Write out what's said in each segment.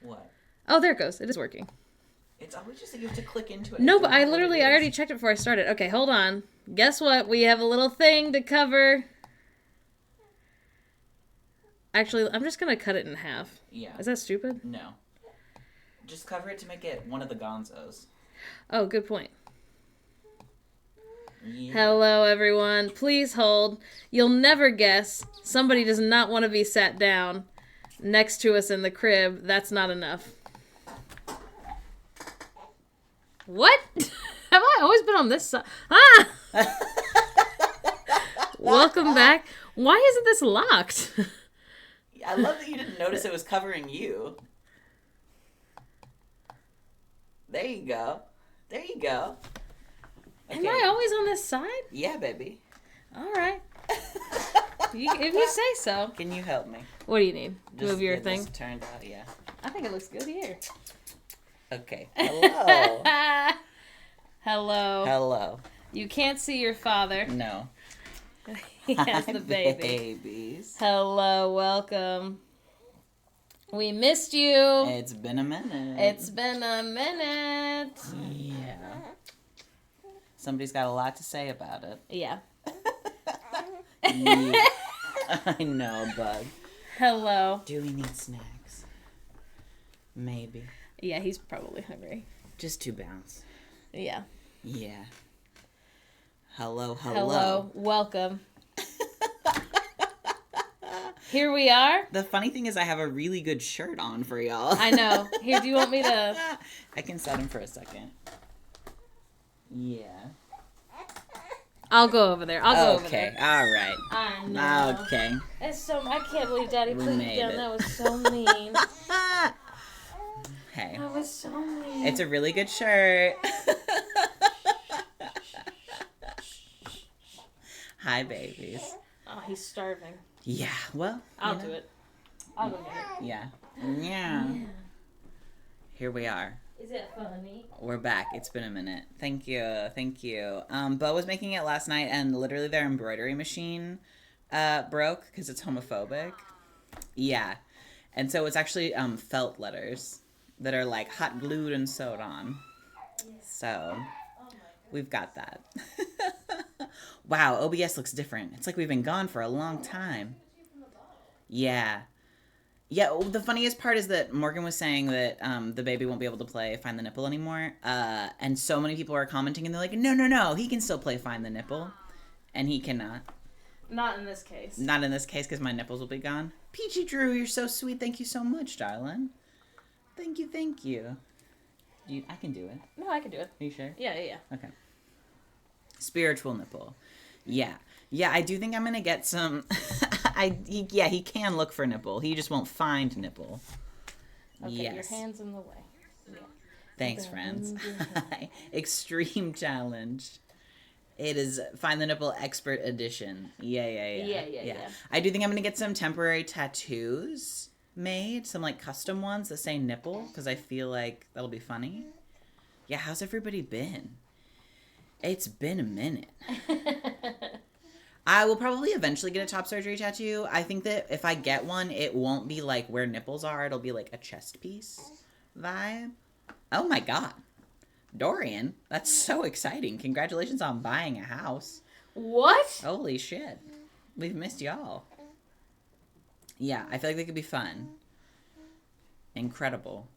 What? Oh, there it goes. It is working. It's always just that you have to click into it. No, but I already checked it before I started. Okay, hold on. Guess what? We have a little thing to cover. Actually, I'm just going to cut it in half. Yeah. Is that stupid? No. Just cover it to make it one of the gonzos. Oh, good point. Yeah. Hello, everyone. Please hold. You'll never guess. Somebody does not want to be sat down next to us in the crib. That's not enough. What? Have I always been on this side? Ah! Welcome back. Why isn't this locked? I love that you didn't notice it was covering you. There you go. There you go. Okay. Am I always on this side? Yeah, baby. All right. If you say so. Can you help me? What do you need? Just Move your get thing? this turned out, yeah. I think it looks good here. Okay. Hello. Hello. Hello. You can't see your father. No. He has the baby. Babies. Hello, welcome. We missed you. It's been a minute. It's been a minute. Yeah. Somebody's got a lot to say about it. Yeah. Yeah. I know, bug. Hello. Do we need snacks? Maybe. Yeah, he's probably hungry. Just 2 bounce. Yeah. Yeah. Hello. Hello. Welcome. Here we are. The funny thing is I have a really good shirt on for y'all. I know. Here, do you want me to... I can set him for a second. Yeah. I'll go over there. I'll go over Okay. there. All right. I know. Okay. It's so... I can't believe Daddy put you made down. it. That was so mean. Hey. That was so mean. It's a really good shirt. Hi, babies. Oh, he's starving. Yeah, well, I'll do it. I'll go get it. Yeah. Yeah. Here we are. Is it funny? We're back. It's been a minute. Thank you. Thank you. Bo was making it last night, and literally their embroidery machine broke because it's homophobic. Yeah. And so it's actually felt letters that are like hot glued and sewed on. So we've got that. Wow, OBS looks different. It's like we've been gone for a long time. Yeah. Yeah, the funniest part is that Morgan was saying that the baby won't be able to play Find the Nipple anymore. And so many people are commenting, and they're like, no, he can still play Find the Nipple. And he cannot. Not in this case. Not in this case, because my nipples will be gone. Peachy Drew, you're so sweet. Thank you so much, darling. Thank you. I can do it. No, I can do it. Are you sure? Yeah. Okay. Spiritual nipple. Yeah, I do think I'm gonna get some. He can look for nipple. He just won't find nipple. Okay, yes. your hand's in the way. Yeah. Thanks, friends. Extreme challenge. It is Find the Nipple Expert Edition. Yeah. I do think I'm gonna get some temporary tattoos made, some like custom ones that say nipple, because I feel like that'll be funny. Yeah, how's everybody been? It's been a minute. I will probably eventually get a top surgery tattoo. I think that if I get one, it won't be like where nipples are. It'll be like a chest piece vibe. Oh my God. Dorian, that's so exciting. Congratulations on buying a house. What? Holy shit. We've missed y'all. Yeah, I feel like they could be fun. Incredible.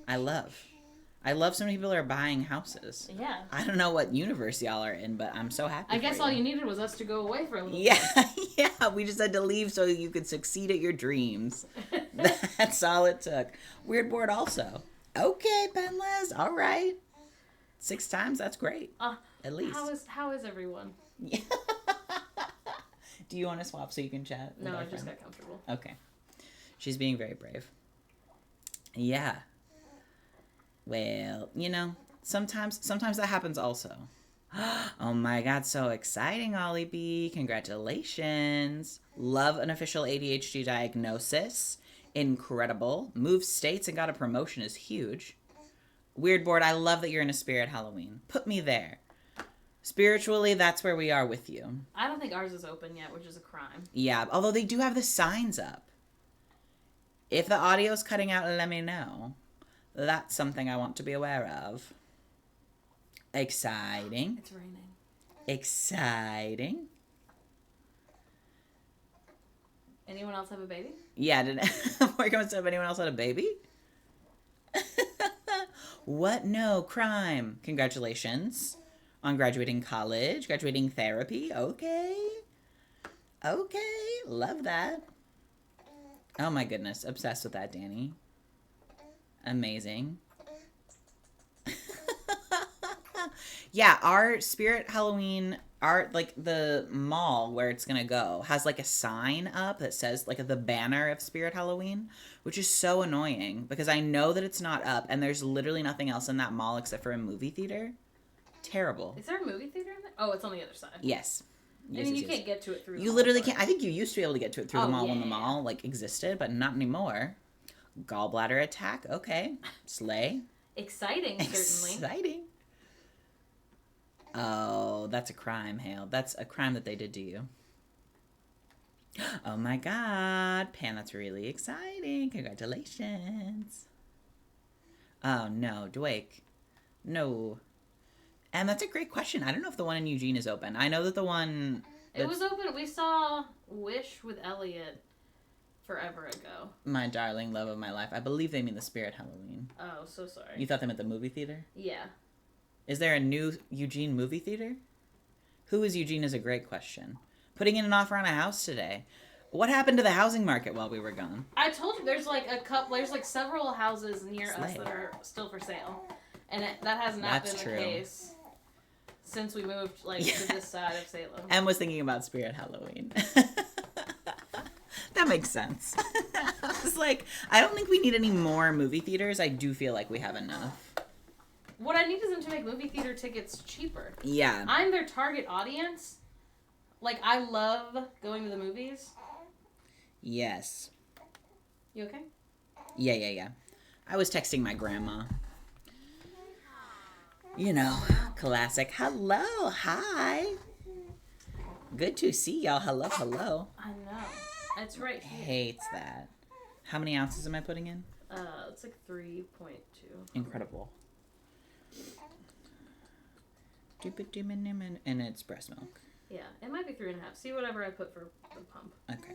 I love so many people are buying houses. Yeah. I don't know what universe y'all are in, but I'm so happy. I guess all you needed was us to go away for a little bit. Yeah. We just had to leave so you could succeed at your dreams. That's all it took. Weird board also. Okay, Penless. All right. 6 times. That's great. At least. How is everyone? Yeah. Do you want to swap so you can chat? No, I just got comfortable. Okay. She's being very brave. Yeah. Well, sometimes that happens also. Oh my God, so exciting, Ollie B. Congratulations. Love an official ADHD diagnosis. Incredible. Moved states and got a promotion is huge. Weird board, I love that you're in a spirit Halloween. Put me there. Spiritually, that's where we are with you. I don't think ours is open yet, which is a crime. Yeah, although they do have the signs up. If the audio's cutting out, let me know. That's something I want to be aware of. Exciting. It's raining. Exciting. Anyone else have a baby? Yeah, Morgan wants to have anyone else had a baby? What? No, crime. Congratulations on graduating college, graduating therapy. Okay. Okay, love that. Oh my goodness, obsessed with that, Danny. Amazing. Yeah, our Spirit Halloween, like the mall where it's gonna go has like a sign up that says like the banner of Spirit Halloween, which is so annoying because I know that it's not up and there's literally nothing else in that mall except for a movie theater. Terrible. Is there a movie theater in there? Oh, it's on the other side. Yes. I mean, you can't get to it through the You mall, literally but... can't. I think you used to be able to get to it through the mall when the yeah. mall like existed, but not anymore. Gallbladder attack. Okay. Slay. Exciting, certainly. Exciting. Oh, that's a crime, Hale. That's a crime that they did to you. Oh my God. Pan, that's really exciting. Congratulations. Oh no, Dwake. No. And that's a great question. I don't know if the one in Eugene is open. I know that the one... It was open. We saw Wish with Elliot forever ago. My darling love of my life. I believe they mean the Spirit Halloween. Oh, so sorry. You thought they meant the movie theater? Yeah. Is there a new Eugene movie theater? Who is Eugene is a great question. Putting in an offer on a house today. What happened to the housing market while we were gone? I told you there's like several houses near us that are still for sale. And that has not been the case since we moved to this side of Salem. Em was thinking about Spirit Halloween. That makes sense. It's like, I don't think we need any more movie theaters. I do feel like we have enough. What I need is them to make movie theater tickets cheaper. Yeah. I'm their target audience. Like, I love going to the movies. Yes. You okay? Yeah. I was texting my grandma. You know, classic. Hello, hi. Good to see y'all. Hello. I know. It's right here. Hates that. How many ounces am I putting in? It's like 3.2. Incredible. And it's breast milk. Yeah, it might be 3.5. See whatever I put for the pump. Okay.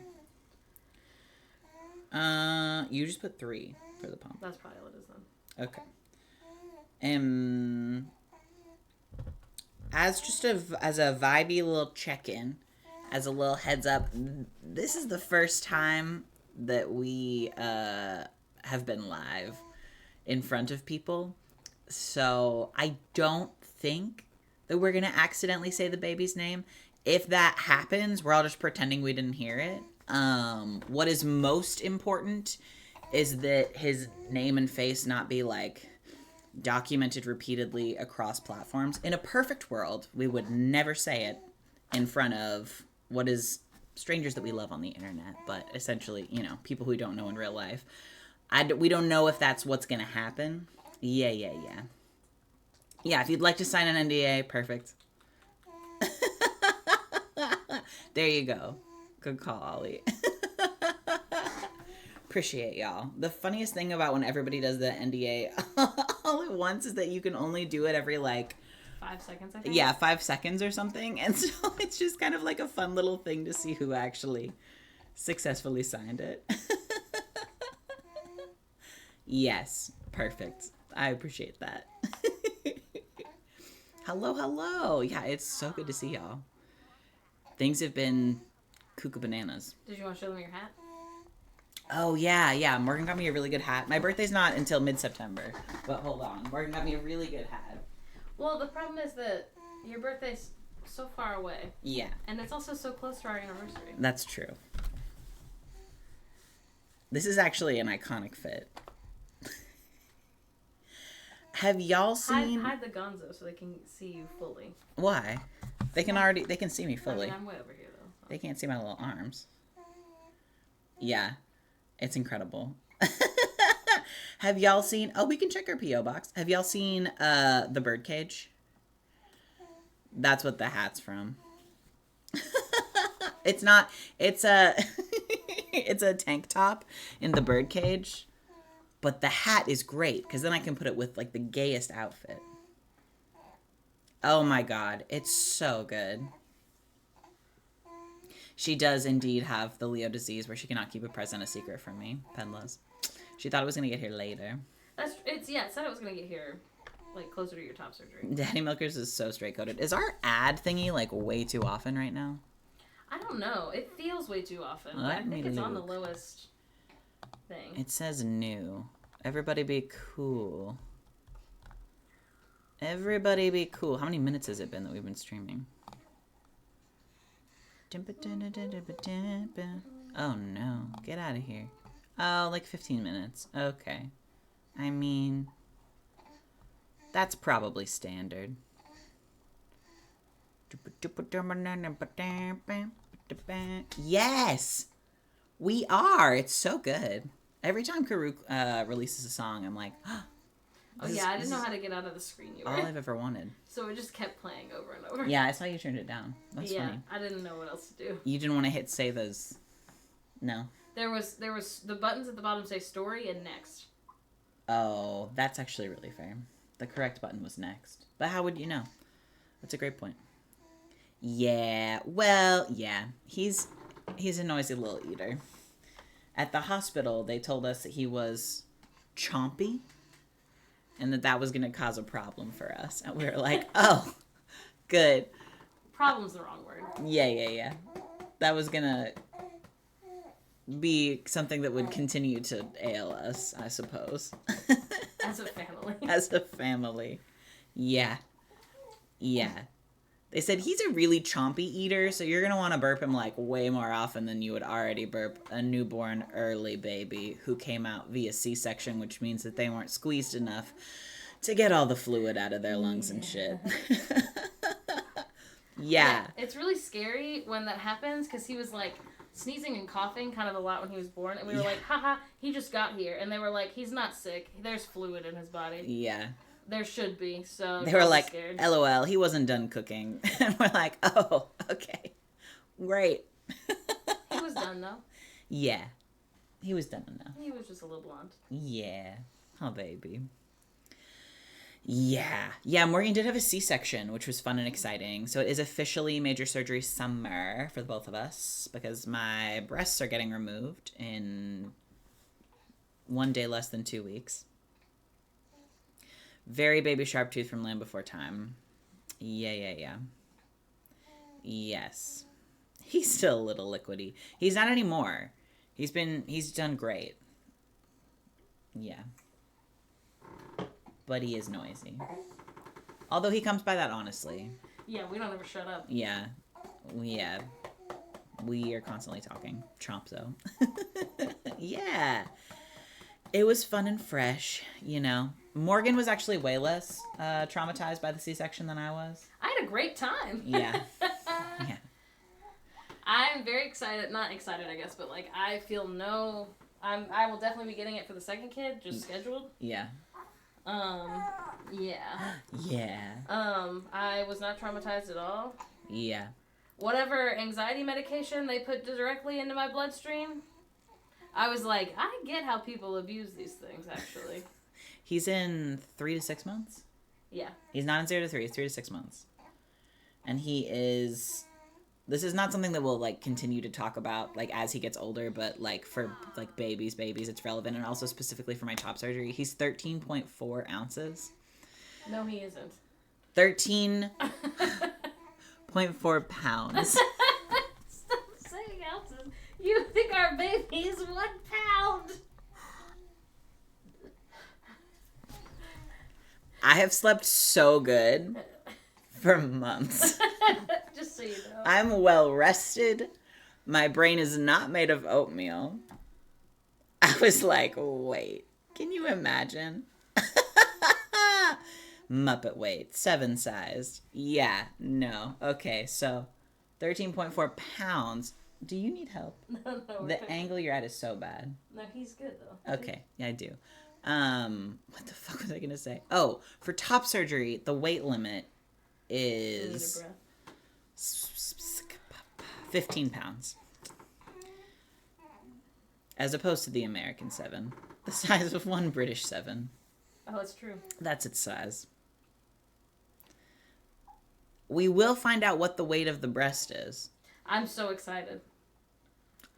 You just put 3 for the pump. That's probably what it is then. Okay. As a vibey little check-in, as a little heads up, this is the first time that we have been live in front of people. So I don't think that we're going to accidentally say the baby's name. If that happens, we're all just pretending we didn't hear it. What is most important is that his name and face not be documented repeatedly across platforms. In a perfect world, we would never say it in front of what is strangers that we love on the internet, but essentially, people who we don't know in real life. We don't know if that's what's going to happen. Yeah. Yeah, if you'd like to sign an NDA, perfect. There you go. Good call, Ollie. Appreciate y'all. The funniest thing about when everybody does the NDA all at once is that you can only do it every 5 seconds, I think. Yeah, 5 seconds or something. And so it's just kind of like a fun little thing to see who actually successfully signed it. Yes, perfect. I appreciate that. Hello. Yeah, it's so good to see y'all. Things have been cuckoo bananas. Did you want to show them your hat? Oh, yeah. Morgan got me a really good hat. My birthday's not until mid-September. But hold on. Morgan got me a really good hat. Well, the problem is that your birthday's so far away. Yeah. And it's also so close to our anniversary. That's true. This is actually an iconic fit. Have y'all seen... Hide the gonzo so they can see you fully. Why? They can see me fully. I'm way over here, though. So. They can't see my little arms. Yeah. It's incredible. Have y'all seen... Oh, we can check our P.O. box. Have y'all seen The Birdcage? That's what the hat's from. It's not... It's a... It's a tank top in the bird cage. But the hat is great because then I can put it with like the gayest outfit. Oh my God. It's so good. She does indeed have the Leo disease where she cannot keep a present a secret from me. Penlas. She thought it was going to get here later. It said it was going to get here like closer to your top surgery. Daddy Milkers is so straight coded. Is our ad thingy like way too often right now? I don't know. It feels way too often. But I think it's on the lowest thing. It says new. Everybody be cool. Everybody be cool. How many minutes has it been that we've been streaming? Oh no. Get out of here. Oh, like 15 minutes. Okay. I mean, that's probably standard. Yes! We are! It's so good. Every time Karuk releases a song, I'm like, oh yeah, I didn't know how to get out of the screen you were. All I've ever wanted. So it just kept playing over and over. Yeah, I saw you turned it down. That's funny. I didn't know what else to do. You didn't want to hit save as... No. There was the buttons at the bottom say story and next. Oh, that's actually really fair. The correct button was next. But how would you know? That's a great point. Yeah, well, yeah. He's a noisy little eater. At the hospital, they told us that he was chompy and that was going to cause a problem for us. And we were like, oh, good. Problem's the wrong word. Yeah. That was going to be something that would continue to ail us, I suppose. As a family. As a family. Yeah. They said he's a really chompy eater, so you're going to want to burp him like way more often than you would already burp a newborn early baby who came out via C-section, which means that they weren't squeezed enough to get all the fluid out of their lungs and shit. Yeah. It's really scary when that happens because he was like sneezing and coughing kind of a lot when he was born, and we were like, haha, he just got here. And they were like, he's not sick. There's fluid in his body. Yeah. There should be, so... They were like, scared. LOL, he wasn't done cooking. And we're like, oh, okay. Great. He was done, though. Yeah. He was done enough. He was just a little blonde. Yeah. Oh, baby. Yeah, Morgan did have a C-section, which was fun and exciting. So it is officially major surgery summer for the both of us because my breasts are getting removed in 1 day less than 2 weeks. Very baby sharp tooth from Land Before Time. Yeah. Yes. He's still a little liquidy. He's not anymore. He's done great. Yeah. But he is noisy. Although he comes by that honestly. Yeah, we don't ever shut up. Yeah. We are constantly talking. Chomp-zo. Yeah. It was fun and fresh, you know. Morgan was actually way less traumatized by the C-section than I was. I had a great time. Yeah. I'm very excited. Not excited, I guess, but like I feel I will definitely be getting it for the second kid, just scheduled. Yeah. Yeah. I was not traumatized at all. Yeah. Whatever anxiety medication they put directly into my bloodstream, I was like, I get how people abuse these things, actually. He's in 3 to 6 months? Yeah. He's not in 0 to 3. He's 3 to 6 months. And this is not something that we'll, like, continue to talk about, like, as he gets older, but, like, for, like, babies, it's relevant. And also specifically for my top surgery, he's 13.4 ounces. No, he isn't. 13.4 pounds. Stop saying ounces. You think our baby is 1 pound. I have slept so good for months. Just so you know. I'm well rested. My brain is not made of oatmeal. I was like, wait, can you imagine? Muppet weight, 7-sized. Yeah, no. Okay, so 13.4 pounds. Do you need help? No. The angle you're at is so bad. No, he's good, though. Okay, yeah, I do. What the fuck was I gonna say? Oh, for top surgery, the weight limit is 15 pounds. as opposed to the American 7. The size of one British 7. Oh, that's true. That's its size. We will find out what the weight of the breast is. I'm so excited.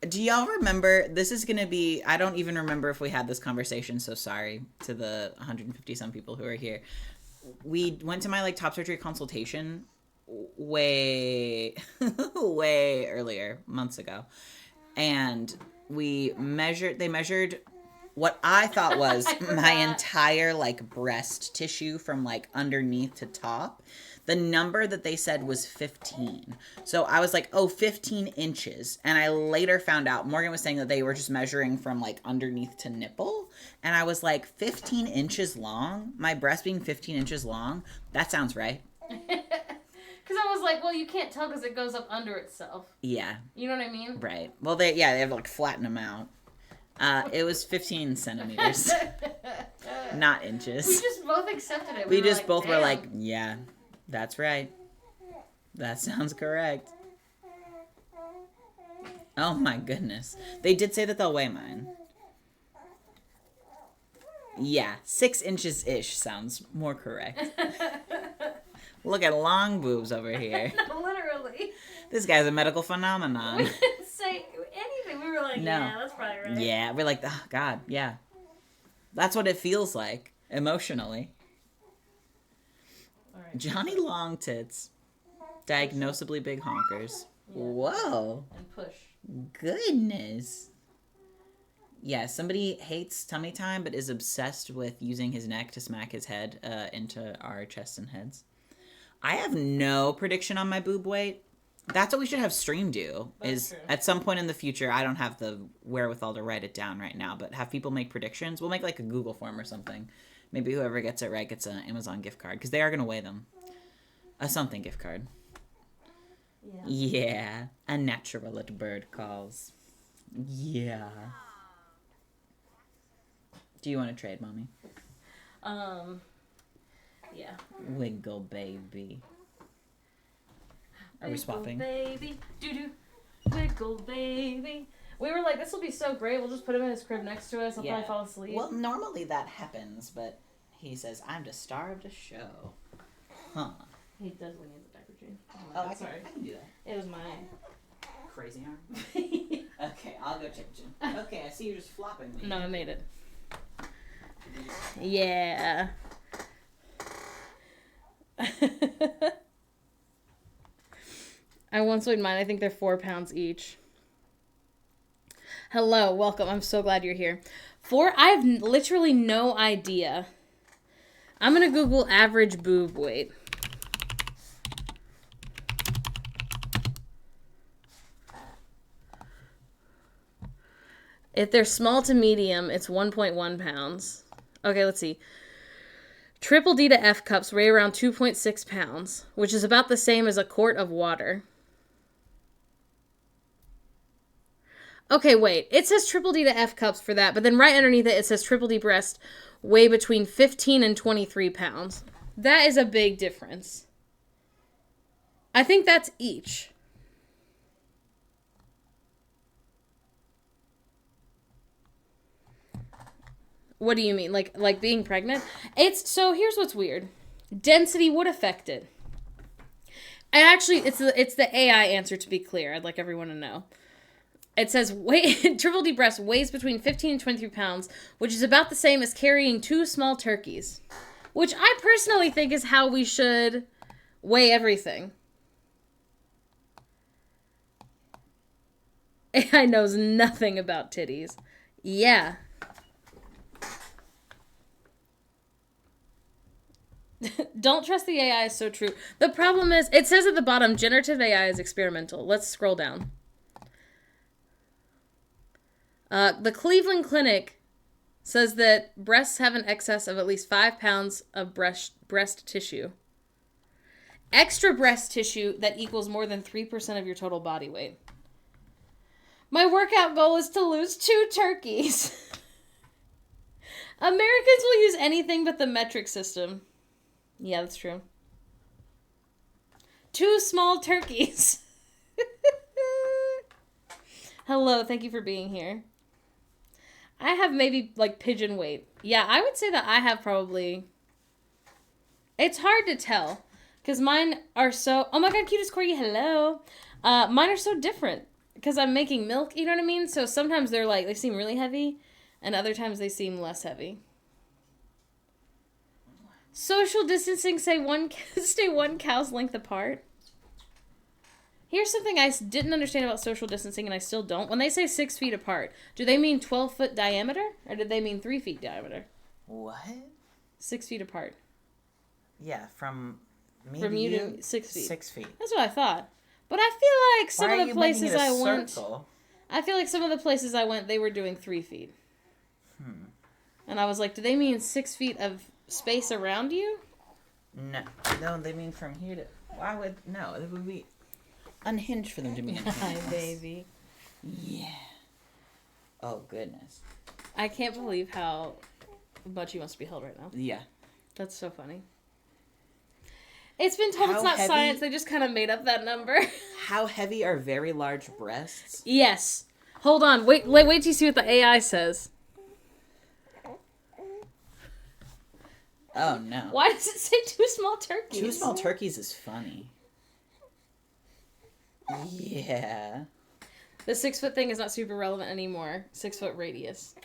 Do y'all remember, this is going to be, I don't even remember if we had this conversation, so sorry to the 150 some people who are here. We went to my like top surgery consultation way earlier, months ago. And they measured what I thought was my entire like breast tissue from like underneath to top. The number that they said was 15. So I was like, 15 inches. And I later found out, Morgan was saying that they were just measuring from like underneath to nipple. And I was like, 15 inches long? My breast being 15 inches long? That sounds right. Because I was like, well, you can't tell because it goes up under itself. Yeah. You know what I mean? Right. Well, they have like flatten them out. It was 15 centimeters. Not inches. We just both accepted it. We just both were like, damn. yeah. That's right. That sounds correct. Oh my goodness. They did say that they'll weigh mine. Yeah, 6 inches-ish sounds more correct. Look at long boobs over here. No, literally. This guy's a medical phenomenon. We didn't say anything. We were like, No. yeah, that's probably right. Yeah, we're like, oh God, yeah. That's what it feels like, emotionally. Johnny Long Tits. Diagnosably big honkers. Yeah. Whoa. And push. Goodness. Yeah, somebody hates tummy time but is obsessed with using his neck to smack his head into our chests and heads. I have no prediction on my boob weight. That's what we should have Stream do. That's true. At some point in the future, I don't have the wherewithal to write it down right now, but have people make predictions. We'll make like a Google form or something. Maybe whoever gets it right gets an Amazon gift card, because they are going to weigh them. A something gift card. Yeah. A natural at bird calls. Yeah. Do you want to trade, Mommy? Yeah. Wiggle, baby. Are we swapping? Baby. Doo-doo. Wiggle, baby. We were like, this will be so great. We'll just put him in his crib next to us. He'll probably fall asleep. Well, normally that happens, but he says, I'm the star of the show. Huh. He does when he has a diaper change. Oh, sorry. I can do that. It was my crazy arm. Okay, I'll go change him. Okay, I see you're just flopping me. No, I made it. Yeah. I once weighed mine. I think they're 4 pounds each. Hello, welcome. I'm so glad you're here. I have literally no idea. I'm going to Google average boob weight. If they're small to medium, it's 1.1 pounds. Okay, let's see. Triple D to F cups weigh around 2.6 pounds, which is about the same as a quart of water. Okay, wait. It says triple D to F cups for that, but then right underneath it says triple D breast weigh between 15 and 23 pounds. That is a big difference. I think that's each. What do you mean? Like being pregnant? So here's what's weird. Density would affect it. And actually, it's the AI answer, to be clear. I'd like everyone to know. It says triple D breast weighs between 15 and 23 pounds, which is about the same as carrying 2 small turkeys. Which I personally think is how we should weigh everything. AI knows nothing about titties. Yeah. Don't trust the AI is so true. The problem is, it says at the bottom, generative AI is experimental. Let's scroll down. The Cleveland Clinic says that breasts have an excess of at least 5 pounds of breast tissue. Extra breast tissue that equals more than 3% of your total body weight. My workout goal is to lose 2 turkeys. Americans will use anything but the metric system. Yeah, that's true. 2 small turkeys. Hello, thank you for being here. I have maybe, like, pigeon weight. Yeah, I would say that I have probably... It's hard to tell. Because mine are so... Oh my god, cutest corgi, hello. Mine are so different. Because I'm making milk, you know what I mean? So sometimes they're like, they seem really heavy. And other times they seem less heavy. Social distancing, stay one cow's length apart. Here's something I didn't understand about social distancing, and I still don't. When they say 6 feet apart, do they mean 12-foot diameter, or did they mean 3 feet diameter? What? 6 feet apart. Yeah, from me From to you you, to 6 feet. 6 feet. That's what I thought. But I feel like some Why of the places I went... circle? I feel like some of the places I went, they were doing 3 feet. And I was like, do they mean 6 feet of space around you? No, they mean from here to... Why would... No, it would be unhinged for them to mean Hi, baby. Yeah. Oh, goodness. I can't believe how much he wants to be held right now. Yeah. That's so funny. It's been told How it's not heavy- science. They just kind of made up that number. How heavy are very large breasts? Yes. Hold on. Wait till you see what the AI says. Oh, no. Why does it say 2 small turkeys? 2 small turkeys is funny. Yeah. The 6 foot thing is not super relevant anymore. 6 foot radius.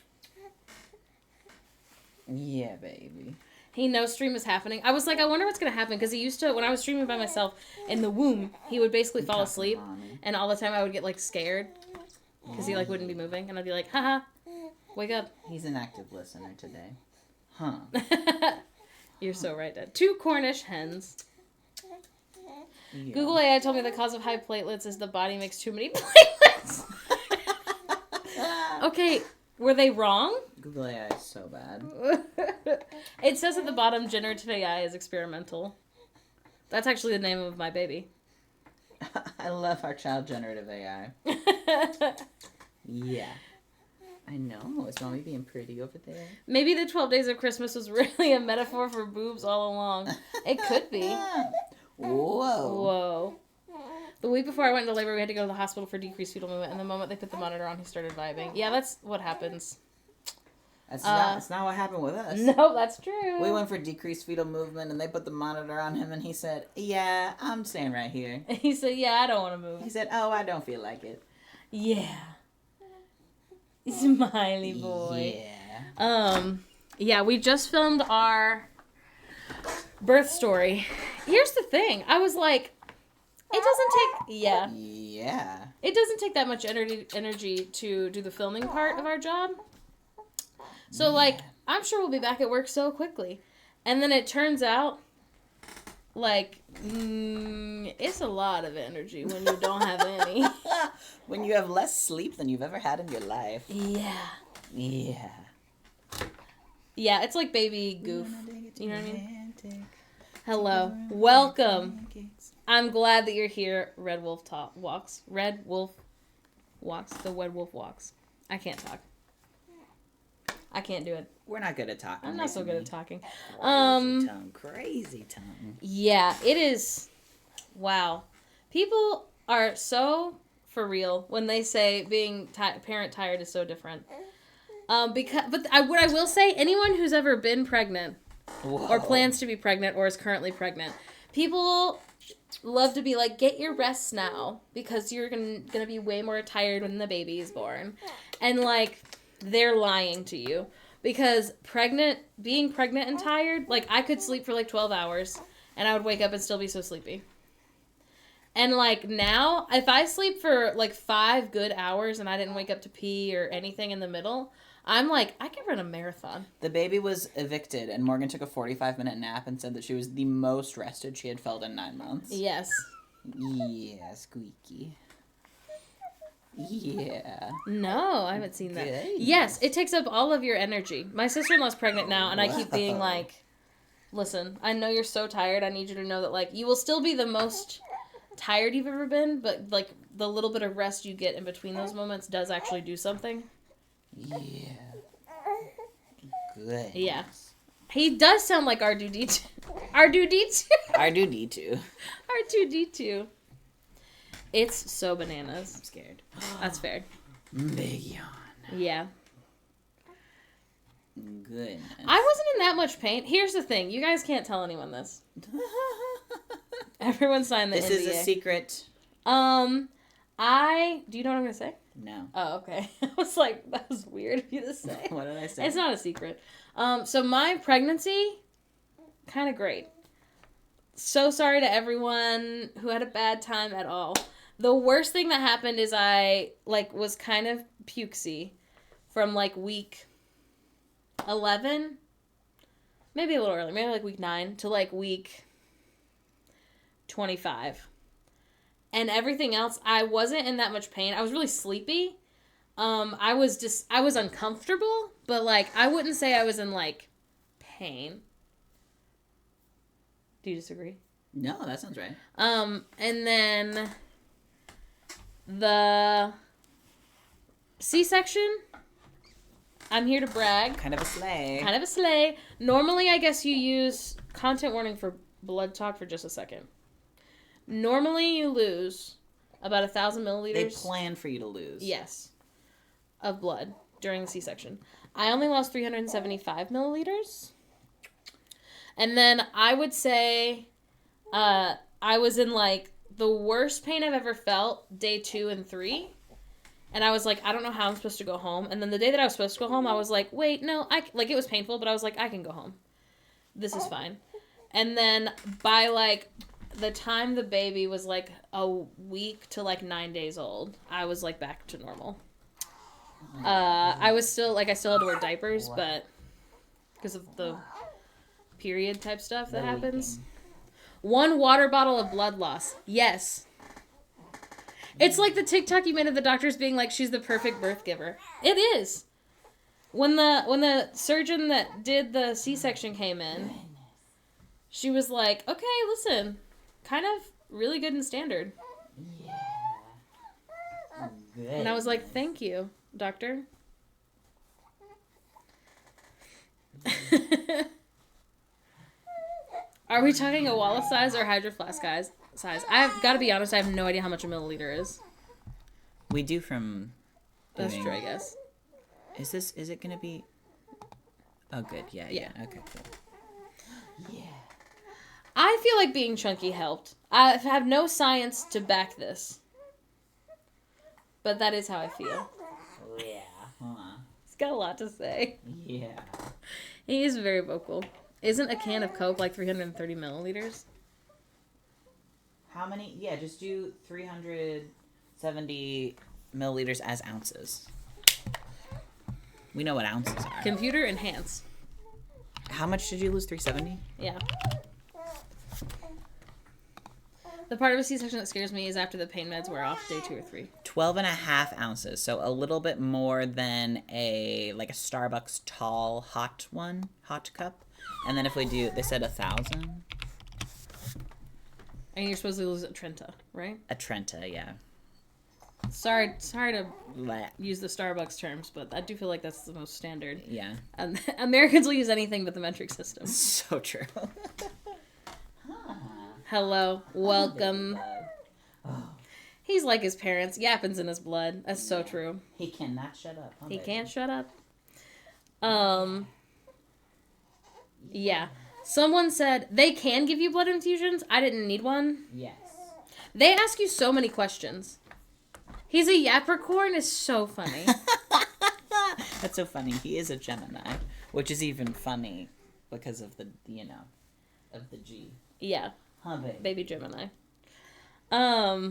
Yeah, baby. He knows stream is happening. I was like, I wonder what's going to happen. Because he used to, when I was streaming by myself in the womb, he would basically fall asleep. And all the time I would get, like, scared. Because he, like, wouldn't be moving. And I'd be like, haha, wake up. He's an active listener today. Huh. You're so right, Dad. 2 Cornish hens. Yeah. Google AI told me the cause of high platelets is the body makes too many platelets. Okay, were they wrong? Google AI is so bad. It says at the bottom, generative AI is experimental. That's actually the name of my baby. I love our child generative AI. Yeah. I know. Is mommy being pretty over there? Maybe the 12 Days of Christmas was really a metaphor for boobs all along. It could be. Whoa. The week before I went into labor, we had to go to the hospital for decreased fetal movement, and the moment they put the monitor on, he started vibing. Yeah, that's what happens. That's not what happened with us. No, that's true. We went for decreased fetal movement, and they put the monitor on him, and he said, yeah, I'm staying right here. He said, yeah, I don't want to move. He said, oh, I don't feel like it. Yeah. Smiley boy. Yeah. Yeah, we just filmed our birth story. Here's the thing. I was like, it doesn't take... Yeah. Yeah. It doesn't take that much energy to do the filming part of our job. So, like, I'm sure we'll be back at work so quickly. And then it turns out, like, it's a lot of energy when you don't have any. When you have less sleep than you've ever had in your life. Yeah. Yeah. Yeah, it's like baby goof. You know what I mean? Hello. Welcome. I'm glad that you're here. Red Wolf walks. Red Wolf walks. The Red Wolf walks. I can't talk. I can't do it. We're not good at talking. I'm not so good at talking. Crazy tongue. Yeah, it is. Wow. People are so for real when they say being parent tired is so different. What I will say, anyone who's ever been pregnant or plans to be pregnant or is currently pregnant, people love to be like, get your rest now because you're gonna be way more tired when the baby is born. And like, they're lying to you because being pregnant and tired, like I could sleep for like 12 hours and I would wake up and still be so sleepy. And like now, if I sleep for like 5 good hours and I didn't wake up to pee or anything in the middle, I'm like, I could run a marathon. The baby was evicted and Morgan took a 45-minute nap and said that she was the most rested she had felt in 9 months. Yes. Yeah, squeaky. Yeah. No, I haven't seen that. Good. Yes, it takes up all of your energy. My sister-in-law's pregnant now, and I keep being like, listen, I know you're so tired. I need you to know that, like, you will still be the most tired you've ever been, but, like, the little bit of rest you get in between those moments does actually do something. Yeah. Good. Yeah. He does sound like R2-D2. R2-D2. R2-D2. R2-D2. It's so bananas. I'm scared. That's fair. Big yawn. Yeah. goodness. I wasn't in that much pain. Here's the thing. You guys can't tell anyone this. Everyone signed the NDA. This is a secret. Do you know what I'm going to say? No. Oh, okay. I was like, that was weird of you to say. What did I say? It's not a secret. So my pregnancy, kind of great. So sorry to everyone who had a bad time at all. The worst thing that happened is I, was kind of pukesy from, week 11, maybe a little early, maybe, week 9 to, week 25. And everything else, I wasn't in that much pain. I was really sleepy. I was uncomfortable, but, I wouldn't say I was in, pain. Do you disagree? No, that sounds right. And then the C-section, I'm here to brag. Kind of a sleigh. Normally, I guess you use content warning for blood talk for just a second. Normally, you lose about 1,000 milliliters. They plan for you to lose. Yes. Of blood during the C-section. I only lost 375 milliliters. And then I would say I was in, the worst pain I've ever felt day 2 and 3. And I was like, I don't know how I'm supposed to go home. And then the day that I was supposed to go home, I was like, wait, no. It was painful, but I was like, I can go home. This is fine. And then by, the time the baby was, a week to, 9 days old, I was, back to normal. I was still, I still had to wear diapers, but because of the period type stuff that happens. 1 water bottle of blood loss. Yes. It's like the TikTok you made of the doctors being like, she's the perfect birth giver. It is. When the surgeon that did the C-section came in, she was like, okay, listen, kind of really good and standard. Yeah. Good. And I was like, thank you, doctor. Are we talking a wallet size or Hydro Flask size? I've got to be honest, I have no idea how much a milliliter is. We do from... That's true, I guess. Is it going to be... Oh, good. Yeah. Okay, cool. Yeah. I feel like being chunky helped. I have no science to back this. But that is how I feel. Yeah. Huh. He's got a lot to say. Yeah. He is very vocal. Isn't a can of Coke 330 milliliters? How many? Yeah, just do 370 milliliters as ounces. We know what ounces are. Computer enhance. How much did you lose? 370? Yeah. The part of a C-section that scares me is after the pain meds wear off, day 2 or 3. 12.5 ounces, so a little bit more than a Starbucks tall hot cup. And then if we do, they said 1,000. And you're supposed to lose a Trenta, right? A Trenta, yeah. Sorry to use the Starbucks terms, but I do feel like that's the most standard. Yeah. Americans will use anything but the metric system. So true. Hello, welcome. He's like his parents. Yappin's in his blood. That's so true. He cannot shut up. He can't shut up. Yeah. Someone said they can give you blood infusions. I didn't need one. Yes. They ask you so many questions. He's a Yapricorn is so funny. That's so funny. He is a Gemini, which is even funny because of the, of the G. Yeah. Huh, babe? Baby Gemini. Yeah.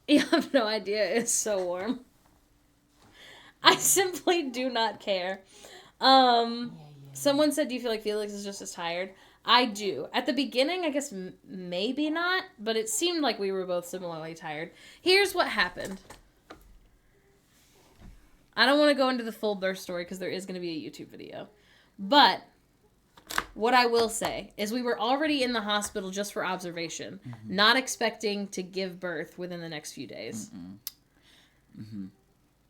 You have no idea. It's so warm. I simply do not care. Someone said, do you feel like Felix is just as tired? I do. At the beginning, I guess maybe not, but it seemed like we were both similarly tired. Here's what happened. I don't want to go into the full birth story because there is going to be a YouTube video. But what I will say is we were already in the hospital just for observation, not expecting to give birth within the next few days.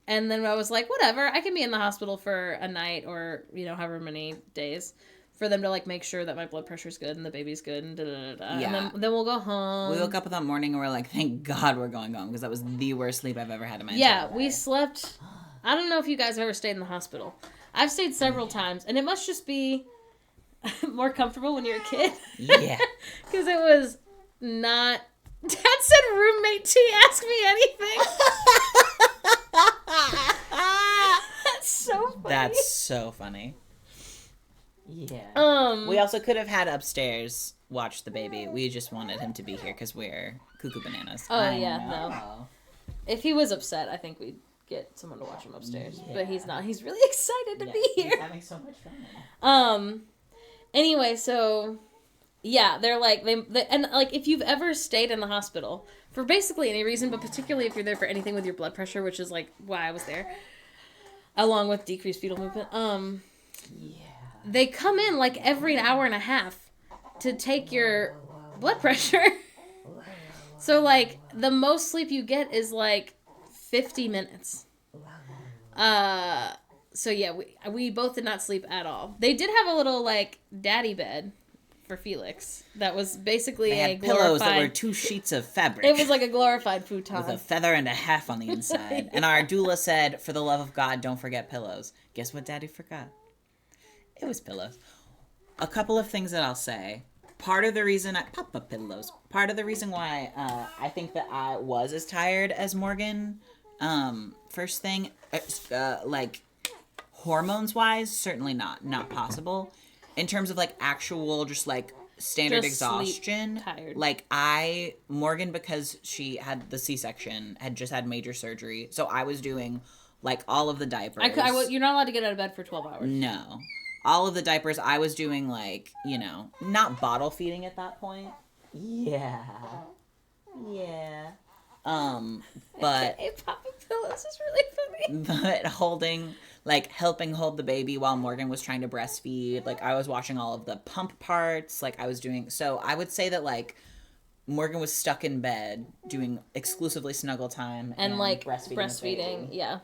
And then I was like, whatever, I can be in the hospital for a night or, however many days for them to, make sure that my blood pressure's good and the baby's good and da-da-da-da. Yeah. And then we'll go home. We woke up that morning and we're like, thank God we're going home because that was the worst sleep I've ever had in my entire life. Yeah, we slept. I don't know if you guys have ever stayed in the hospital. I've stayed several times, and it must just be more comfortable when you're a kid. Yeah. Because it was not... Dad said roommate T, ask me anything. That's so funny. That's so funny. Yeah. We also could have had upstairs watch the baby. We just wanted him to be here because we're cuckoo bananas. Oh, no. If he was upset, I think we'd get someone to watch him upstairs. Yeah. But he's not. He's really excited to be here. He's having so much fun. Anyway, so... Yeah, they're like... They and, like, if you've ever stayed in the hospital for basically any reason, but particularly if you're there for anything with your blood pressure, which is, like, why I was there, along with decreased fetal movement, they come in, like, every hour and a half to take your blood pressure. So, like, the most sleep you get is, like, 50 minutes. So, yeah, we both did not sleep at all. They did have a little, like, daddy bed for Felix that was basically they had pillows that were 2 sheets of fabric. It was like a glorified futon. With a feather and a half on the inside. Yeah. And our doula said, for the love of God, don't forget pillows. Guess what Daddy forgot? It was pillows. A couple of things that I'll say. Part of the reason Part of the reason why I think that I was as tired as Morgan, first thing, like hormones-wise, certainly not possible. In terms of, like, actual, just, like, standard just exhaustion. Tired. Like, Morgan, because she had the C-section, had just had major surgery. So I was doing, like, all of the diapers. You're not allowed to get out of bed for 12 hours. No. All of the diapers, I was doing, like, not bottle feeding at that point. Yeah. Yeah. But... Hey, popping pillows is really funny. But helping hold the baby while Morgan was trying to breastfeed. Like, I was watching all of the pump parts. Like, I was doing... So, I would say that, like, Morgan was stuck in bed doing exclusively snuggle time. And like, breastfeeding. Yeah.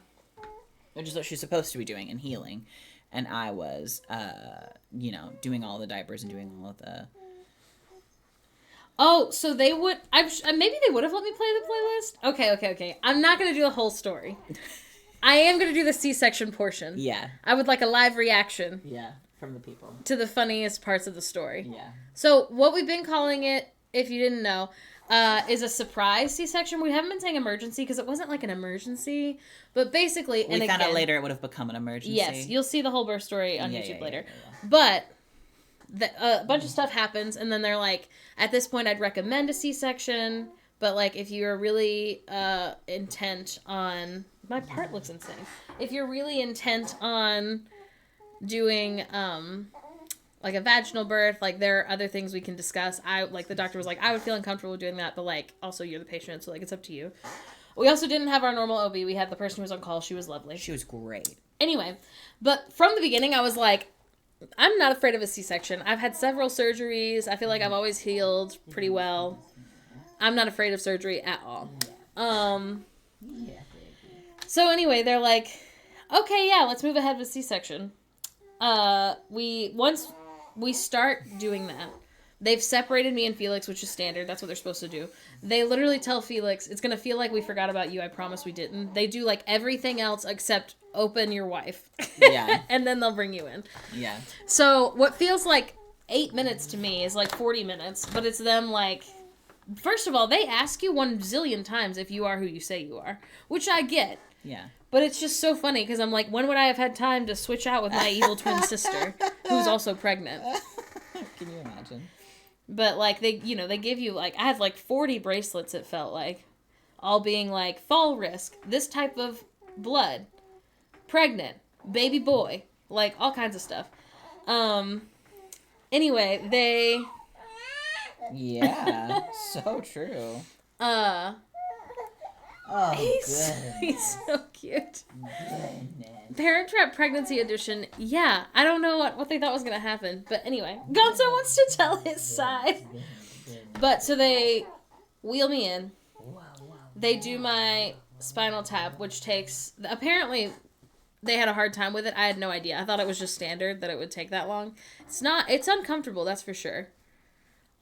Which is what she's supposed to be doing and healing. And I was, doing all the diapers and doing all of the... Oh, so they would... maybe they would have let me play the playlist? Okay. I'm not going to do the whole story. I am going to do the C-section portion. Yeah. I would like a live reaction. Yeah, from the people. To the funniest parts of the story. Yeah. So, what we've been calling it, if you didn't know, is a surprise C-section. We haven't been saying emergency because it wasn't like an emergency. But basically... We found out later it would have become an emergency. Yes, you'll see the whole birth story on YouTube later. Yeah. But... a bunch of stuff happens, and then they're like, at this point, I'd recommend a C-section, but, like, if you're really intent on... My part looks insane. If you're really intent on doing, like, a vaginal birth, like, there are other things we can discuss. The doctor was like, I would feel uncomfortable doing that, but, like, also you're the patient, so, like, it's up to you. We also didn't have our normal OB. We had the person who was on call. She was lovely. She was great. Anyway, but from the beginning, I was like, I'm not afraid of a C-section. I've had several surgeries. I feel like I've always healed pretty well. I'm not afraid of surgery at all. So anyway, they're like, okay, yeah, let's move ahead with C-section. Once we start doing that, they've separated me and Felix, which is standard. That's what they're supposed to do. They literally tell Felix, it's going to feel like we forgot about you. I promise we didn't. They do, like, everything else except open your wife. Yeah. And then they'll bring you in. Yeah. So what feels like 8 minutes to me is like 40 minutes, but it's them, like... First of all, they ask you 1 zillion times if you are who you say you are, which I get. Yeah. But it's just so funny, because I'm like, when would I have had time to switch out with my evil twin sister, who's also pregnant? Can you imagine? But, like, they give you, like, I had, like, 40 bracelets, it felt like. All being, like, fall risk, this type of blood, pregnant, baby boy, like, all kinds of stuff. Anyway, they... Yeah, so true. Oh, he's so cute. Parent Trap Pregnancy Edition. Yeah, I don't know what they thought was going to happen. But anyway, Gonzo wants to tell his side. But, so they wheel me in. They do my spinal tap, which takes... Apparently, they had a hard time with it. I had no idea. I thought it was just standard, that it would take that long. It's not. It's uncomfortable, that's for sure.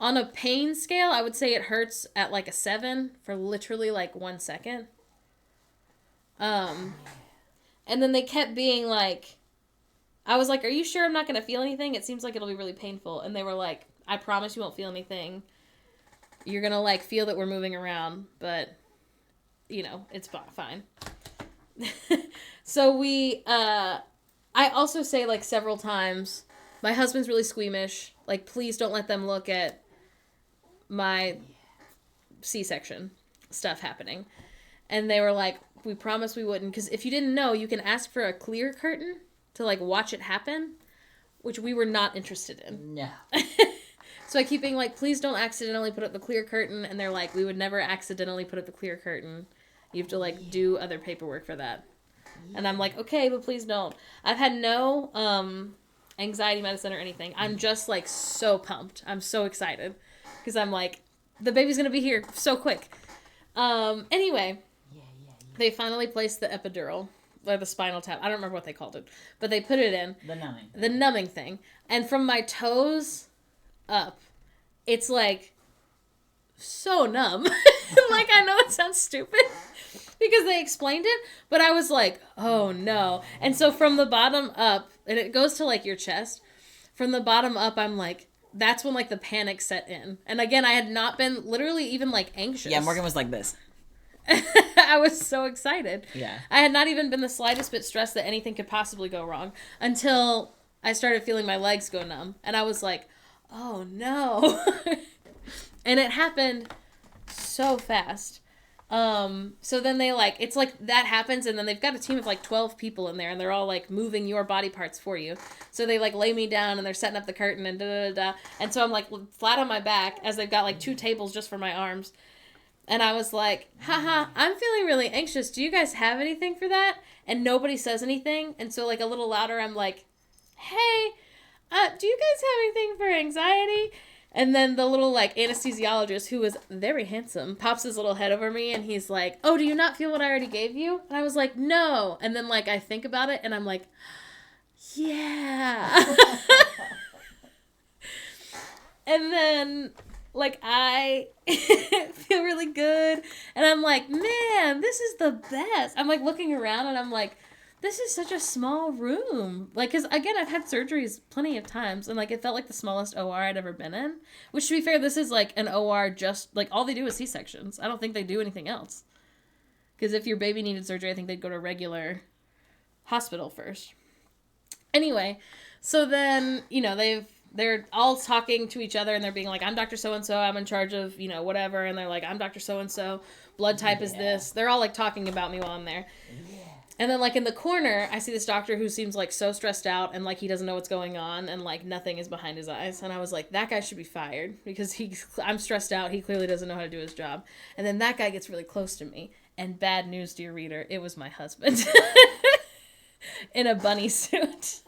On a pain scale, I would say it hurts at, like, a 7 for literally, like, 1 second. And then they kept being like, I was like, are you sure I'm not going to feel anything? It seems like it'll be really painful. And they were like, I promise you won't feel anything. You're going to, like, feel that we're moving around, but, you know, it's fine. So I also say, like, several times, my husband's really squeamish. Like, please don't let them look at my C-section stuff happening. And they were like, we promise we wouldn't. Because if you didn't know, you can ask for a clear curtain to, like, watch it happen, which we were not interested in. No. So I keep being like, please don't accidentally put up the clear curtain. And they're like, we would never accidentally put up the clear curtain. You have to, like, do other paperwork for that. And I'm like, okay, but please don't. I've had no anxiety medicine or anything. I'm just, like, so pumped. I'm so excited. Because I'm like, the baby's going to be here so quick. Anyway, they finally placed the epidural. Or the spinal tap. I don't remember what they called it. But they put it in. The numbing thing. And from my toes up, it's, like, so numb. Like, I know it sounds stupid. Because they explained it. But I was like, oh, no. And so from the bottom up, and it goes to, like, your chest. From the bottom up, I'm like, that's when, like, the panic set in. And again, I had not been literally even, like, anxious. Yeah, Morgan was like this. I was so excited. Yeah. I had not even been the slightest bit stressed that anything could possibly go wrong until I started feeling my legs go numb. And I was like, oh no. And it happened so fast. So then they like, it's like that happens and then they've got a team of like 12 people in there and they're all like moving your body parts for you. So they like lay me down and they're setting up the curtain and da-da-da-da. And so I'm like flat on my back as they've got like 2 tables just for my arms. And I was like, haha, I'm feeling really anxious. Do you guys have anything for that? And nobody says anything. And so, like, a little louder, I'm like, hey, do you guys have anything for anxiety? And then the little, like, anesthesiologist, who was very handsome, pops his little head over me. And he's like, oh, do you not feel what I already gave you? And I was like, no. And then, like, I think about it, and I'm like, yeah. And then... like, I feel really good. And I'm like, man, this is the best. I'm, like, looking around, and I'm like, this is such a small room. Like, because, again, I've had surgeries plenty of times. And, like, it felt like the smallest OR I'd ever been in. Which, to be fair, this is, like, an OR just, like, all they do is C-sections. I don't think they do anything else. Because if your baby needed surgery, I think they'd go to a regular hospital first. Anyway, so then, you know, they're all talking to each other and they're being like, I'm Dr. So-and-so, I'm in charge of, you know, whatever. And they're like, I'm Dr. So-and-so, blood type is this. They're all like talking about me while I'm there. Yeah. And then like in the corner, I see this doctor who seems like so stressed out and like he doesn't know what's going on and like nothing is behind his eyes. And I was like, that guy should be fired because I'm stressed out. He clearly doesn't know how to do his job. And then that guy gets really close to me. And bad news, dear reader, it was my husband in a bunny suit.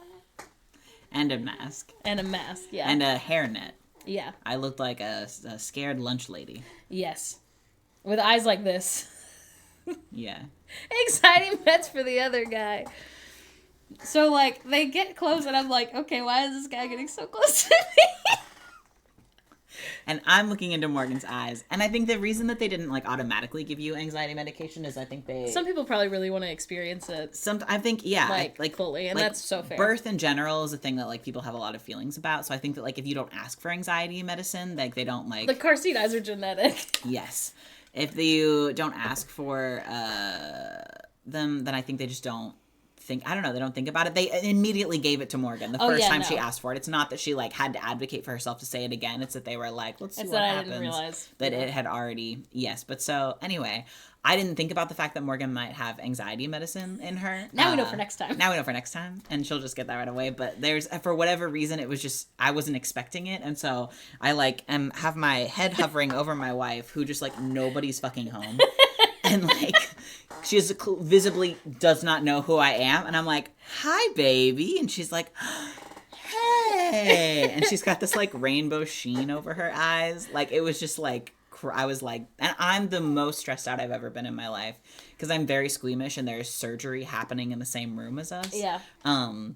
And a mask. And a mask, yeah. And a hairnet. Yeah. I looked like a scared lunch lady. Yes. With eyes like this. Yeah. Anxiety meds for the other guy. So, like, they get close and I'm like, okay, why is this guy getting so close to me? And I'm looking into Morgan's eyes. And I think the reason that they didn't, like, automatically give you anxiety medication is I think they... Some people probably really want to experience it. I think, yeah. Like fully, and like, that's so fair. Birth in general is a thing that, like, people have a lot of feelings about. So I think that, like, if you don't ask for anxiety medicine, like, they don't, like... The car seat eyes are genetic. Yes. If you don't ask for them, then I think they just don't think, I don't know, they don't think about it. They immediately gave it to Morgan the first time she asked for it. It's not that she like had to advocate for herself to say it again. It's that they were like, let's see what happens. I didn't realize that it had already, yes. But so anyway, I didn't think about the fact that Morgan might have anxiety medicine in her. Now we know for next time. Now we know for next time, and she'll just get that right away. But there's, for whatever reason, it was just, I wasn't expecting it, and so I like have my head hovering over my wife, who just like nobody's fucking home. And, like, she visibly does not know who I am. And I'm like, hi, baby. And she's like, hey. And she's got this, like, rainbow sheen over her eyes. Like, it was just, like, I was like, and I'm the most stressed out I've ever been in my life. Because I'm very squeamish and there's surgery happening in the same room as us. Yeah. And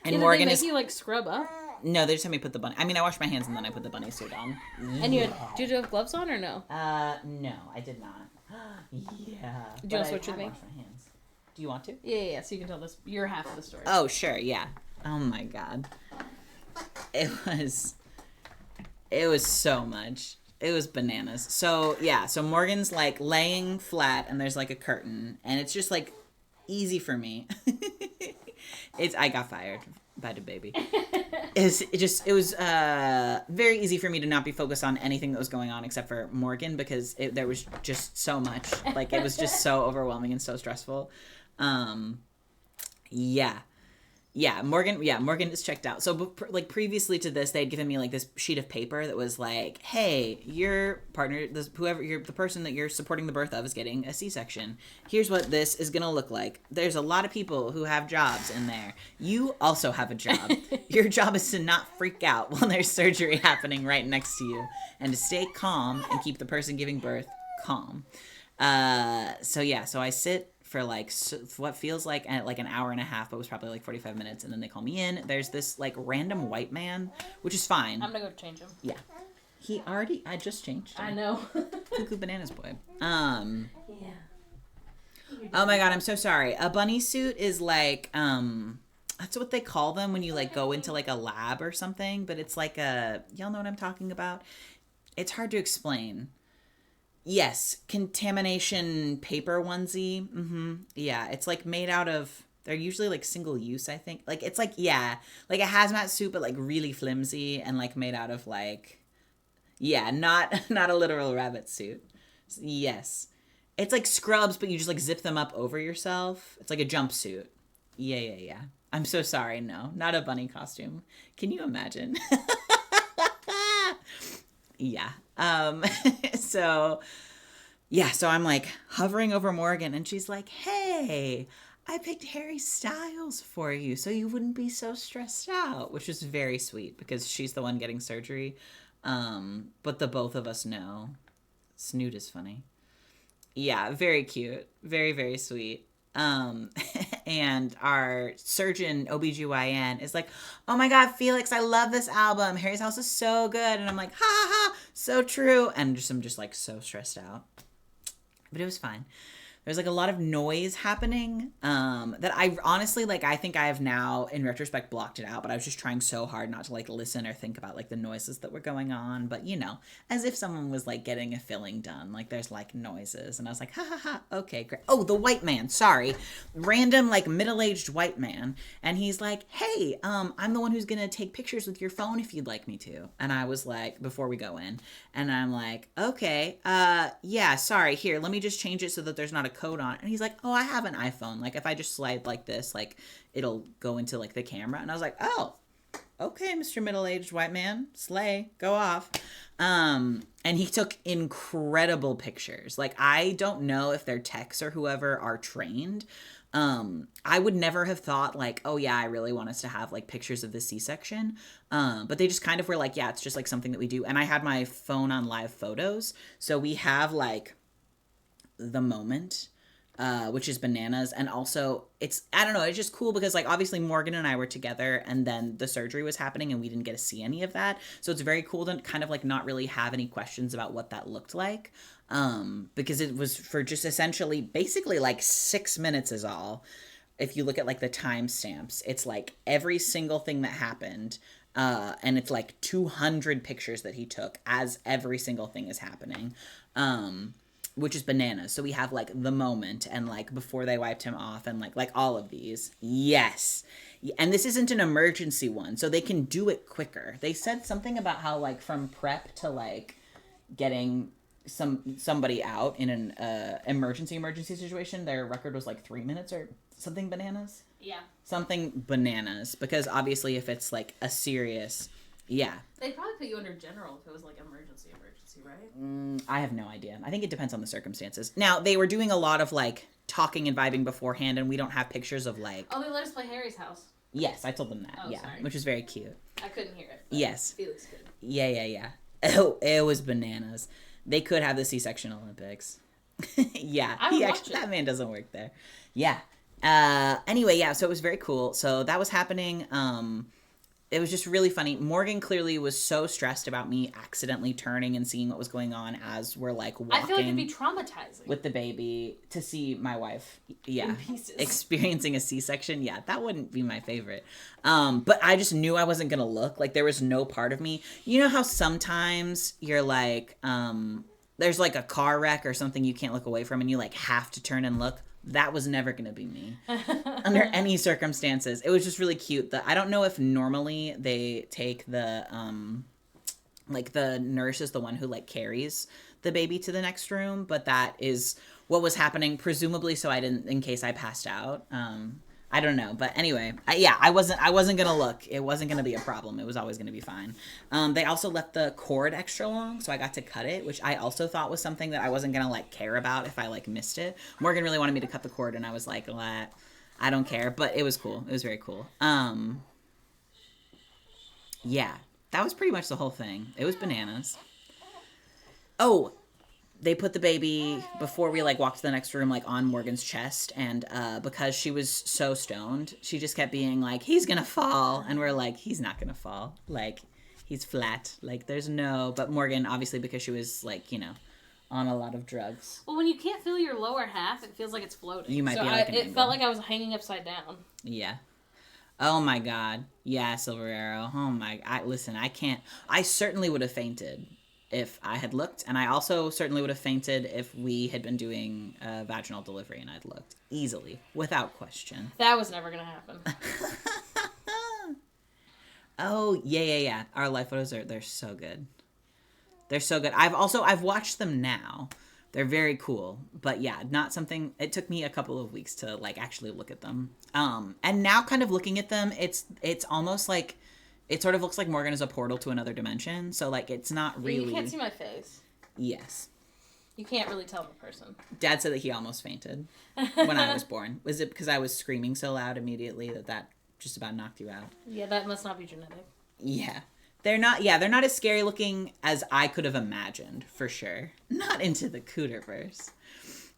Morgan they make you, like, scrub up? No, they just had me put the bunny. I mean, I washed my hands and then I put the bunny suit on. And did you have gloves on or no? No, I did not. Yeah. Do you want to switch with me? Wash my hands. Do you want to? Yeah. So you can tell this your half of the story. Oh, sure. Yeah. Oh my God. It was so much. It was bananas. So yeah, so Morgan's like laying flat and there's like a curtain and it's just like easy for me. I got fired by the baby. It was very easy for me to not be focused on anything that was going on except for Morgan because there was just so much. Like it was just so overwhelming and so stressful. Morgan is checked out. So like previously to this, they had given me like this sheet of paper that was like, hey, your partner, the person that you're supporting the birth of is getting a C-section. Here's what this is going to look like. There's a lot of people who have jobs in there. You also have a job. Your job is to not freak out while there's surgery happening right next to you and to stay calm and keep the person giving birth calm. So I sit for like what feels like an hour and a half, but was probably like 45 minutes. And then they call me in. There's this like random white man, which is fine. I'm going to go change him. Yeah. I just changed him. I know. Cuckoo Bananas boy. Yeah. Oh my God, I'm so sorry. A bunny suit is like, that's what they call them when you like go into like a lab or something, but it's like y'all know what I'm talking about? It's hard to explain. Yes, contamination paper onesie. Mm-hmm. Yeah, it's like made out of, they're usually like single use, I think. Like it's like, yeah, like a hazmat suit, but like really flimsy and like made out of like, yeah, not a literal rabbit suit. Yes. It's like scrubs, but you just like zip them up over yourself. It's like a jumpsuit. Yeah. I'm so sorry. No, not a bunny costume. Can you imagine? Yeah. So I'm like hovering over Morgan and she's like, hey, I picked Harry Styles for you so you wouldn't be so stressed out, which is very sweet because she's the one getting surgery. But the both of us know Snoot is funny. Yeah, very cute. Very, very sweet. And our surgeon OBGYN is like, oh my God, Felix, I love this album. Harry's House is so good. And I'm like, ha ha, so true. And I'm just like so stressed out. But it was fine. There's like a lot of noise happening that I honestly, like, I think I have now in retrospect blocked it out, but I was just trying so hard not to like listen or think about like the noises that were going on. But you know, as if someone was like getting a filling done, like there's like noises and I was like, ha ha ha. Okay, great. Oh, the white man. Sorry. Random like middle-aged white man. And he's like, hey, I'm the one who's going to take pictures with your phone if you'd like me to. And I was like, before we go in, and I'm like, okay, yeah, sorry. Here, let me just change it so that there's not a code on it. And he's like, oh, I have an iPhone. Like if I just slide like this, like it'll go into like the camera. And I was like, oh, okay, Mr. Middle-aged white man, slay, go off. And he took incredible pictures. Like I don't know if their techs or whoever are trained. I would never have thought like, oh yeah, I really want us to have like pictures of the C-section. But they just kind of were like, yeah, it's just like something that we do. And I had my phone on live photos. So we have like the moment, which is bananas. And also it's, I don't know, it's just cool because like obviously Morgan and I were together and then the surgery was happening and we didn't get to see any of that. So it's very cool to kind of like not really have any questions about what that looked like. Because it was for just essentially basically like 6 minutes is all. If you look at like the timestamps, it's like every single thing that happened. And it's like 200 pictures that he took as every single thing is happening. Which is bananas. So we have like the moment and like before they wiped him off and like all of these. Yes. And this isn't an emergency one, so they can do it quicker. They said something about how like from prep to like getting somebody out in an emergency situation, their record was like 3 minutes or something bananas. Yeah. Something bananas. Because obviously if it's like a serious, yeah. They'd probably put you under general if it was like emergency, right? I have no idea. I think it depends on the circumstances. Now, they were doing a lot of like talking and vibing beforehand, and we don't have pictures of like... Oh, they let us play Harry's House. Yes, I told them that. Oh, yeah, sorry. Which was very cute. I couldn't hear it. Yes. Felix could. Yeah. Oh, it was bananas. They could have the C-section Olympics. Yeah. I would watch it. That man doesn't work there. Yeah. Anyway, yeah, so it was very cool. So that was happening. it was just really funny. Morgan clearly was so stressed about me accidentally turning and seeing what was going on as we're like walking. I feel like it'd be traumatizing with the baby to see my wife, experiencing a C-section. Yeah, that wouldn't be my favorite. But I just knew I wasn't gonna look. Like there was no part of me. You know how sometimes you're like, there's like a car wreck or something you can't look away from, and you like have to turn and look. That was never going to be me under any circumstances. It was just really cute. I don't know if normally they take the, like the nurse is the one who like carries the baby to the next room, but that is what was happening, presumably so I didn't, in case I passed out. I don't know. But anyway, I wasn't going to look. It wasn't going to be a problem. It was always going to be fine. They also left the cord extra long, so I got to cut it, which I also thought was something that I wasn't going to like care about if I like missed it. Morgan really wanted me to cut the cord, and I was like, well, I don't care. But it was cool. It was very cool. Yeah, that was pretty much the whole thing. It was bananas. Oh, they put the baby before we like walked to the next room, like on Morgan's chest. And because she was so stoned, she just kept being like, he's going to fall. And we're like, he's not going to fall. Like he's flat. Like there's no, but Morgan, obviously because she was like, you know, on a lot of drugs. Well, when you can't feel your lower half, it feels like it's floating. You might be like it felt like I was hanging upside down. Yeah. Oh my God. Yeah. Silver Arrow. Oh my, I certainly would have fainted if I had looked, and I also certainly would have fainted if we had been doing a vaginal delivery and I'd looked. Easily, without question. That was never gonna happen. Oh, yeah. Our life photos they're so good. They're so good. I've watched them now. They're very cool, but yeah, not something, it took me a couple of weeks to like actually look at them. And now kind of looking at them, it's almost like, it sort of looks like Morgan is a portal to another dimension. So, like, it's not really... You can't see my face. Yes. You can't really tell the person. Dad said that he almost fainted when I was born. Was it because I was screaming so loud immediately that just about knocked you out? Yeah, that must not be genetic. Yeah. They're not as scary looking as I could have imagined, for sure. Not into the Cooterverse.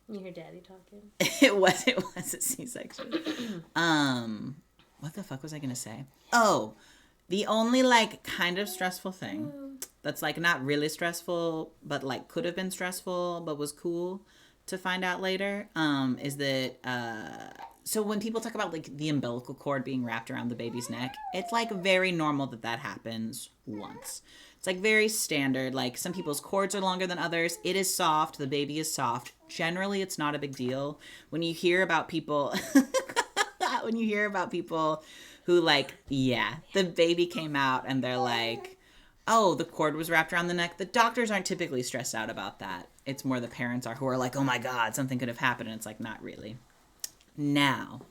You hear Daddy talking? It was a C-section. What the fuck was I going to say? Oh... The only, like, kind of stressful thing that's, like, not really stressful, but, like, could have been stressful, but was cool to find out later, is that, so when people talk about, like, the umbilical cord being wrapped around the baby's neck, it's, like, very normal that happens once. It's, like, very standard. Like, some people's cords are longer than others. It is soft. The baby is soft. Generally, it's not a big deal. When you hear about people... who, like, yeah, the baby came out and they're like, oh, the cord was wrapped around the neck. The doctors aren't typically stressed out about that. It's more the parents are who are like, oh my God, something could have happened. And it's like, not really. Now,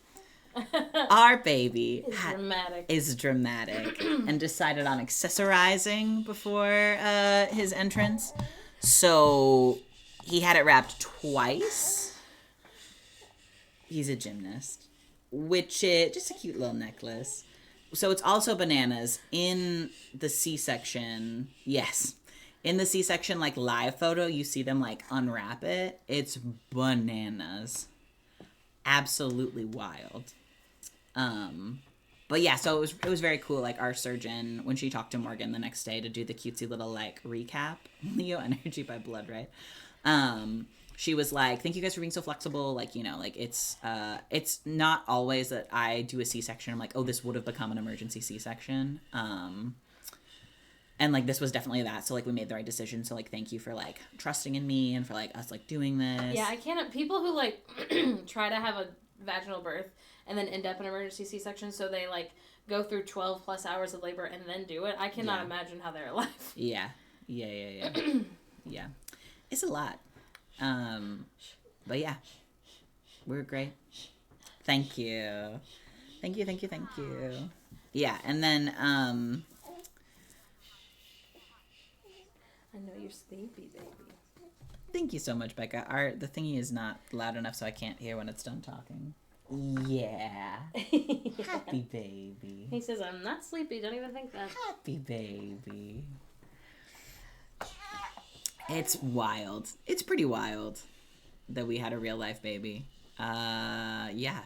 our baby is dramatic and decided on accessorizing before his entrance. So he had it wrapped twice. He's a gymnast. Which is just a cute little necklace. So it's also bananas in the C-section. Yes. In the C-section, like, live photo, you see them, like, unwrap it. It's bananas. Absolutely wild. But yeah, so it was very cool. Like, our surgeon, when she talked to Morgan the next day to do the cutesy little, like, recap. Leo Energy by Blood, right? She was like, thank you guys for being so flexible. Like, you know, like it's not always that I do a C-section. I'm like, oh, this would have become an emergency C-section. And like, this was definitely that. So like, we made the right decision. So like, thank you for like trusting in me and for like us like doing this. Yeah, I can't, people who like try to have a vaginal birth and then end up in emergency C-section. So they like go through 12 plus hours of labor and then do it. I cannot imagine how they're alive. Yeah. It's a lot. But yeah, we're great. Thank you. Yeah, and then, I know you're sleepy, baby. Thank you so much, Becca. The thingy is not loud enough so I can't hear when it's done talking. Yeah. Happy baby. He says, I'm not sleepy, don't even think that. Happy baby. It's wild. It's pretty wild that we had a real life baby. Yeah.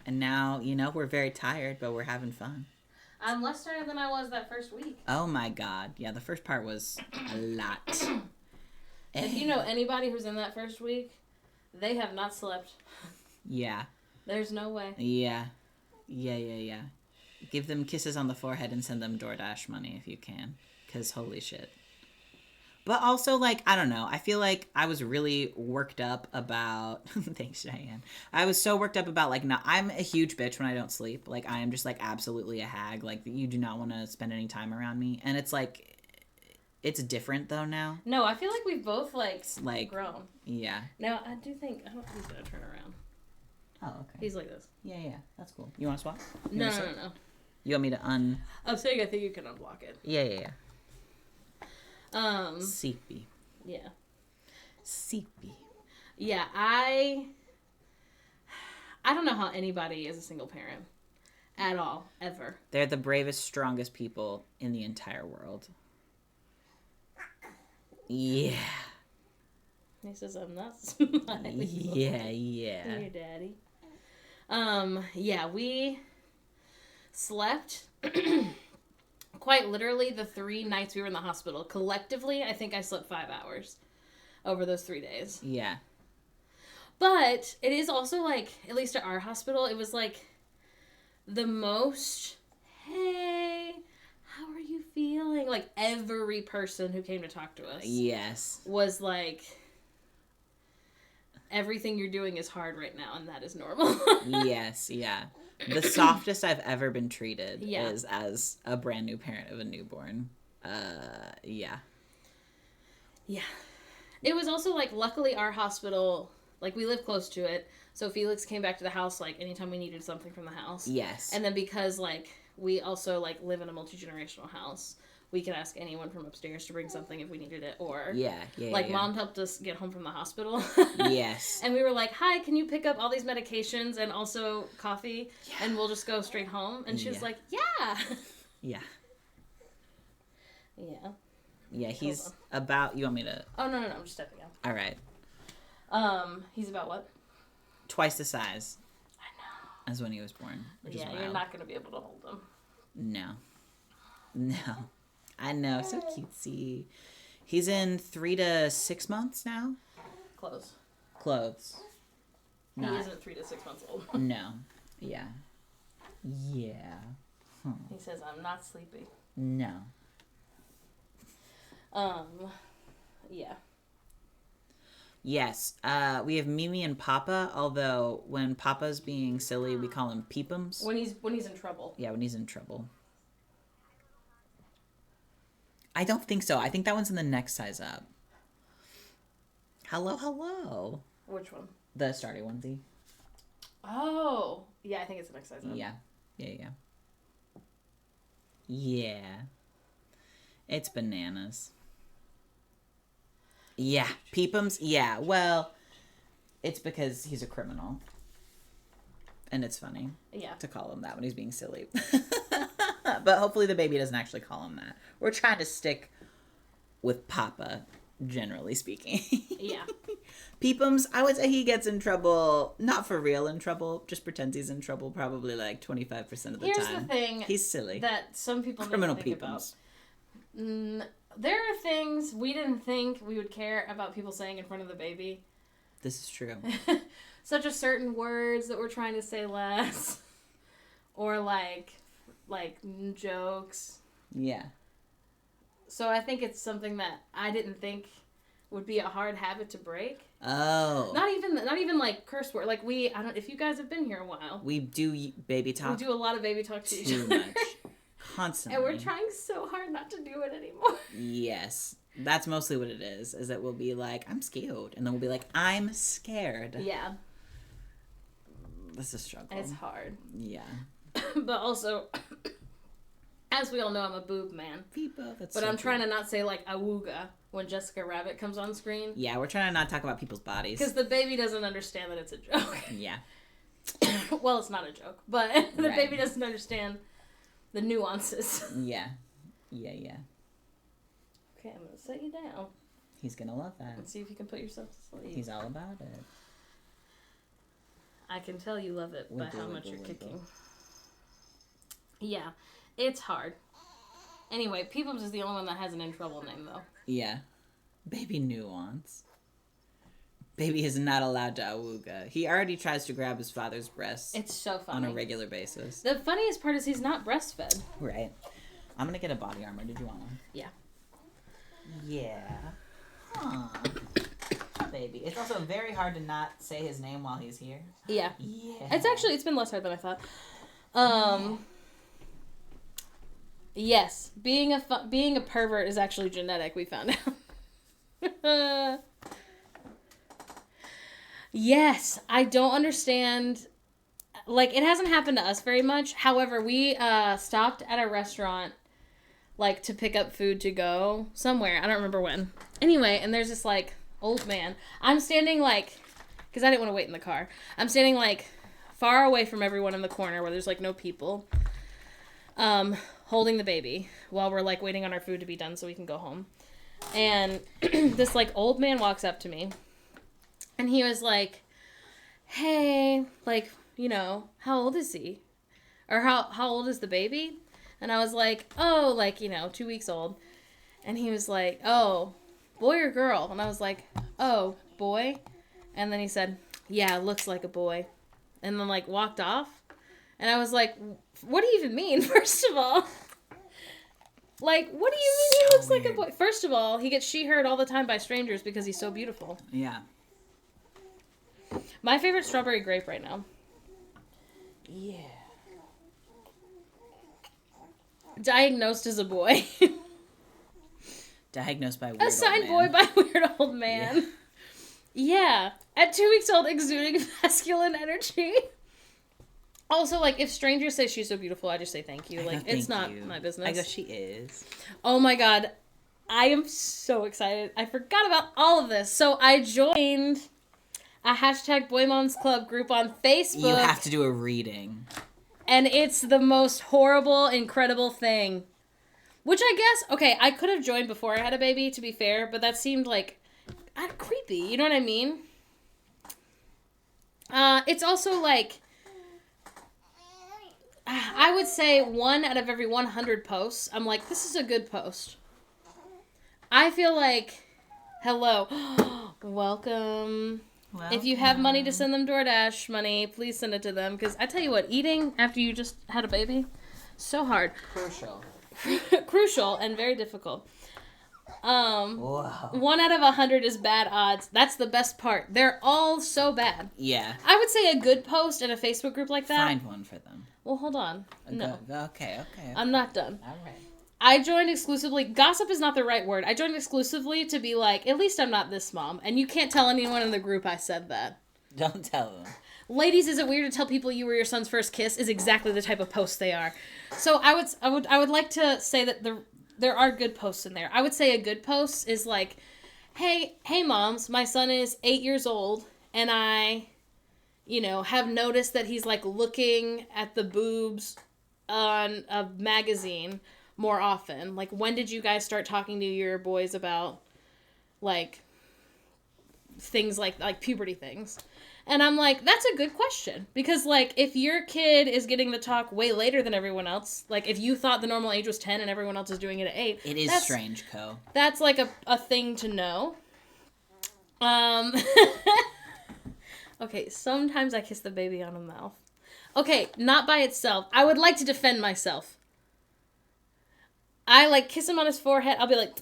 And now, you know, we're very tired, but we're having fun. I'm less tired than I was that first week. Oh my God. Yeah, the first part was a lot. If you know anybody who's in that first week, they have not slept. Yeah. There's no way. Yeah. Give them kisses on the forehead and send them DoorDash money if you can. Because holy shit. But also, like, I don't know. I feel like I was really worked up about... Thanks, Cheyenne. I was so worked up about, like, I'm a huge bitch when I don't sleep. Like, I am just, like, absolutely a hag. Like, you do not want to spend any time around me. And it's, like, it's different, though, now. No, I feel like we've both, like grown. Yeah. Now, I don't think he's going to turn around. Oh, okay. He's like this. Yeah. That's cool. You want to swap? No. You want me to I'm saying I think you can unblock it. Yeah. Seepy. Yeah. Seepy. Yeah, I don't know how anybody is a single parent. At all. Ever. They're the bravest, strongest people in the entire world. Yeah. He says, I'm not smiling. Yeah. Your daddy. Yeah, we slept quite literally the 3 nights we were in the hospital. Collectively, I think I slept 5 hours over those 3 days. Yeah. But it is also, like, at least at our hospital, it was, like, the most, hey, how are you feeling? Like, every person who came to talk to us. Yes. Was, like, everything you're doing is hard right now, and that is normal. Yes, yeah. The softest I've ever been treated Yeah. is as a brand new parent of a newborn. Yeah. Yeah. It was also, like, luckily our hospital, like, we live close to it, so Felix came back to the house, like, anytime we needed something from the house. Yes. And then because, like, we also, like, live in a multi-generational house, we could ask anyone from upstairs to bring something if we needed it, or... Yeah. Mom helped us get home from the hospital. Yes. And we were like, hi, can you pick up all these medications and also coffee, and we'll just go straight home? And she was like, yeah. Yeah. Yeah. Yeah, he's about... You want me to... Oh, no, I'm just stepping out. All right. He's about what? Twice the size. I know. As when he was born. Which is wild. You're not going to be able to hold him. No. I know. So cutesy. He's in 3 to 6 months now? Clothes. He isn't 3 to 6 months old. No. Yeah. Yeah. Huh. He says, I'm not sleepy. No. Yeah. Yes. We have Mimi and Papa, although when Papa's being silly, we call him Peepums. When he's in trouble. Yeah, when he's in trouble. I don't think so. I think that one's in the next size up. Hello. Which one? The starter onesie. Oh. Yeah, I think it's the next size up. Yeah. It's bananas. Yeah. Peepums? Yeah. Well, it's because he's a criminal. And it's funny. Yeah. To call him that when he's being silly. But hopefully the baby doesn't actually call him that. We're trying to stick with Papa, generally speaking. Yeah. Peepums, I would say he gets in trouble, not for real in trouble, just pretends he's in trouble probably like 25% of the time. Here's the thing. He's silly. That some people Criminal didn't think Peepums. about. There are things we didn't think we would care about people saying in front of the baby. This is true. Such as certain words that we're trying to say less. Or like jokes. Yeah. So I think it's something that I didn't think would be a hard habit to break. Oh. Not even like curse word. Like if you guys have been here a while. We do baby talk. We do a lot of baby talk to each other. Too much. Constantly. And we're trying so hard not to do it anymore. Yes. That's mostly what it is that we'll be like, I'm scared. And then we'll be like, I'm scared. Yeah. This is a struggle. It's hard. Yeah. But also, as we all know, I'm a boob man. But I'm trying to not say like awooga when Jessica Rabbit comes on screen. Yeah, we're trying to not talk about people's bodies. Because the baby doesn't understand that it's a joke. Yeah. Well, it's not a joke, but the baby doesn't understand the nuances. Yeah. Okay, I'm going to set you down. He's going to love that. And see if you can put yourself to sleep. He's all about it. I can tell you love it by how much you're kicking. Yeah, it's hard. Anyway, Peebles is the only one that has an in trouble name, though. Yeah. Baby Nuance. Baby is not allowed to awooga. He already tries to grab his father's breasts. It's so funny. On a regular basis. The funniest part is he's not breastfed. Right. I'm gonna get a body armor. Did you want one? Yeah. Yeah. Aww. Baby. It's also very hard to not say his name while he's here. Yeah. Yeah. It's been less hard than I thought. Yes, being a pervert is actually genetic, we found out. Yes, I don't understand. Like, it hasn't happened to us very much. However, we stopped at a restaurant, like, to pick up food to go somewhere. I don't remember when. Anyway, and there's this, like, old man. I'm standing, like, because I didn't want to wait in the car. I'm standing, like, far away from everyone in the corner where there's, like, no people. Holding the baby while we're, like, waiting on our food to be done so we can go home. And this, like, old man walks up to me. And he was like, hey, like, you know, how old is he? Or how old is the baby? And I was like, oh, like, you know, 2 weeks old. And he was like, oh, boy or girl? And I was like, oh, boy. And then he said, yeah, looks like a boy. And then, like, walked off. And I was like, what do you even mean, first of all? Like, what do you mean he looks like a boy? First of all, he gets she-heard all the time by strangers because he's so beautiful. Yeah. My favorite strawberry grape right now. Yeah. Diagnosed as a boy. Diagnosed by weird Assigned old man. boy by weird old man. Yeah. At 2 weeks old, exuding masculine energy. Also, like, if strangers say she's so beautiful, I just say thank you. Like, it's not my business. I guess she is. Oh my god. I am so excited. I forgot about all of this. So I joined a hashtag Boy Moms Club group on Facebook. You have to do a reading. And it's the most horrible, incredible thing. Which I guess, okay, I could have joined before I had a baby, to be fair, but that seemed, like, creepy. You know what I mean? It's also, like, I would say 1 out of every 100 posts, I'm like, this is a good post. I feel like, hello, welcome. If you have money to send them DoorDash money, please send it to them. Because I tell you what, eating after you just had a baby, so hard. Crucial. Crucial and very difficult. Wow. 1 out of 100 is bad odds. That's the best part. They're all so bad. Yeah. I would say a good post in a Facebook group like that. Find one for them. Well, hold on. No. Okay. I'm not done. All right. I joined exclusively. Gossip is not the right word. I joined exclusively to be like, at least I'm not this mom. And you can't tell anyone in the group I said that. Don't tell them. Ladies, is it weird to tell people you were your son's first kiss? Is exactly the type of post they are. So I would like to say that there are good posts in there. I would say a good post is like, hey moms, my son is 8 years old, and I, you know, have noticed that he's like looking at the boobs on a magazine more often. Like, when did you guys start talking to your boys about, like, things like puberty things? And I'm like, that's a good question. Because, like, if your kid is getting the talk way later than everyone else, like, if you thought the normal age was 10 and everyone else is doing it at 8. It is strange, Co. That's, like, a thing to know. Okay, sometimes I kiss the baby on the mouth. Okay, not by itself. I would like to defend myself. I, like, kiss him on his forehead. I'll be like...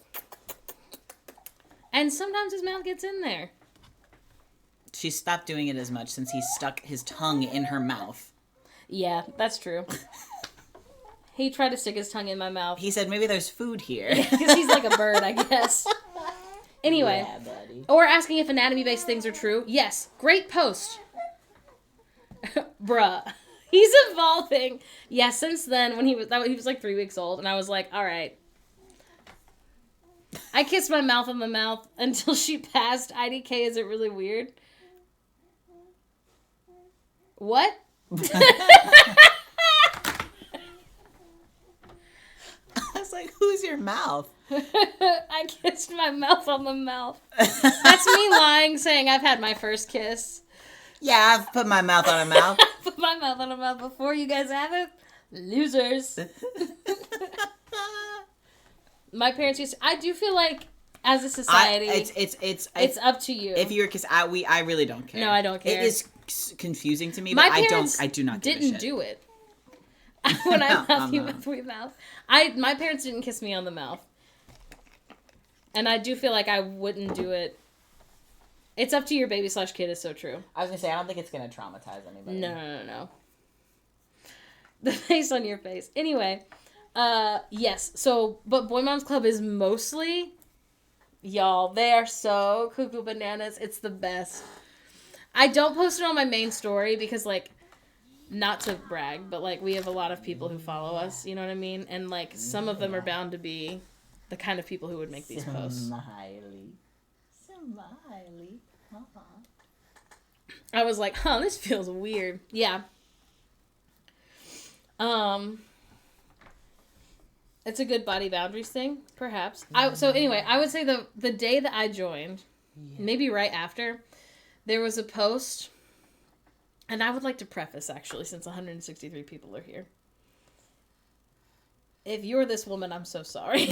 And sometimes his mouth gets in there. She stopped doing it as much since he stuck his tongue in her mouth. Yeah, that's true. He tried to stick his tongue in my mouth. He said, maybe there's food here. Because he's like a bird, I guess. Anyway. Yeah, buddy. Or asking if anatomy-based things are true. Yes. Great post. Bruh. He's evolving. Yeah, since then, when he was like 3 weeks old, and I was like, all right. I kissed my mouth on the mouth until she passed. IDK, is it really weird? What? I was like, who's your mouth? I kissed my mouth on the mouth. That's me lying, saying I've had my first kiss. Yeah, I've put my mouth on a mouth. Put my mouth on a mouth before. You guys have it? Losers. My parents used to, I do feel like as a society, it's up to you. If you're, because I really don't care. No, I don't care. It is confusing to me, but I do not give a shit. Didn't do it. When I love you with sweet mouth. My parents didn't kiss me on the mouth. And I do feel like I wouldn't do it. It's up to your baby/kid is so true. I was going to say, I don't think it's going to traumatize anybody. No. The face on your face. Anyway, yes. So, but Boy Moms Club is mostly, y'all, they are so cuckoo bananas. It's the best. I don't post it on my main story because, like, not to brag, but, like, we have a lot of people who follow us, you know what I mean? And, like, some of them are bound to be the kind of people who would make these posts. Smiley. I was like, this feels weird. Yeah. It's a good body boundaries thing, perhaps. So anyway, I would say the day that I joined, maybe right after, there was a post, and I would like to preface, actually, since 163 people are here. If you're this woman, I'm so sorry.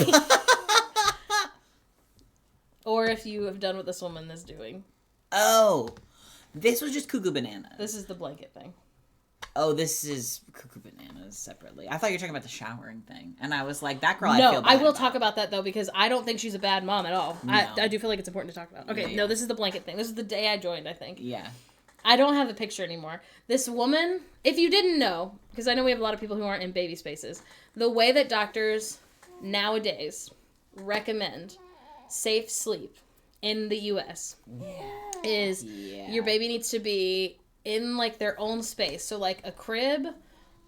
Or if you have done what this woman is doing. Oh, this was just cuckoo bananas. This is the blanket thing. Oh, this is cuckoo bananas separately. I thought you were talking about the showering thing. And I was like, that girl, I feel bad I will talk about that, though, because I don't think she's a bad mom at all. No. I do feel like it's important to talk about. Okay, no, this is the blanket thing. This is the day I joined, I think. Yeah. I don't have the picture anymore. This woman, if you didn't know, because I know we have a lot of people who aren't in baby spaces, the way that doctors nowadays recommend safe sleep in the U.S. is your baby needs to be in, like, their own space. So, like, a crib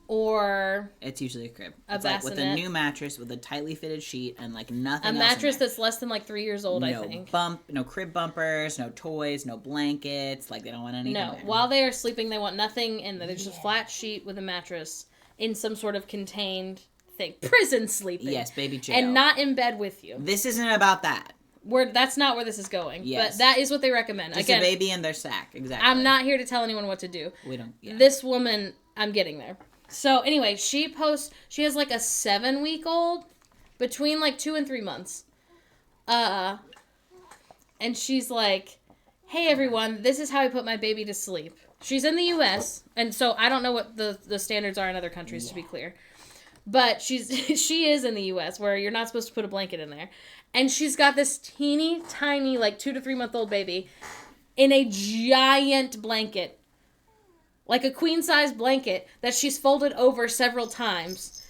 or... It's usually a crib. A it's bassinet. like with a new mattress with a tightly fitted sheet and, like, nothing else. A mattress that's less than, like, 3 years old, I think. No crib bumpers, no toys, no blankets. Like, they don't want anything there. While they are sleeping, they want nothing in there. There's just a flat sheet with a mattress in some sort of contained thing. Prison sleeping. Yes, baby jail. And not in bed with you. This isn't about that. That's not where this is going. Yes. But that is what they recommend. Just Again, a baby in their sack. Exactly. I'm not here to tell anyone what to do. We don't. Yeah. This woman, I'm getting there. So anyway, she has like a 7-week-old between like 2 and 3 months. And she's like, hey everyone, this is how I put my baby to sleep. She's in the US, and so I don't know what the standards are in other countries, to be clear. But she is in the US, where you're not supposed to put a blanket in there. And she's got this teeny tiny, like 2 to 3 month old baby in a giant blanket. Like a queen size blanket that she's folded over several times.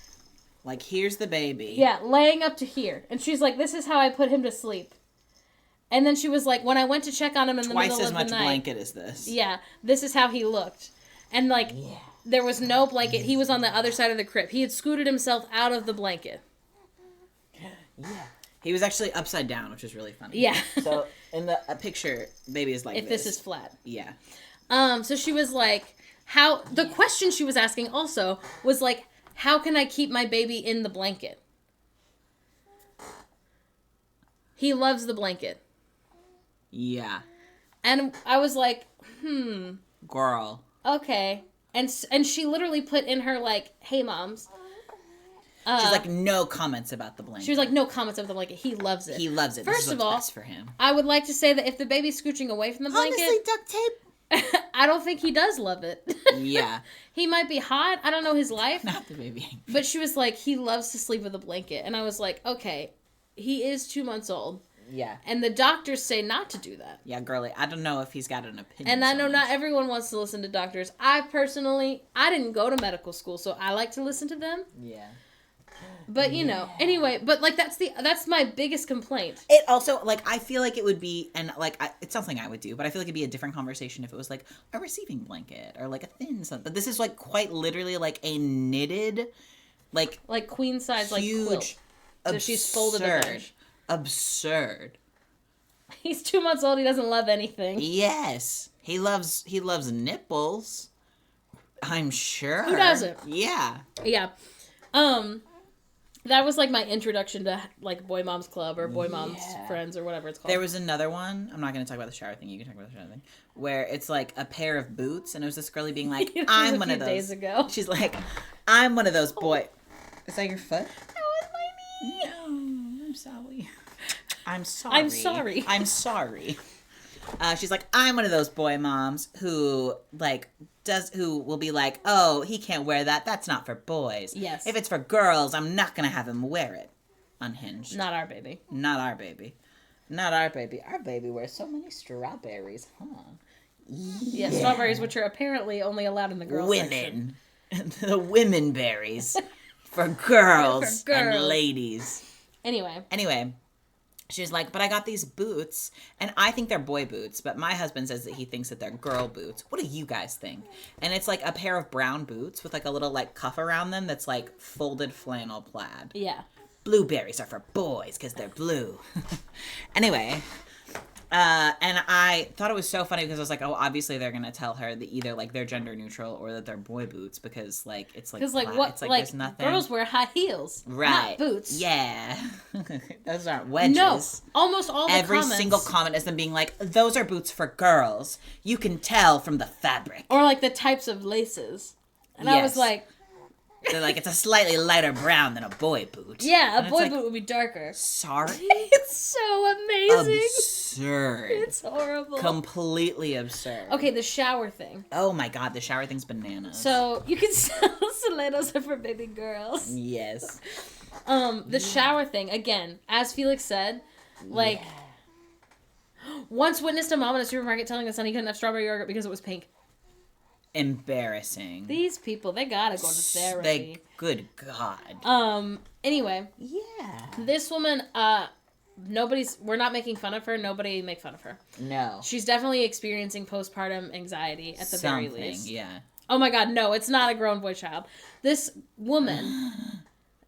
Like, here's the baby. Yeah, laying up to here. And she's like, this is how I put him to sleep. And then she was like, when I went to check on him in the middle of the night. Twice as much blanket as this. Yeah, this is how he looked. And like, there was no blanket. He was on the other side of the crib. He had scooted himself out of the blanket. Yeah. He was actually upside down, which is really funny. Yeah. So, in the picture, baby is like if this is flat. Yeah. So she was like, the question she was asking also was like, how can I keep my baby in the blanket? He loves the blanket. Yeah. And I was like, Girl. Okay. And she literally put in her, like, hey, moms. She's like, no comments about the blanket. She was like, no comments about the blanket. He loves it. He loves it. First of all, best for him. I would like to say that if the baby's scooching away from the blanket... Honestly, duct tape. I don't think he does love it. Yeah. He might be hot. I don't know his life. Not the baby. But she was like, he loves to sleep with a blanket. And I was like, okay, he is 2 months old. Yeah. And the doctors say not to do that. Yeah, girly. I don't know if he's got an opinion. And I know not everyone wants to listen to doctors. I didn't go to medical school, so I like to listen to them. Yeah. But, you know, anyway, but, like, that's my biggest complaint. It also, like, I feel like it would be, and, like, it's something I would do, but I feel like it'd be a different conversation if it was, like, a receiving blanket or, like, a thin something. But this is, like, quite literally, like, a knitted, like... Like, queen size, like, quilt. So she's folded it there. Absurd. He's 2 months old. He doesn't love anything. Yes. He loves nipples. I'm sure. Who doesn't? Yeah. Yeah. That was, like, my introduction to, like, Boy Moms Club or Boy Moms Friends or whatever it's called. There was another one. I'm not going to talk about the shower thing. You can talk about the shower thing. Where it's, like, a pair of boots. And it was this girlie being like, I'm one of those. Days ago. She's like, I'm one of those boy. Is that your foot? That was my knee. No, I'm sorry. I'm sorry. I'm sorry. She's like, I'm one of those boy moms who who will be like, oh, he can't wear that. That's not for boys. Yes. If it's for girls, I'm not gonna have him wear it. Unhinged. Not our baby. Not our baby. Not our baby. Our baby wears so many strawberries, huh? Yeah, strawberries, which are apparently only allowed in the girls section. The women berries for girls, and ladies. Anyway, she's like, but I got these boots, and I think they're boy boots, but my husband says that he thinks that they're girl boots. What do you guys think? And it's like a pair of brown boots with like a little like cuff around them that's like folded flannel plaid. Yeah. Blueberries are for boys because they're blue. Anyway, and I thought it was so funny because I was like, oh, obviously they're gonna tell her that either like they're gender neutral or that they're boy boots because like it's like what it's like like there's nothing. Girls wear high heels, right? Not boots. Yeah, those aren't wedges. No, almost all every comments, single comment is them being like, those are boots for girls. You can tell from the fabric or like the types of laces, and yes. I was like. They're like, it's a slightly lighter brown than a boy boot. Yeah, and a boy boot would be darker. Sorry? It's so amazing. Absurd. It's horrible. Completely absurd. Okay, the shower thing. Oh my god, the shower thing's bananas. So, you can sell stilettos are for baby girls. Yes. The shower thing, again, as Felix said, like, once witnessed a mom in a supermarket telling the son he couldn't have strawberry yogurt because it was pink. Embarrassing. These people, they gotta go to therapy. Good God. Anyway. Yeah. This woman, we're not making fun of her. Nobody make fun of her. No. She's definitely experiencing postpartum anxiety at the very least. Yeah. Oh my God, no, it's not a grown boy child. This woman,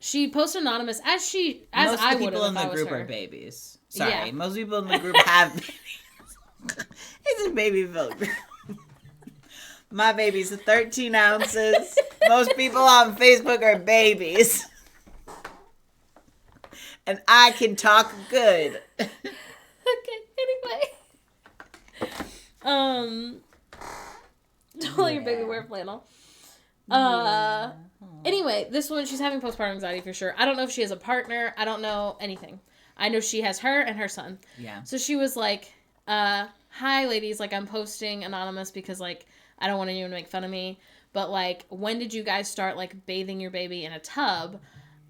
she posted anonymous as most I of the would people have in if the I was group her. are babies. Sorry, Yeah. most people in the group have babies. It's a baby filled group. My baby's 13 ounces. Most people on Facebook are babies. And I can talk good. Okay, anyway. Don't let your baby wear flannel. Anyway, this woman, she's having postpartum anxiety for sure. I don't know if she has a partner. I don't know anything. I know she has her and her son. Yeah. So she was like, hi, ladies. Like, I'm posting anonymous because, like, I don't want anyone to make fun of me. But, like, when did you guys start, like, bathing your baby in a tub?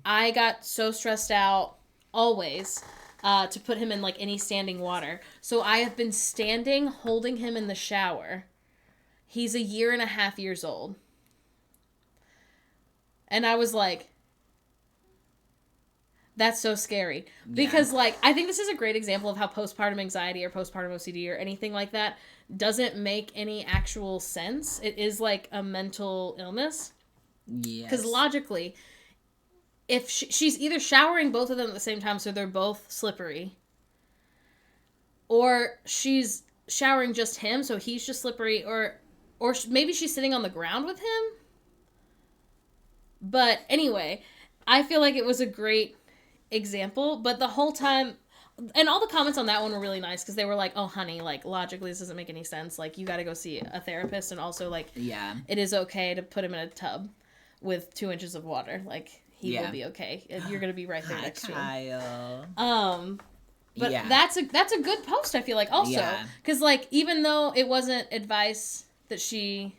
I got so stressed out always to put him in, like, any standing water. So I have been standing, holding him in the shower. He's 1.5 years old. And I was like, that's so scary. Because, like, I think this is a great example of how postpartum anxiety or postpartum OCD or anything like that doesn't make any actual sense. It is, like, a mental illness. Yes. Because logically, if she's either showering both of them at the same time so they're both slippery, or she's showering just him so he's just slippery, or maybe she's sitting on the ground with him. But anyway, I feel like it was a great example, but the whole time, and all the comments on that one were really nice because they were like, oh honey, like logically this doesn't make any sense, like you gotta go see a therapist, and also like it is okay to put him in a tub with 2 inches of water, like he will be okay, you're gonna be right there next to him. But that's a good post, I feel like, also because like even though it wasn't advice that she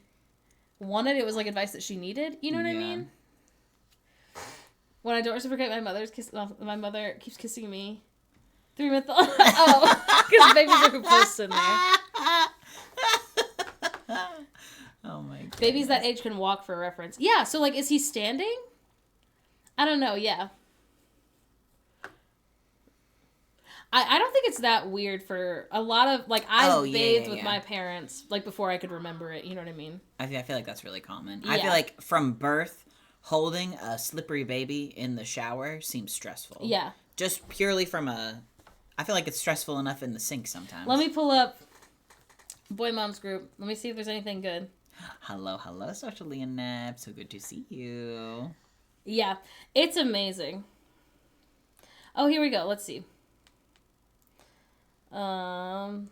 wanted, it was like advice that she needed, you know what I mean? When I don't reciprocate, my mother keeps kissing me. 3 minutes. Oh, because babies are complicit in there. Oh my god. Babies that age can walk, for reference. Yeah, so like, is he standing? I don't know, yeah. I don't think it's that weird for a lot of, like, I bathed with my parents, like, before I could remember it, you know what I mean? I feel like that's really common. Yeah. I feel like from birth, holding a slippery baby in the shower seems stressful. Yeah. Just purely from I feel like it's stressful enough in the sink sometimes. Let me pull up Boy Moms group. Let me see if there's anything good. Hello, Socially Inept. So good to see you. Yeah, it's amazing. Oh, here we go. Let's see. Oh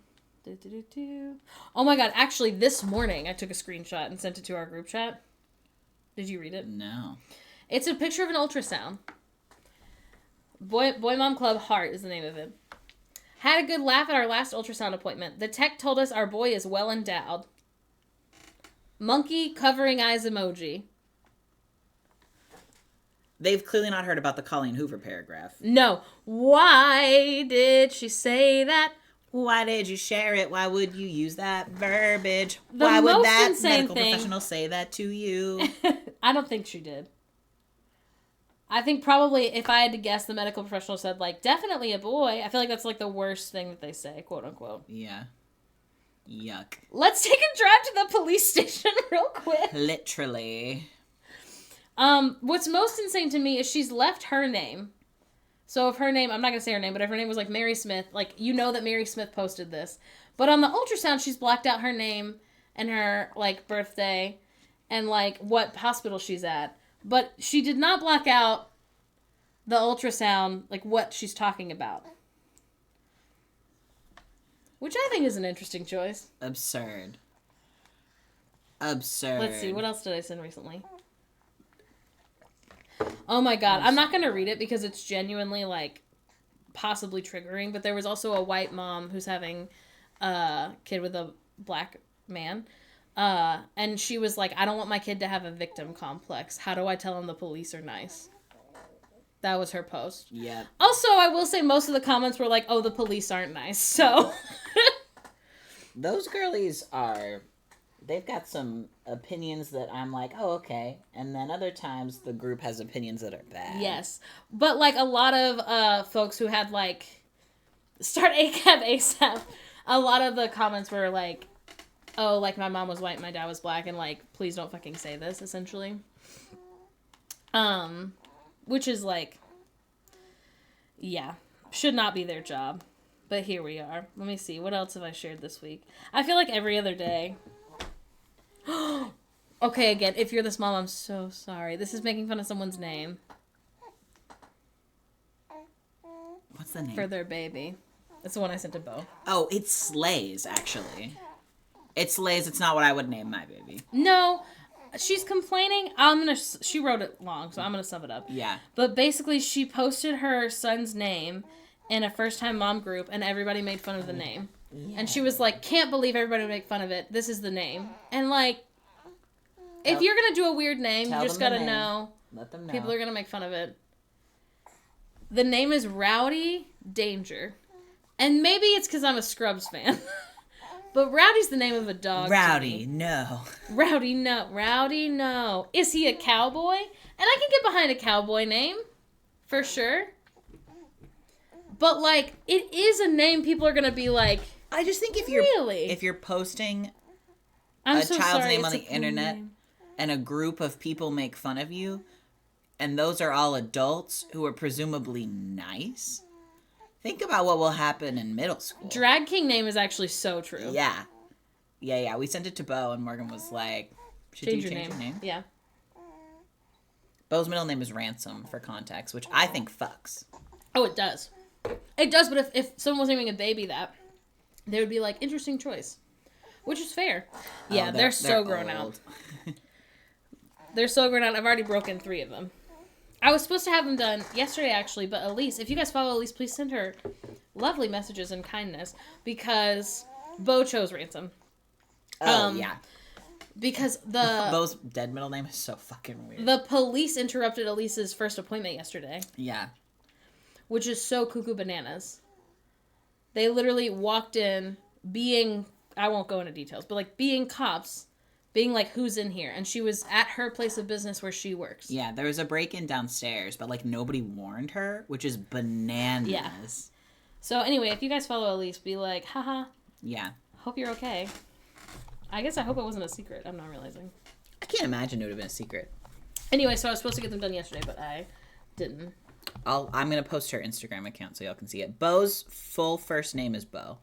my god, actually this morning I took a screenshot and sent it to our group chat. Did you read it? No. It's a picture of an ultrasound. Boy Mom Club Heart is the name of it. Had a good laugh at our last ultrasound appointment. The tech told us our boy is well endowed. Monkey covering eyes emoji. They've clearly not heard about the Colleen Hoover paragraph. No. Why did she say that? Why did you share it? Why would you use that verbiage? The Why would most that insane medical thing- professional say that to you? I don't think she did. I think probably if I had to guess, the medical professional said, like, definitely a boy. I feel like that's, like, the worst thing that they say, quote unquote. Yeah. Yuck. Let's take a drive to the police station real quick. Literally. What's most insane to me is she's left her name. So if her name, I'm not going to say her name, but if her name was, like, Mary Smith, like, you know that Mary Smith posted this. But on the ultrasound, she's blacked out her name and her, like, birthday and, like, what hospital she's at. But she did not black out the ultrasound, like, what she's talking about. Which I think is an interesting choice. Absurd. Let's see, what else did I send recently? Oh my god, I'm not going to read it because it's genuinely, like, possibly triggering. But there was also a white mom who's having a kid with a black man. And she was like, I don't want my kid to have a victim complex. How do I tell him the police are nice? That was her post. Yeah. Also, I will say most of the comments were like, oh, the police aren't nice. So. Those girlies are... They've got some opinions that I'm like, oh, okay. And then other times the group has opinions that are bad. Yes. But, like, a lot of folks who had, like, start ACAB ASAP, a lot of the comments were like, oh, like, my mom was white, my dad was black, and, like, please don't fucking say this, essentially. Which is, like, yeah, should not be their job. But here we are. Let me see. What else have I shared this week? I feel like every other day. Okay, again, if you're this mom, I'm so sorry. This is making fun of someone's name. What's the name? For their baby. That's the one I sent to Bo. Oh, it's Slays, actually. It's Slays. It's not what I would name my baby. No, she's complaining. She wrote it long, so I'm gonna sum it up. Yeah. But basically, she posted her son's name in a first-time mom group, and everybody made fun of the name. Yeah. And she was like, can't believe everybody would make fun of it. This is the name. And, like, if you're going to do a weird name, you just got to know. Let them know. People are going to make fun of it. The name is Rowdy Danger. And maybe it's because I'm a Scrubs fan. But Rowdy's the name of a dog. Rowdy, no. Rowdy, no. Rowdy, no. Is he a cowboy? And I can get behind a cowboy name. For sure. But, like, it is a name people are going to be like, I just think if you're posting child's name on the internet and a group of people make fun of you, and those are all adults who are presumably nice, think about what will happen in middle school. Drag King name is actually so true. Yeah. Yeah. We sent it to Bo, and Morgan was like, should you change your name? Yeah. Bo's middle name is Ransom, for context, which I think fucks. Oh, it does. It does, but if someone was naming a baby that, they would be like, interesting choice. Which is fair. Yeah, they're so grown out. They're so grown out. I've already broken 3 of them. I was supposed to have them done yesterday, actually, but Elise, if you guys follow Elise, please send her lovely messages and kindness, because Bo chose Ransom. Yeah. Because Bo's dead middle name is so fucking weird. The police interrupted Elise's first appointment yesterday. Yeah. Which is so cuckoo bananas. They literally walked in being, I won't go into details, but like being cops, being like, who's in here? And she was at her place of business where she works. Yeah, there was a break-in downstairs, but like nobody warned her, which is bananas. Yeah. So anyway, if you guys follow Elise, be like, haha. Yeah. Hope you're okay. I guess I hope it wasn't a secret. I'm not realizing. I can't imagine it would have been a secret. Anyway, so I was supposed to get them done yesterday, but I didn't. I'm going to post her Instagram account so y'all can see it. Bo's full first name is Bo.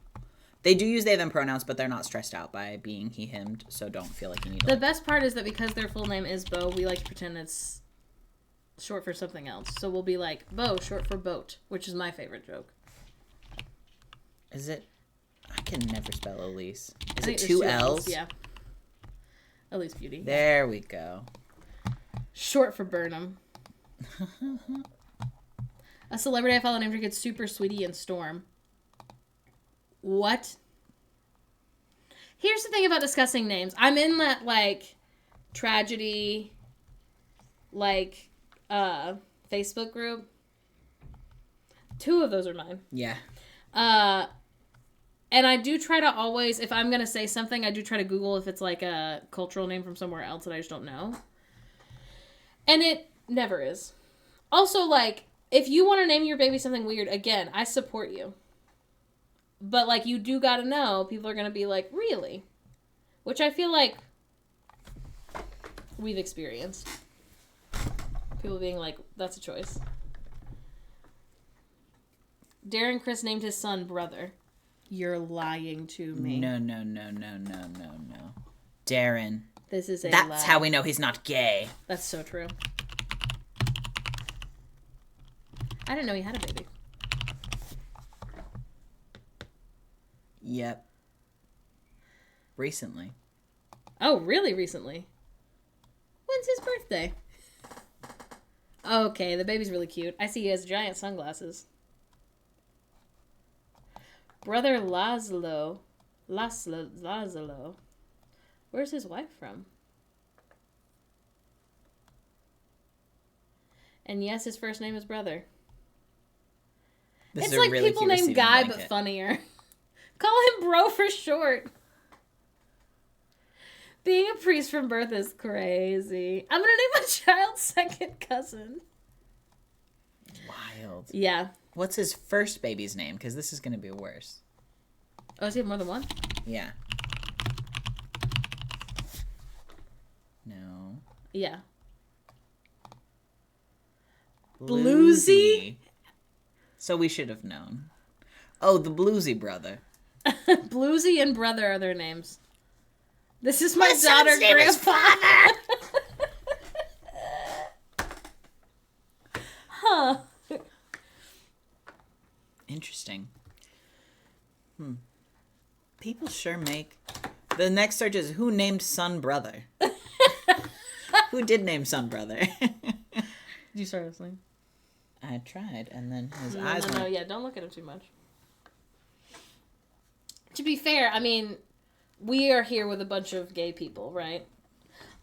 They do use they, them pronouns, but they're not stressed out by being he, him, so don't feel like you need to. The best part is that because their full name is Bo, we like to pretend it's short for something else. So we'll be like, Bo, short for boat, which is my favorite joke. Is it? I can never spell Elise. Is I it think 2 there's L's? Yeah. Elise Beauty. There we go. Short for Burnham. A celebrity I follow named her kids Super, Sweetie, and Storm. What? Here's the thing about discussing names. I'm in that, like, tragedy, like, Facebook group. 2 of those are mine. Yeah. And I do try to always, if I'm going to say something, I do try to Google if it's, like, a cultural name from somewhere else that I just don't know. And it never is. Also, like, if you want to name your baby something weird, again, I support you. But, like, you do gotta know, people are gonna be like, really? Which I feel like we've experienced. People being like, that's a choice. Darren Chris named his son Brother. You're lying to me. No. Darren. This is a That's lie. how we know he's not gay. That's so true. I didn't know he had a baby. Yep. Recently. Oh, really recently? When's his birthday? Okay, the baby's really cute. I see he has giant sunglasses. Brother Laszlo. Where's his wife from? And yes, his first name is Brother. This It's is a like really people cute named receiving Guy, blanket. but funnier. Call him Bro for short. Being a priest from birth is crazy. I'm gonna name my child second cousin. Wild. Yeah. What's his first baby's name? Because this is going to be worse. Oh, does he have more than one? Yeah. No. Yeah. Bluesy. So we should have known. Oh, the Bluesy brother. Bluesy and Brother are their names. This is my son's daughter, name is Grandfather. Huh. Interesting. People sure make... The next search is who named son brother? Who did name son brother? Did you start listening? I tried, and then his eyes No, went... yeah, don't look at him too much. To be fair, I mean, we are here with a bunch of gay people, right?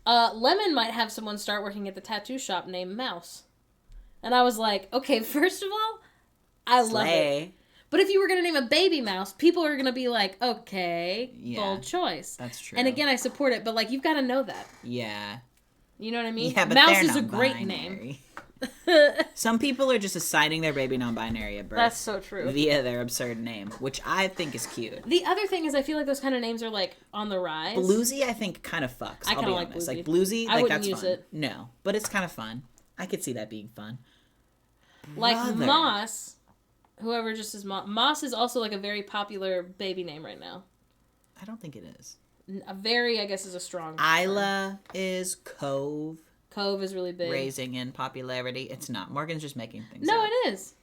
Lemon might have someone start working at the tattoo shop named Mouse. And I was like, okay, first of all, I love it. But if you were going to name a baby mouse, people are going to be like, okay, bold choice. That's true. And again, I support it, but like, you've got to know that. Yeah. You know what I mean? Yeah, but Mouse they're is a not great binary. name. Some people are just assigning their baby non-binary at birth. That's so true. Via their absurd name, which I think is cute. The other thing is I feel like those kind of names are like on the rise. Bluesy, I think, kind of fucks. I I'll kinda be like honest. Bluesy. Like Bluesy, I like wouldn't that's use fun. it. No, but it's kind of fun. I could see that being fun. Like Brother. Moss, whoever just is Moss is also like a very popular baby name right now. I don't think it is. A very, I guess, is a strong Isla is Cove. Cove is really big. Raising in popularity. It's not. Morgan's just making things No, up. it is.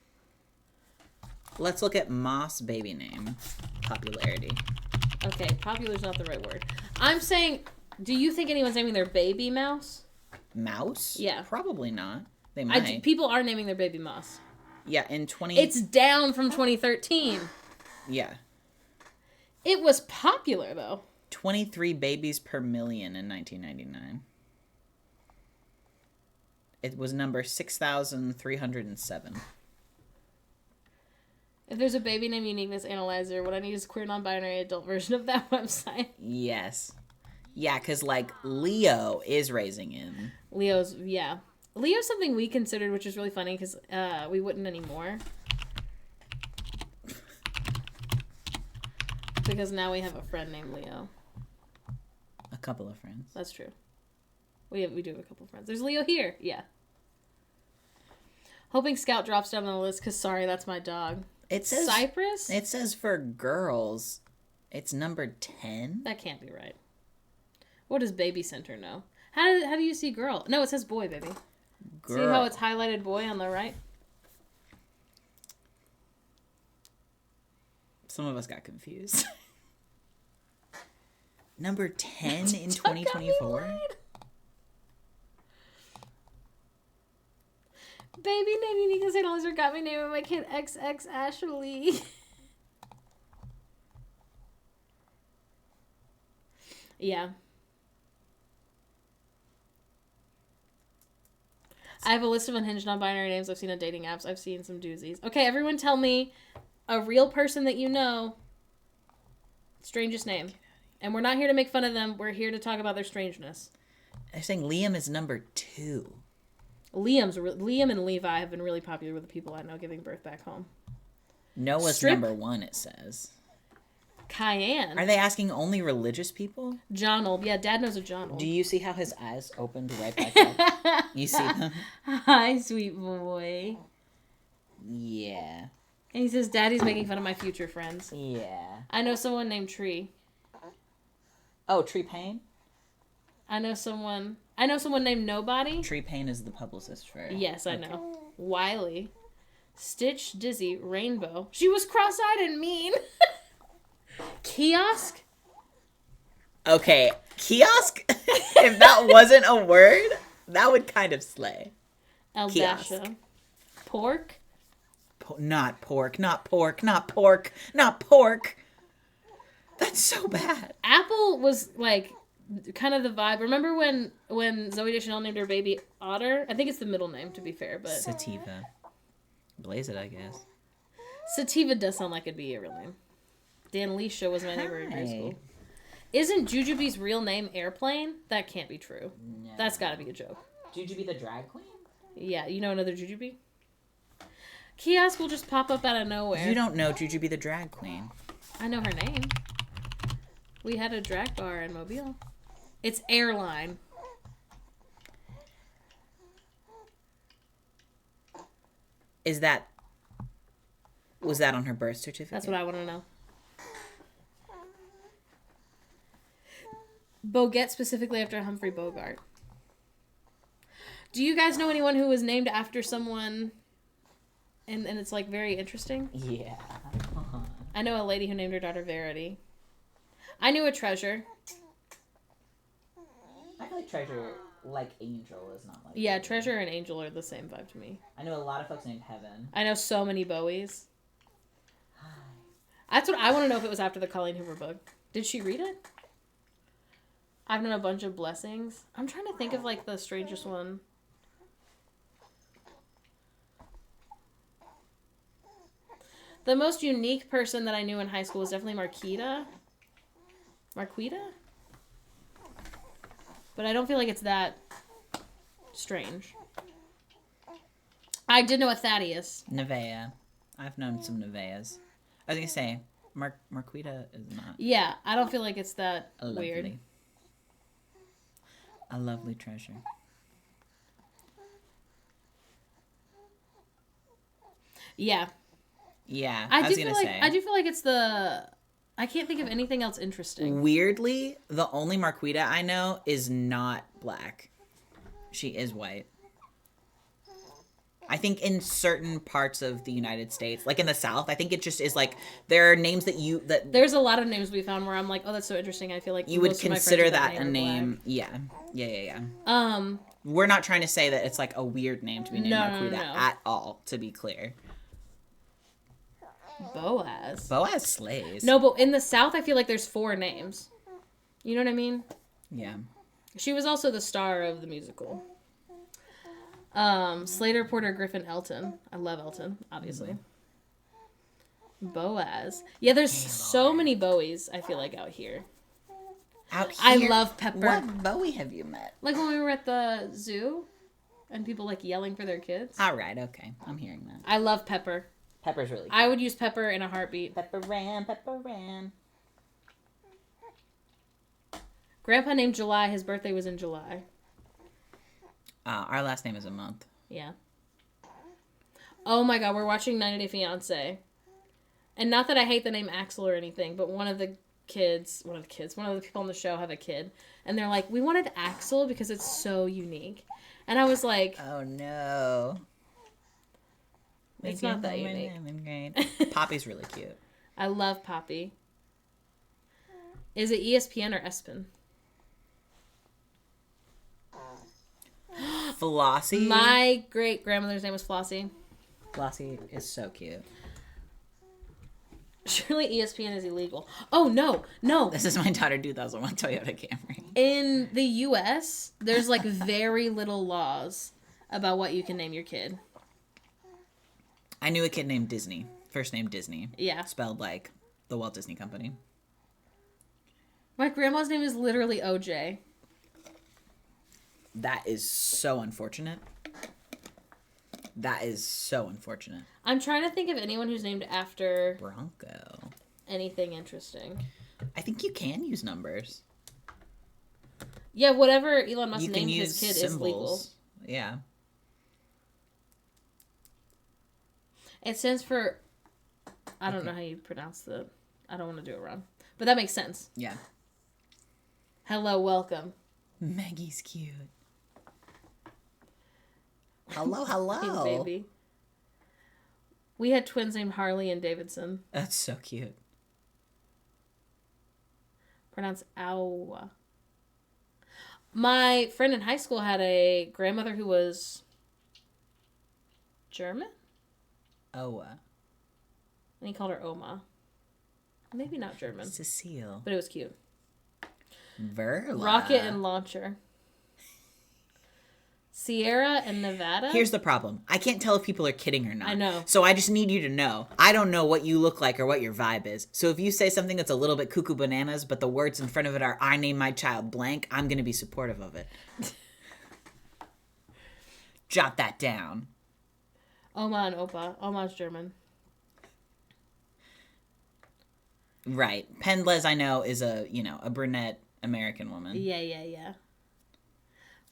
Let's look at Moss baby name popularity. Okay, popular is not the right word. I'm saying, do you think anyone's naming their baby mouse? Mouse? Yeah. Probably not. They might. People are naming their baby mouse. Yeah, in 20... It's down from 2013. Yeah. It was popular, though. 23 babies per million in 1999. It was number 6,307. If there's a baby name uniqueness analyzer, what I need is a queer non-binary adult version of that website. Yes. Yeah, because, like, Leo is raising in. Leo's something we considered, which is really funny, because we wouldn't anymore. Because now we have a friend named Leo. A couple of friends. That's true. We do have a couple of friends. There's Leo here. Yeah. Hoping Scout drops down on the list, because sorry, that's my dog. It says... Cypress? It says for girls, it's number 10. That can't be right. What does Baby Center know? How do you see girl? No, it says boy, baby. Girl. See how it's highlighted boy on the right? Some of us got confused. Number 10 in 2024? Baby name Unique St. Oliver got me naming my kid XX Ashley. Yeah. I have a list of unhinged non-binary names I've seen on dating apps. I've seen some doozies. Okay, everyone tell me a real person that you know. Strangest name. And we're not here to make fun of them. We're here to talk about their strangeness. I'm saying Liam is number 2. Liam and Levi have been really popular with the people I know giving birth back home. Noah's number 1, it says. Cayenne. Are they asking only religious people? Johnald. Yeah, Dad knows a Johnald. Do you see how his eyes opened right back up? You see them? Hi, sweet boy. Yeah. And he says, Daddy's making fun of my future friends. Yeah. I know someone named Tree. Oh, Tree Payne? I know someone named Nobody. Tree Payne is the publicist for... Yes, I know. Wiley. Stitch, Dizzy, Rainbow. She was cross-eyed and mean. Kiosk? Okay, kiosk? If that wasn't a word, that would kind of slay. Eldasha. Pork? Not pork, not pork, not pork, not pork. That's so bad. Apple was, like, kind of the vibe. Remember when Zooey Deschanel named her baby Otter? I think it's the middle name, to be fair, but... Sativa. Blaze it, I guess. Sativa does sound like it'd be a real name. Dan Leisha was my neighbor in grade school. Isn't Jujubee's real name Airplane? That can't be true. No. That's gotta be a joke. Jujubee the drag queen? Yeah, you know another Jujubee? Kiosk will just pop up out of nowhere. You don't know Jujubee the drag queen. I know her name. We had a drag bar in Mobile. It's Airline. Was that on her birth certificate? That's what I want to know. Boguette specifically after Humphrey Bogart. Do you guys know anyone who was named after someone and it's like very interesting? Yeah. I know a lady who named her daughter Verity. I knew a Treasure. I feel like Treasure, like Angel, is not like... Yeah, Treasure and Angel are the same vibe to me. I know a lot of folks named Heaven. I know so many Bowies. That's what I want to know if it was after the Colleen Hoover book. Did she read it? I've known a bunch of Blessings. I'm trying to think of, like, the strangest one. The most unique person that I knew in high school was definitely Marquita. Marquita? But I don't feel like it's that strange. I did know a Thaddeus. Nevaeh. I've known some Nevaehs. I was going to say, Marquita is not. Yeah, I don't feel like it's that weird. A lovely treasure. Yeah. Yeah, I was going to say. I do feel like it's the... I can't think of anything else interesting. Weirdly, the only Marquita I know is not black. She is white. I think in certain parts of the United States, like in the South, I think it just is like, there are names that there's a lot of names we found where I'm like, oh, that's so interesting. I feel like you would consider that a name. Yeah. We're not trying to say that it's like a weird name to be named Marquita at all, to be clear. Boaz slays. No, but in the South, I feel like there's 4 names. You know what I mean? Yeah. She was also the star of the musical. Slater, Porter, Griffin, Elton. I love Elton, obviously. Mm-hmm. Boaz. Yeah, there's so many Bowies, I feel like, out here. I love Pepper. What Bowie have you met? Like when we were at the zoo and people like yelling for their kids. All right, okay. I'm hearing that. I love Pepper. Pepper's really cute. I would use Pepper in a heartbeat. Pepper ran. Grandpa named July. His birthday was in July. Our last name is a month. Yeah. Oh my god, we're watching 90 Day Fiancé. And not that I hate the name Axel or anything, but one of the people on the show have a kid. And they're like, we wanted Axel because it's so unique. And I was like... Oh no. It's not that unique. Poppy's really cute. I love Poppy. Is it ESPN or ESPN? Flossie. My great grandmother's name was Flossie. Flossie is so cute. Surely ESPN is illegal. Oh, no. This is my daughter 2001 Toyota Camry. In the U.S., there's like very little laws about what you can name your kid. I knew a kid named Disney. First name Disney. Yeah. Spelled like the Walt Disney Company. My grandma's name is literally OJ. That is so unfortunate. That is so unfortunate. I'm trying to think of anyone who's named after Bronco. anything interesting. I think you can use numbers. Yeah, whatever Elon Musk You can named use his kid symbols. is legal. Yeah. It stands for... I don't know how you pronounce the... I don't want to do it wrong. But that makes sense. Yeah. Hello, welcome. Maggie's cute. Hello. Hey, baby. We had twins named Harley and Davidson. That's so cute. Pronounced Awa. My friend in high school had a grandmother who was German? Oa. And he called her Oma. Maybe not German. Cecile. But it was cute. Verla. Rocket and Launcher. Sierra and Nevada? Here's the problem. I can't tell if people are kidding or not. I know. So I just need you to know. I don't know what you look like or what your vibe is. So if you say something that's a little bit cuckoo bananas, but the words in front of it are, I name my child blank, I'm going to be supportive of it. Jot that down. Oma and Opa. Oma's German. Right. Pendles, I know, is a brunette American woman. Yeah.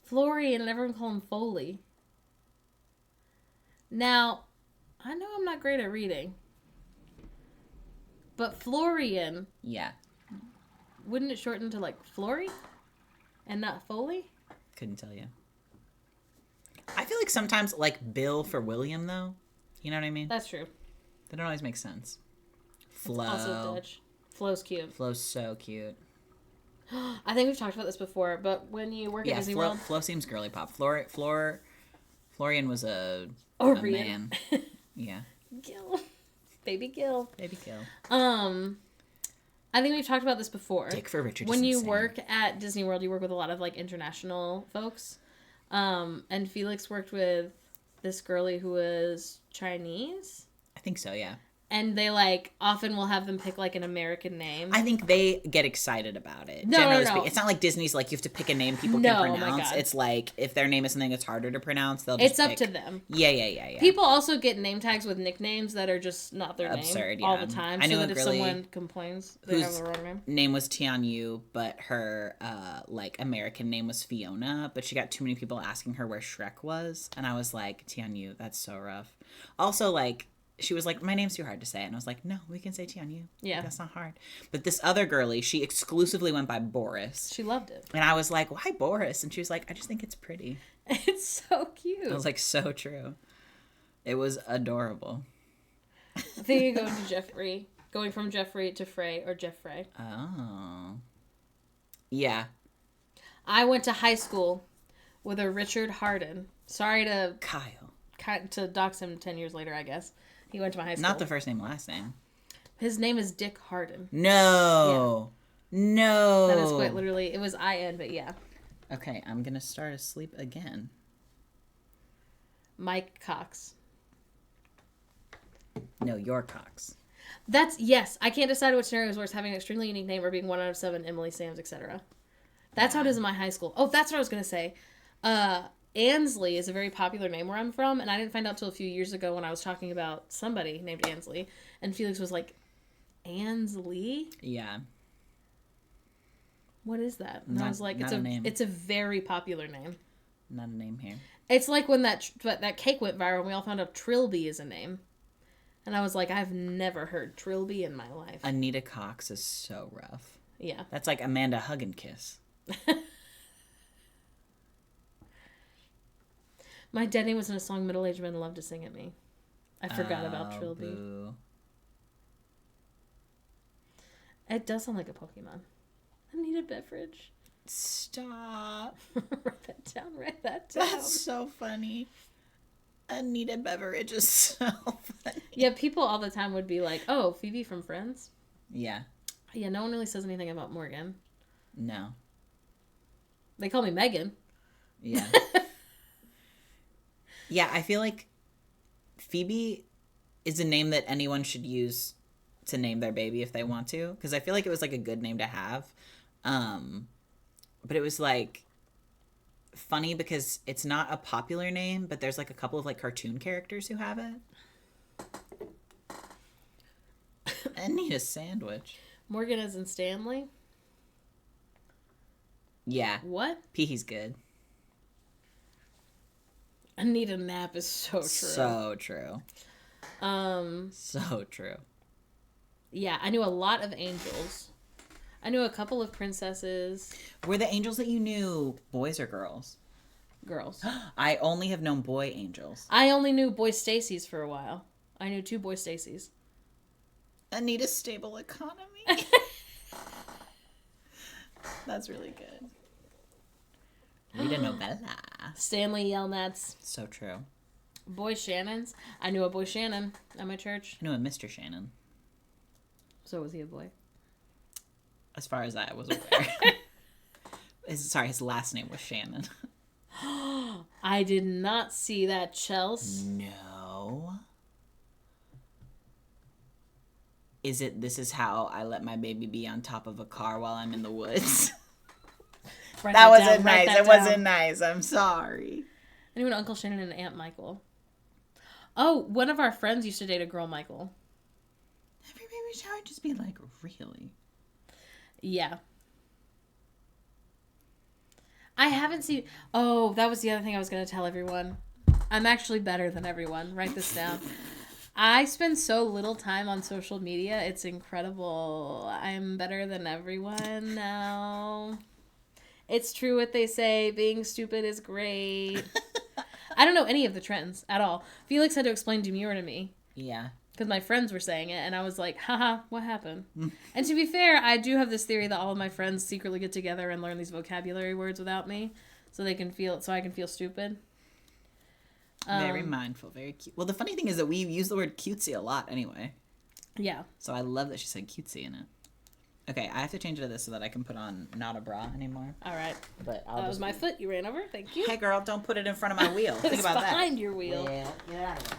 Florian, and everyone call him Foley. Now, I know I'm not great at reading, but Florian, Yeah. wouldn't it shorten to like Flory and not Foley? Couldn't tell you. I feel like sometimes, like Bill for William, though. You know what I mean? That's true. They don't always make sense. Flo. It's also Dutch. Flo's cute. Flo's so cute. I think we've talked about this before, but when you work at Disney World... Flo seems girly pop. Florian was a Orion. man. Yeah. Gil. Baby Gil. Baby Gil. I think we've talked about this before. Dick for Richard. When you work at Disney World, you work with a lot of like international folks. And Felix worked with this girlie who was Chinese. I think so, yeah. And they like often will have them pick like an American name. I think they get excited about it. No. Speaking. It's not like Disney's like you have to pick a name people No, can oh my pronounce. God. It's like if their name is something that's harder to pronounce, they'll just It's up pick... to them. Yeah. People also get name tags with nicknames that are just not their Absurd, name all yeah. the time. I knew so a that if girlie someone complains, they have the wrong name. name was Tian Yu, but her like American name was Fiona, but she got too many people asking her where Shrek was, and I was like, Tian Yu, that's so rough. Also, like, she was like, my name's too hard to say, and I was like, no, we can say Tian Yu. Yeah. That's not hard. But this other girlie, she exclusively went by Boris. She loved it. And I was like, why Boris? And she was like, I just think it's pretty. It's so cute. I was like, so true. It was adorable. I think you go to Jeffrey. Going from Jeffrey to Frey or Jeff Frey. Oh. Yeah. I went to high school with a Richard Harden. Sorry to dox him 10 years later, I guess. He went to my high school. Not the first name, last name. His name is Dick Harden. No. Yeah. No. That is quite literally. It was I-N, but yeah. Okay, I'm going to start asleep again. Mike Cox. No, your Cox. Yes. I can't decide which scenario is worse, having an extremely unique name or being 1 out of 7, Emily, Sam's, etc. That's how it is in my high school. Oh, that's what I was going to say. Ansley is a very popular name where I'm from, and I didn't find out till a few years ago when I was talking about somebody named Ansley, and Felix was like, Ansley? Yeah. What is that? And I was like, it's a very popular name. Not a name here. It's like when that cake went viral and we all found out Trilby is a name. And I was like, I've never heard Trilby in my life. Anita Cox is so rough. Yeah. That's like Amanda Hug and Kiss. My dead name was in a song middle-aged men love to sing at me. I forgot about Trilby. Boo. It does sound like a Pokemon. I need a beverage. Stop. Write that down. That's so funny. Anita Beveridge is so funny. Yeah, people all the time would be like, oh, Phoebe from Friends? Yeah. Yeah, no one really says anything about Morgan. No. They call me Megan. Yeah. Yeah, I feel like Phoebe is a name that anyone should use to name their baby if they want to. Because I feel like it was, like, a good name to have. But it was, like, funny because it's not a popular name, but there's, like, a couple of, like, cartoon characters who have it. I need a sandwich. Morgan as in Stanley? Yeah. What? Peehee's good. I need a nap is so true. So true. So true. Yeah, I knew a lot of angels. I knew a couple of princesses. Were the angels that you knew boys or girls? Girls. I only have known boy angels. I only knew boy Stacy's for a while. I knew 2 boy Stacy's. I need a stable economy. That's really good. Rita Novella. Stanley Yelnats. So true. Boy Shannon's. I knew a boy Shannon at my church. I knew a Mr. Shannon. So was he a boy? As far as I was aware. His last name was Shannon. I did not see that, Chels. No. This is how I let my baby be on top of a car while I'm in the woods? That wasn't nice. It wasn't nice. I'm sorry. I knew an Uncle Shannon and an Aunt Michael. Oh, one of our friends used to date a girl Michael. Every baby shower just be like, really? Yeah. I haven't seen... Oh, that was the other thing I was going to tell everyone. I'm actually better than everyone. Write this down. I spend so little time on social media. It's incredible. I'm better than everyone now. It's true what they say. Being stupid is great. I don't know any of the trends at all. Felix had to explain demure to me. Yeah. Because my friends were saying it, and I was like, haha, what happened? And to be fair, I do have this theory that all of my friends secretly get together and learn these vocabulary words without me, so I can feel stupid. Very mindful, very cute. Well, the funny thing is that we use the word cutesy a lot anyway. Yeah. So I love that she said cutesy in it. Okay, I have to change it to this so that I can put on not a bra anymore. All right. But that was my foot you ran over. Thank you. Hey, girl, don't put it in front of my wheel. Think about that. Behind your wheel. Yeah, get out of here.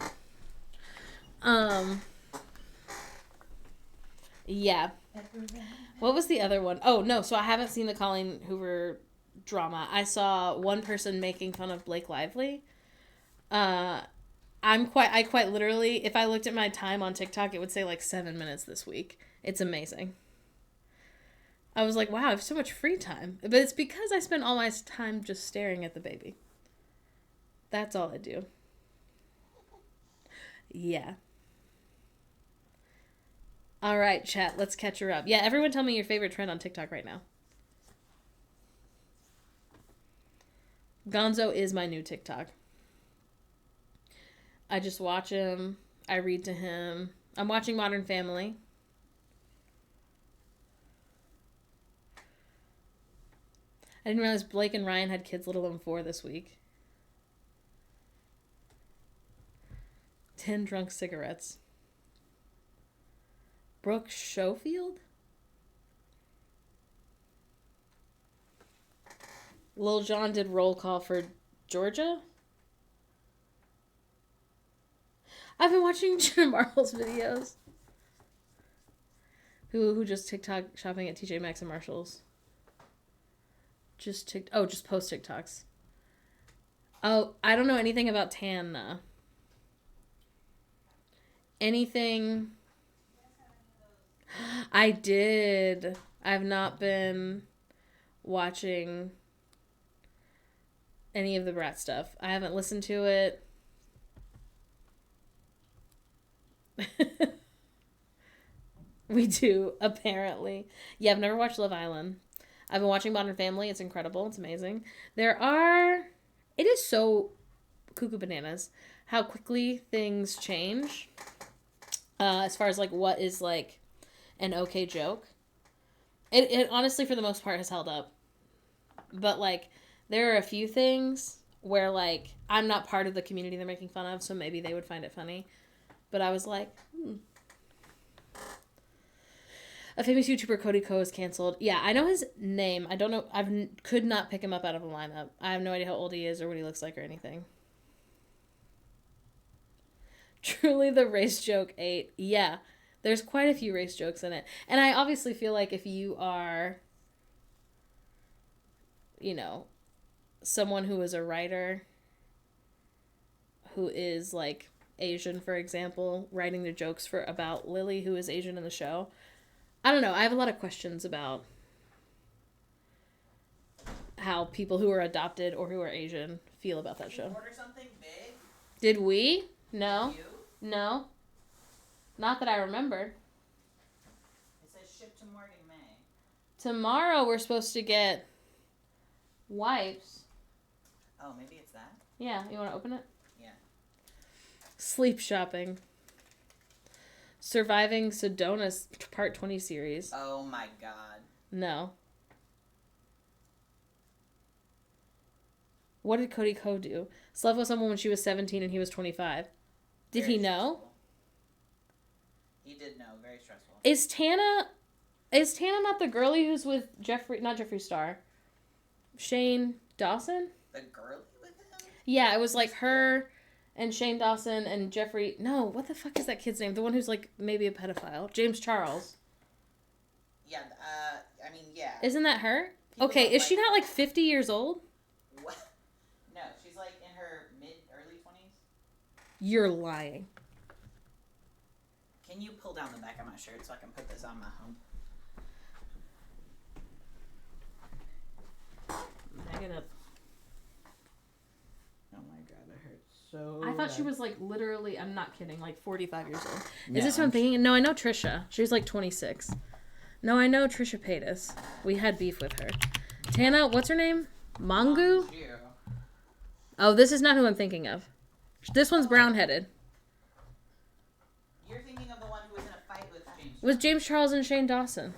Yeah. What was the other one? Oh, no, so I haven't seen the Colleen Hoover drama. I saw one person making fun of Blake Lively. I quite literally, if I looked at my time on TikTok, it would say like 7 minutes this week. It's amazing. I was like, wow, I have so much free time. But it's because I spend all my time just staring at the baby. That's all I do. Yeah. All right, chat, let's catch her up. Yeah, everyone tell me your favorite trend on TikTok right now. Gonzo is my new TikTok. I just watch him. I read to him. I'm watching Modern Family. I didn't realize Blake and Ryan had kids little than 4 this week. 10 drunk cigarettes. Brooke Schofield? Lil Jon did roll call for Georgia? I've been watching Jenna Marbles videos. Who just TikTok shopping at TJ Maxx and Marshalls. Just post TikToks. Oh, I don't know anything about Tana. Anything... I did. I've not been watching any of the Brat stuff. I haven't listened to it. We do, apparently. Yeah, I've never watched Love Island. I've been watching Modern Family. It's incredible. It's amazing. It is so cuckoo bananas how quickly things change. As far as, like, what is, like, an okay joke. It honestly, for the most part, has held up. But, like, there are a few things where, like, I'm not part of the community they're making fun of, so maybe they would find it funny. But I was like, A famous YouTuber, Cody Ko, is canceled. Yeah, I know his name. I don't know. Could not pick him up out of a lineup. I have no idea how old he is or what he looks like or anything. Truly the race joke 8. Yeah, there's quite a few race jokes in it. And I obviously feel like if you are, you know, someone who is a writer who is, like, Asian, for example, writing the jokes about Lily, who is Asian in the show, I don't know. I have a lot of questions about how people who are adopted or who are Asian feel about that show. Did you order something big? Did we? No. Did you? No. Not that I remember. It says ship to Morgan May. Tomorrow we're supposed to get wipes. Oh, maybe it's that? Yeah. You want to open it? Yeah. Sleep shopping. Surviving Sedona's Part 20 series. Oh my god. No. What did Cody Ko do? Slept with someone when she was 17 and he was 25. Did Very he know? stressful. He did know. Very stressful. Is Tana not the girlie who's with not Jeffree Star? Shane Dawson? The girl with him? Yeah, it was like her and Shane Dawson and Jeffree. No, what the fuck is that kid's name? The one who's like maybe a pedophile. James Charles. Yeah, I mean, yeah. Isn't that her? People Okay, don't is she like not like 50 years old? What? No, she's like in her early 20s. You're lying. Can you pull down the back of my shirt so I can put this on my home? Back it up. Oh my god, that hurts so I thought she bad. was like literally, I'm not kidding, like 45 years old. No, Is this what I'm thinking? No, I know Trisha. She's like 26. No, I know Trisha Paytas. We had beef with her. Tana, what's her name? Mangu? Manju. Oh, this is not who I'm thinking of. This one's brown-headed. You're thinking of the one who was in a fight with James. With James Charles and Shane Dawson.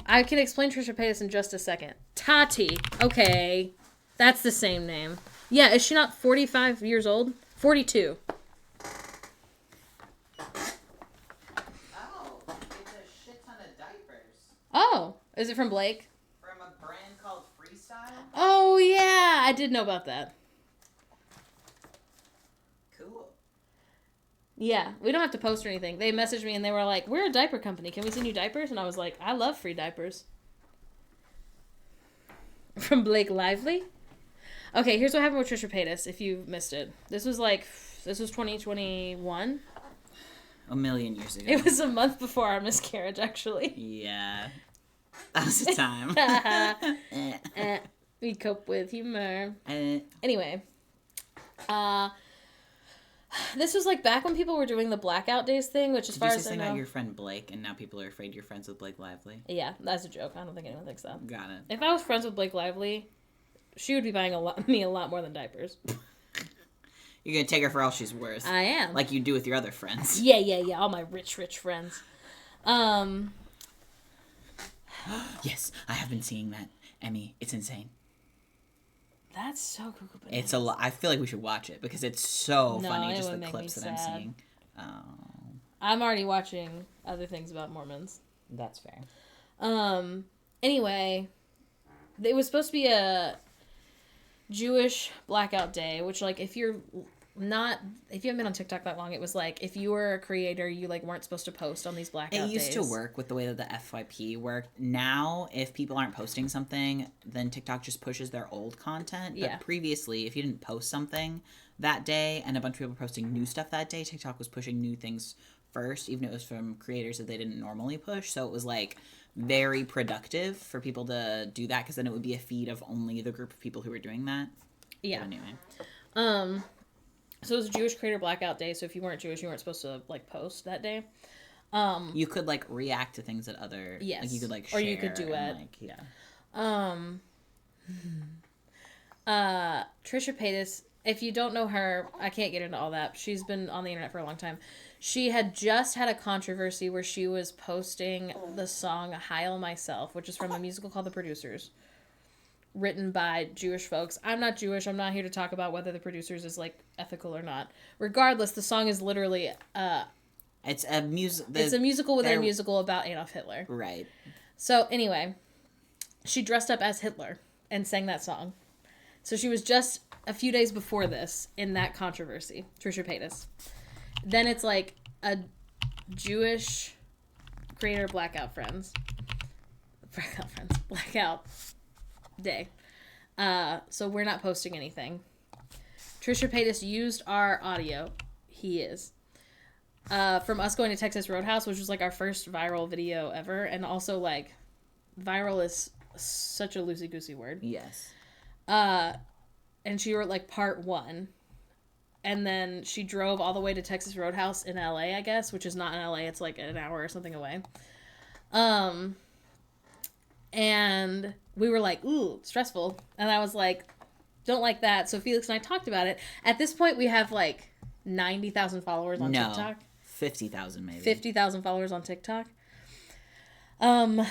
I can explain Trisha Paytas in just a second. Tati. Okay. That's the same name. Yeah, is she not 45 years old? 42. Oh, it's a shit ton of diapers. Oh, is it from Blake? From a brand called Freestyle? Oh, yeah. I did know about that. Cool. Yeah, we don't have to post or anything. They messaged me and they were like, we're a diaper company. Can we send you diapers? And I was like, I love free diapers. From Blake Lively? Okay, here's what happened with Trisha Paytas, if you missed it. This was 2021. A million years ago. It was a month before our miscarriage, actually. Yeah. That was the time. We cope with humor. Eh. Anyway. This was like back when people were doing the blackout days thing, which as Did far you as say I sing know. out your friend Blake, and now people are afraid you're friends with Blake Lively? Yeah, that's a joke. I don't think anyone thinks that. Got it. If I was friends with Blake Lively, she would be buying me a lot more than diapers. You're gonna take her for all she's worth. I am. Like you do with your other friends. Yeah. All my rich friends. Yes, I have been seeing that. Emmy, it's insane. That's so cuckoo bananas. It's a lot. I feel like we should watch it because it's so No, funny. it Just would the make clips me that I'm sad. seeing. Oh, I'm already watching other things about Mormons. that's fair. Anyway, it was supposed to be a Jewish blackout day, which, like, if you haven't been on TikTok that long, it was like, if you were a creator, you, like, weren't supposed to post on these blackout days. It used to work with the way that the FYP worked. Now, if people aren't posting something, then TikTok just pushes their old content. But Yeah. previously, if you didn't post something that day and a bunch of people were posting new stuff that day, TikTok was pushing new things first, even if it was from creators that they didn't normally push. So it was, like, very productive for people to do that, because then it would be a feed of only the group of people who were doing that. Yeah. But anyway. So it was a Jewish creator blackout day, so if you weren't Jewish, you weren't supposed to, like, post that day. You could, like, react to things that other... Yes. Like, you could, like, share. Or you could duet. And, like, yeah. Trisha Paytas, if you don't know her, I can't get into all that. She's been on the internet for a long time. She had just had a controversy where she was posting the song Heil Myself, which is from a musical called The Producers, written by Jewish folks. I'm not Jewish. I'm not here to talk about whether The Producers is, like, ethical or not. Regardless, the song is literally... it's a musical within a musical about Adolf Hitler. Right. So, anyway, she dressed up as Hitler and sang that song. So she was just a few days before this in that controversy, Trisha Paytas. Then it's like a Jewish creator Blackout Day. So we're not posting anything. Trisha Paytas used our audio. He is. From us going to Texas Roadhouse, which was like our first viral video ever. And also, like, viral is such a loosey-goosey word. Yes. And she wrote, like, part 1. And then she drove all the way to Texas Roadhouse in LA, I guess, which is not in LA. It's like an hour or something away. And we were like, ooh, stressful. And I was like, don't like that. So Felix and I talked about it. At this point, we have like 90,000 followers on TikTok. 50,000 maybe. 50,000 followers on TikTok. And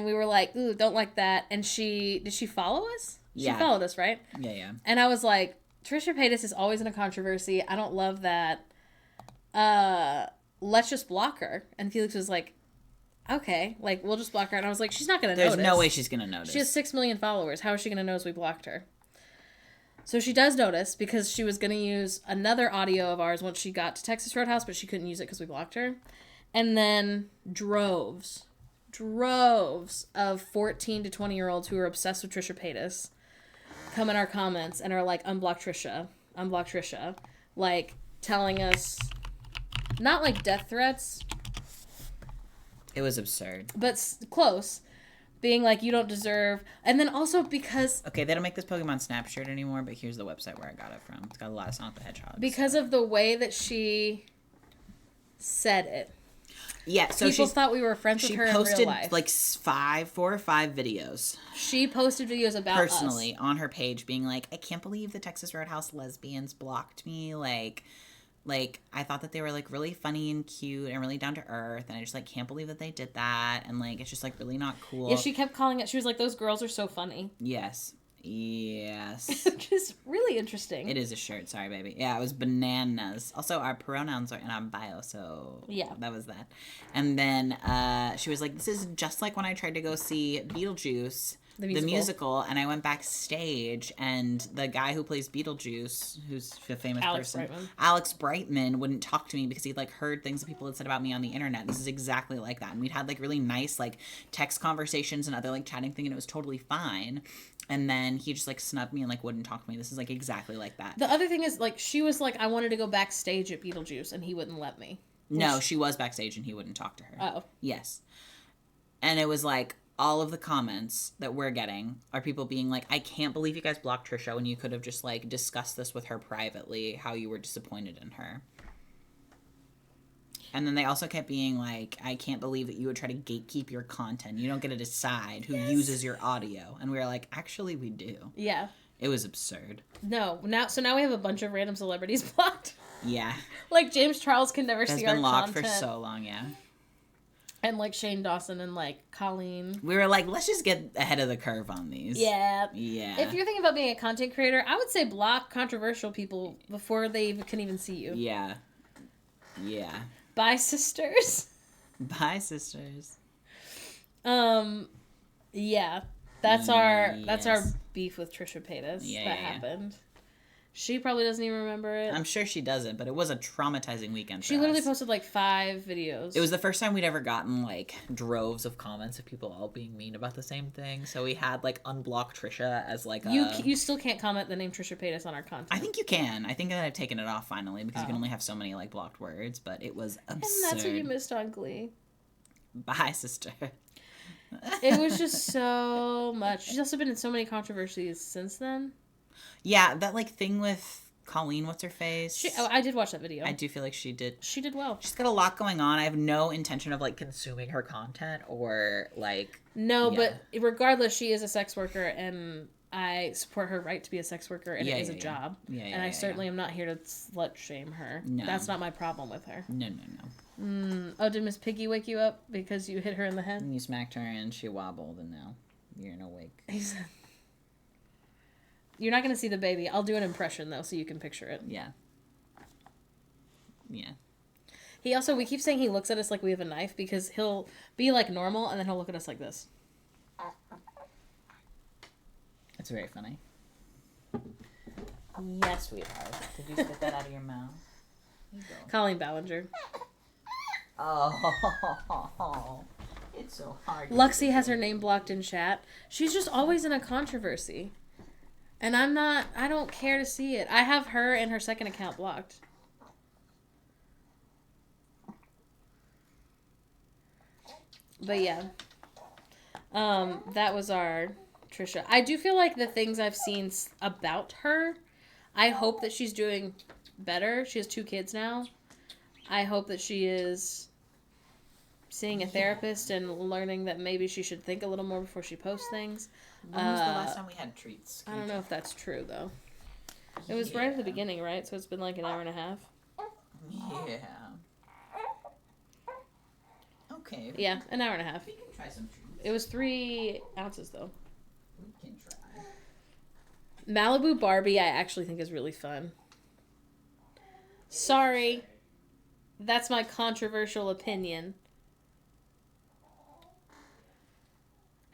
we were like, ooh, don't like that. And did she follow us? Yeah. She followed us, right? Yeah. And I was like, Trisha Paytas is always in a controversy. I don't love that. Let's just block her. And Felix was like, okay, like, we'll just block her. And I was like, she's not going to notice. There's no way she's going to notice. She has 6 million followers. How is she going to notice we blocked her? So she does notice because she was going to use another audio of ours once she got to Texas Roadhouse, but she couldn't use it because we blocked her. And then droves of 14 to 20-year-olds who are obsessed with Trisha Paytas come in our comments and are like, unblock Trisha, like, telling us, not like death threats. It was absurd. But close. Being like, you don't deserve, and then also because... Okay, they don't make this Pokemon Snap shirt anymore, but here's the website where I got it from. It's got a lot of Sonic the Hedgehog. Because of the way that she said it. Yeah, so people thought we were friends with her in real life. She posted like 4 or 5 videos. She posted videos about personally us. On her page, being like, I can't believe the Texas Roadhouse lesbians blocked me. Like I thought that they were like really funny and cute and really down to earth, and I just like can't believe that they did that, and like it's just like really not cool. Yeah, she kept calling it. She was like, those girls are so funny. Yes. Just really interesting. It is a shirt. Sorry, baby. Yeah, it was bananas. Also, our pronouns are in our bio, so yeah, that was that. And then she was like, this is just like when I tried to go see Beetlejuice, the musical, and I went backstage, and the guy who plays Beetlejuice, who's a famous Alex Brightman, wouldn't talk to me because he'd like heard things that people had said about me on the internet. This is exactly like that. And we'd had like really nice like text conversations and other like chatting thing, and it was totally fine. And then he just, like, snubbed me and, like, wouldn't talk to me. This is, like, exactly like that. The other thing is, like, she was like, I wanted to go backstage at Beetlejuice, and he wouldn't let me. No, she was backstage, and he wouldn't talk to her. Oh. Yes. And it was, like, all of the comments that we're getting are people being like, I can't believe you guys blocked Trisha when you could have just, like, discussed this with her privately, how you were disappointed in her. And then they also kept being like, I can't believe that you would try to gatekeep your content. You don't get to decide who uses your audio. And we were like, actually, we do. Yeah. It was absurd. No. Now we have a bunch of random celebrities blocked. Yeah. Like, James Charles can never see our content. Has been locked for so long, yeah. And, like, Shane Dawson and, like, Colleen. We were like, let's just get ahead of the curve on these. Yeah. Yeah. If you're thinking about being a content creator, I would say block controversial people before they can even see you. Yeah. Yeah. Bye, sisters. Bye, sisters. Yeah. That's our beef with Trisha Paytas. Yeah, happened. She probably doesn't even remember it. I'm sure she doesn't, but it was a traumatizing weekend for She literally posted like 5 videos. It was the first time we'd ever gotten like droves of comments of people all being mean about the same thing. So we had like unblock Trisha as like You still can't comment the name Trisha Paytas on our content. I think you can. I think that I've taken it off finally because you can only have so many like blocked words, but it was absurd. And that's what you missed on Glee. Bye, sister. It was just so much. She's also been in so many controversies since then. Yeah, that like thing with Colleen, what's her face? I did watch that video. I do feel like she did well. She's got a lot going on. I have no intention of like consuming her content or like No, but regardless, she is a sex worker and I support her right to be a sex worker, and it is a job. And I certainly am not here to slut shame her. No. That's not my problem with her. No. Oh, did Miss Piggy wake you up because you hit her in the head? And you smacked her and she wobbled, and now you're in a wake. You're not going to see the baby. I'll do an impression, though, so you can picture it. Yeah. We keep saying he looks at us like we have a knife, because he'll be, like, normal, and then he'll look at us like this. It's very funny. Yes, sweetheart. Did you spit that out of your mouth? You go. Colleen Ballinger. Oh, it's so hard. Luxie has her name blocked in chat. She's just always in a controversy. And I don't care to see it. I have her and her second account blocked. But yeah. That was our Trisha. I do feel like the things I've seen about her, I hope that she's doing better. She has 2 kids now. I hope that she is seeing a therapist and learning that maybe she should think a little more before she posts things. When was the last time we had treats? I don't know if that's true, though. It was right at the beginning, right? So it's been like an hour and a half. Yeah. Okay. Yeah, an hour and a half. We can try some treats. It was 3 ounces, though. We can try. Malibu Barbie, I actually think is really fun. Sorry. That's my controversial opinion.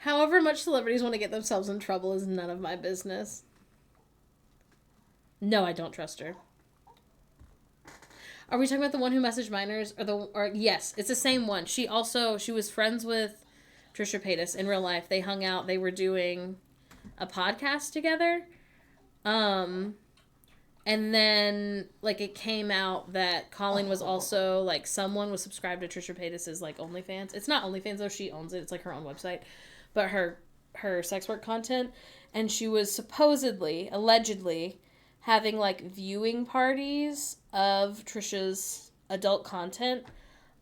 However much celebrities want to get themselves in trouble is none of my business. No, I don't trust her. Are we talking about the one who messaged minors? Yes, it's the same one. She was friends with Trisha Paytas in real life. They hung out. They were doing a podcast together. And then, like, it came out that Colleen was also, like, someone was subscribed to Trisha Paytas' like, OnlyFans. It's not OnlyFans, though. She owns it. It's, like, her own website. But her sex work content. And she was supposedly, allegedly, having, like, viewing parties of Trisha's adult content.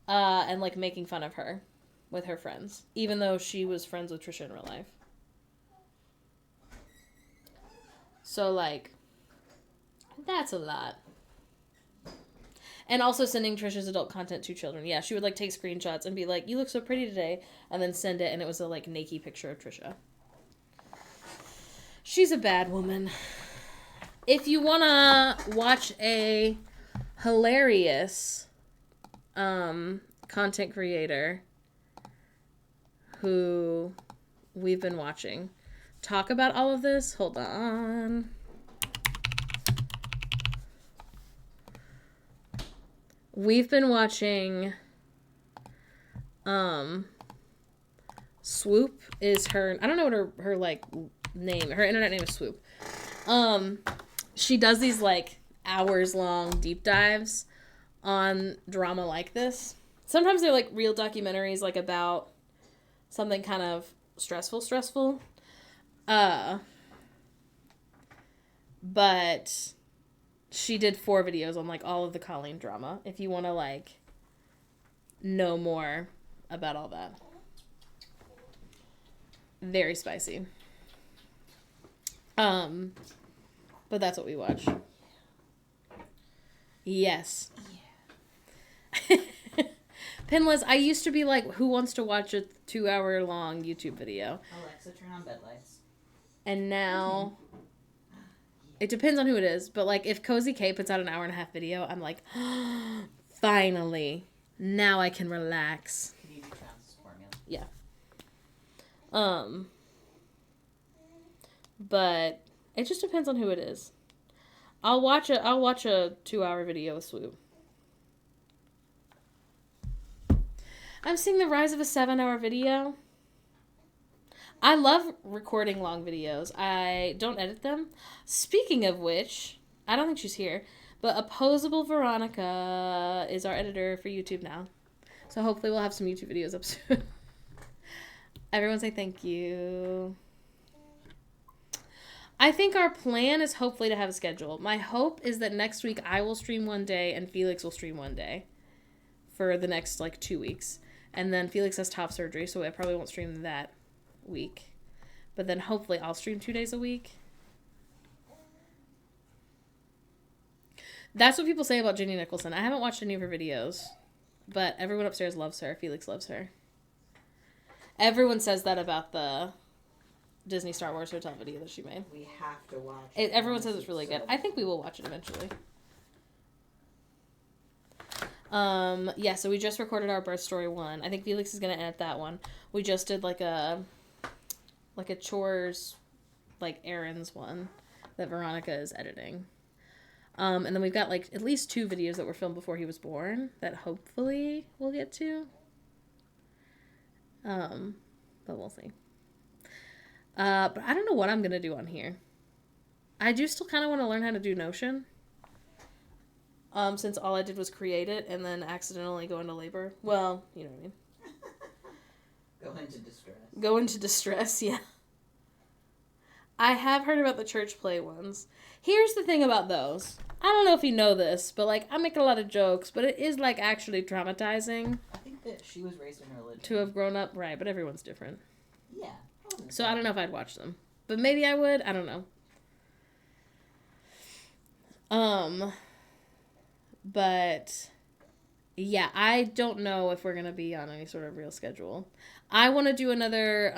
And, like, making fun of her with her friends. Even though she was friends with Trisha in real life. So, like... That's a lot. And also sending Trisha's adult content to children. Yeah, she would, like, take screenshots and be like, you look so pretty today. And then send it, and it was a, like, naked picture of Trisha. She's a bad woman. If you want to watch a hilarious content creator who we've been watching talk about all of this, hold on. We've been watching, Swoop is her, I don't know what her like, name, her internet name is Swoop. She does these, like, hours-long deep dives on drama like this. Sometimes they're, like, real documentaries, like, about something kind of stressful. But... she did 4 videos on, like, all of the Colleen drama. If you want to, like, know more about all that. Very spicy. But that's what we watch. Yes. Yeah. Pinless, I used to be like, who wants to watch a 2-hour-long YouTube video? Alexa, turn on bed lights. And now... it depends on who it is, but, like, if Cozy K puts out an 1.5-hour video, I'm like, finally, now I can relax. Can you do Trans's formula? Yeah. But it just depends on who it is. I'll watch a 2-hour video with Swoop. I'm seeing the rise of a 7-hour video. I love recording long videos. I don't edit them. Speaking of which, I don't think she's here, but Opposable Veronica is our editor for YouTube now. So hopefully we'll have some YouTube videos up soon. Everyone say thank you. I think our plan is hopefully to have a schedule. My hope is that next week I will stream one day and Felix will stream one day for the next, like, 2 weeks. And then Felix has top surgery, so I probably won't stream that week. But then hopefully I'll stream 2 days a week. That's what people say about Jenny Nicholson. I haven't watched any of her videos, but everyone upstairs loves her. Felix loves her. Everyone says that about the Disney Star Wars hotel video that she made. We have to watch it. Everyone says it's really good. I think we will watch it eventually. Yeah, so we just recorded our birth story one. I think Felix is gonna edit that one. We just did like a chores, like errands one that Veronica is editing. And then we've got like at least 2 videos that were filmed before he was born that hopefully we'll get to. But we'll see. But I don't know what I'm gonna do on here. I do still kind of want to learn how to do Notion. Since all I did was create it and then accidentally go into labor. Well, you know what I mean. Go into distress, yeah. I have heard about the church play ones. Here's the thing about those. I don't know if you know this, but, like, I make a lot of jokes, but it is, like, actually traumatizing. I think that she was raised in her religion. To have grown up, right, but everyone's different. Yeah. So I don't know if I'd watch them. But maybe I would. I don't know. But, yeah, I don't know if we're going to be on any sort of real schedule. I want to do another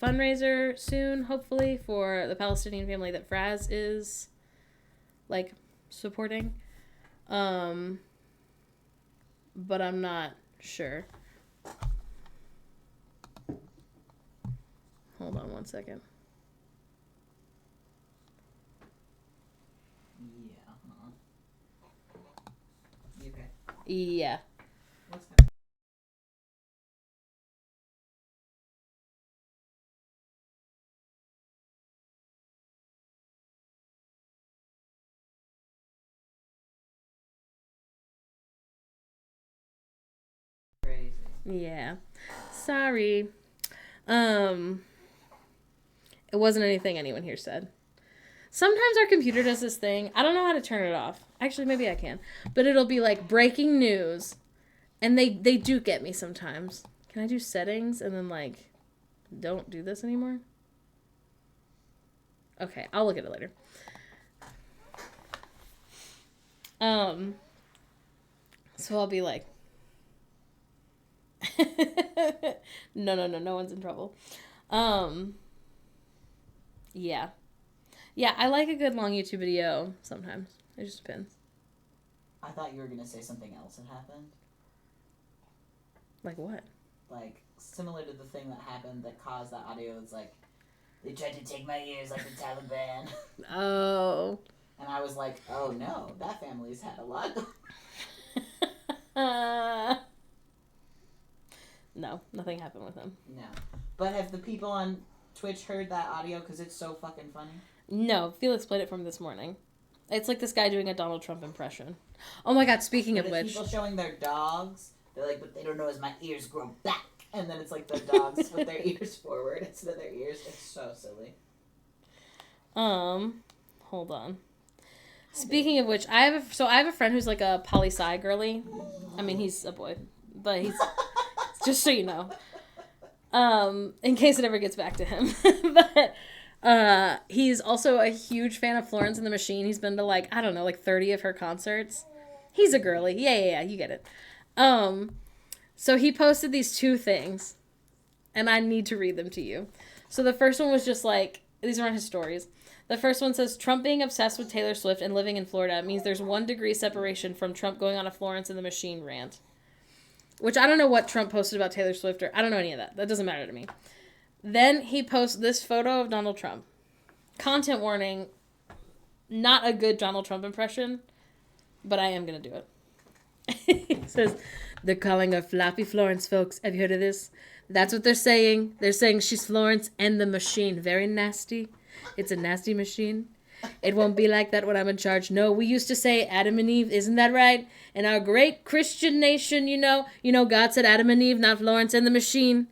fundraiser soon, hopefully, for the Palestinian family that Fraz is, like, supporting. But I'm not sure. Hold on one second. Yeah. What's happening? Crazy. Yeah. Sorry. It wasn't anything anyone here said. Sometimes our computer does this thing. I don't know how to turn it off. Actually, maybe I can. But it'll be like breaking news. And they do get me sometimes. Can I do settings and then like don't do this anymore? Okay, I'll look at it later. So I'll be like no one's in trouble. Yeah. Yeah, I like a good long YouTube video sometimes. It just depends. I thought you were going to say something else had happened. Like what? Like, similar to the thing that happened that caused that audio. It's like, they tried to take my ears like the Taliban. Oh. And I was like, oh no, that family's had a lot. No, nothing happened with them. No. But have the people on Twitch heard that audio because it's so fucking funny? No, Felix played it for me this morning. It's like this guy doing a Donald Trump impression. Oh my god, speaking of which. People showing their dogs, they're like, but they don't know as my ears grow back. And then it's like the dogs with their ears forward instead of their ears. It's so silly. Hold on. Speaking of which, I have a friend who's like a poli-sci girly. I mean, he's a boy, but he's just so you know. In case it ever gets back to him. But he's also a huge fan of Florence and the Machine. He's been to like, I don't know, like 30 of her concerts. He's a girly. Yeah, you get it. So he posted these 2 things, and I need to read them to you. So the first one was just like, these aren't his stories. The first one says, Trump being obsessed with Taylor Swift and living in Florida means there's 1 degree separation from Trump going on a Florence and the Machine rant. Which I don't know what Trump posted about Taylor Swift, or I don't know any of that. That doesn't matter to me. Then he posts this photo of Donald Trump. Content warning, not a good Donald Trump impression, but I am going to do it. It says, they're calling her Floppy Florence, folks. Have you heard of this? That's what they're saying. They're saying she's Florence and the Machine. Very nasty. It's a nasty machine. It won't be like that when I'm in charge. No, we used to say Adam and Eve, isn't that right? In our great Christian nation, you know, God said Adam and Eve, not Florence and the Machine.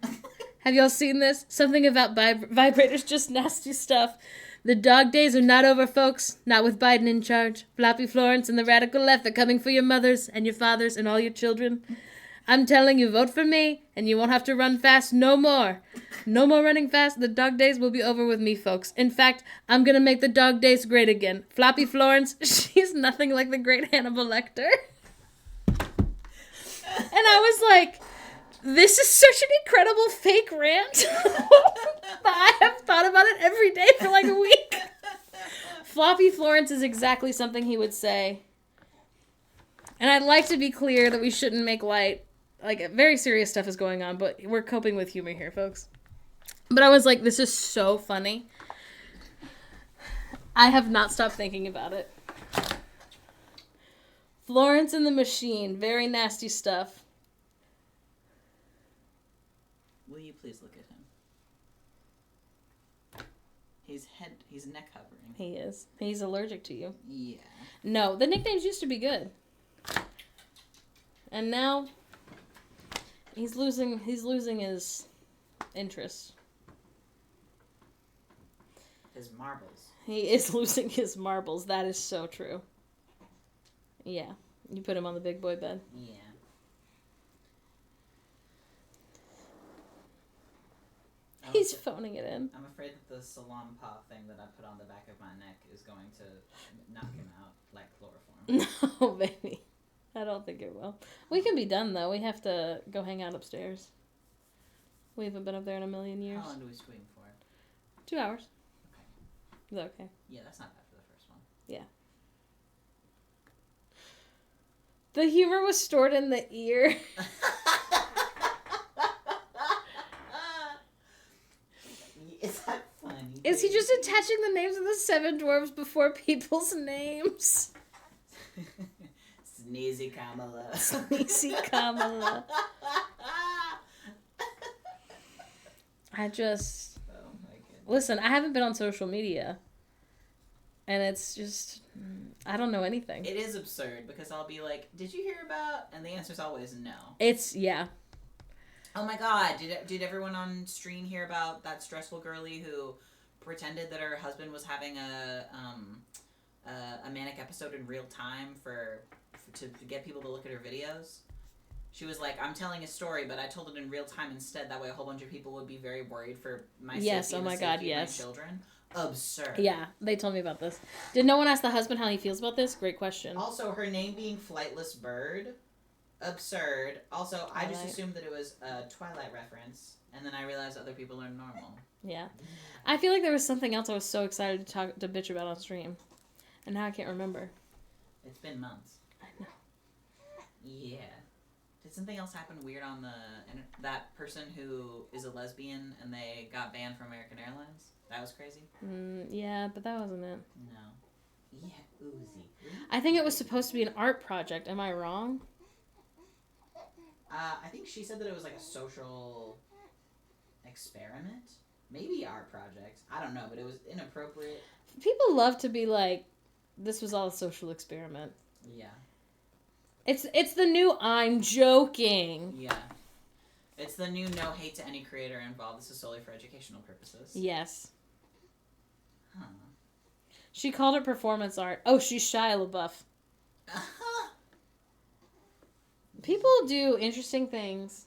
Have y'all seen this? Something about vibrators, just nasty stuff. The dog days are not over, folks. Not with Biden in charge. Floppy Florence and the radical left are coming for your mothers and your fathers and all your children. I'm telling you, vote for me, and you won't have to run fast no more. No more running fast. The dog days will be over with me, folks. In fact, I'm going to make the dog days great again. Floppy Florence, she's nothing like the great Hannibal Lecter. And I was like, this is such an incredible fake rant. But I have thought about it every day for like a week. Floppy Florence is exactly something he would say. And I'd like to be clear that we shouldn't make light. Like, very serious stuff is going on, but we're coping with humor here, folks. But I was like, this is so funny. I have not stopped thinking about it. Florence and the Machine. Very nasty stuff. Will you please look at him? He's neck hovering. He is. He's allergic to you. Yeah. No, the nicknames used to be good. And now he's losing his interest. His marbles. He is losing his marbles. That is so true. Yeah. You put him on the big boy bed. Yeah. He's phoning it in. I'm afraid that the salon pop thing that I put on the back of my neck is going to knock him out like chloroform. No, baby. I don't think it will. We can be done, though. We have to go hang out upstairs. We haven't been up there in a million years. How long do we swing for? 2 hours. Okay. Is that okay? Yeah, that's not bad for the first one. Yeah. The humor was stored in the ear. Is that funny? Is he just attaching the names of the 7 dwarves before people's names? Sneezy Kamala. Sneezy Kamala. I just... Oh my goodness. Listen, I haven't been on social media. And it's just... I don't know anything. It is absurd because I'll be like, did you hear about... And the answer's always no. It's... Yeah. Oh my god, did everyone on stream hear about that stressful girly who pretended that her husband was having a manic episode in real time to get people to look at her videos? She was like, I'm telling a story, but I told it in real time instead. That way a whole bunch of people would be very worried for my safety and the safety of my children. Absurd. Yeah, they told me about this. Did no one ask the husband how he feels about this? Great question. Also, her name being Flightless Bird. Absurd. Also, I just assumed that it was a Twilight reference, and then I realized other people are normal. Yeah. I feel like there was something else I was so excited to bitch about on stream. And now I can't remember. It's been months. I know. Yeah. Did something else happen weird on that person who is a lesbian and they got banned from American Airlines? That was crazy? Yeah, but that wasn't it. No. Yeah, Uzi. I think it was supposed to be an art project. Am I wrong? I think she said that it was like a social experiment. Maybe art project. I don't know, but it was inappropriate. People love to be like, this was all a social experiment. Yeah. It's the new I'm joking. Yeah. It's the new no hate to any creator involved. This is solely for educational purposes. Yes. Huh. She called it performance art. Oh, she's Shia LaBeouf. People do interesting things.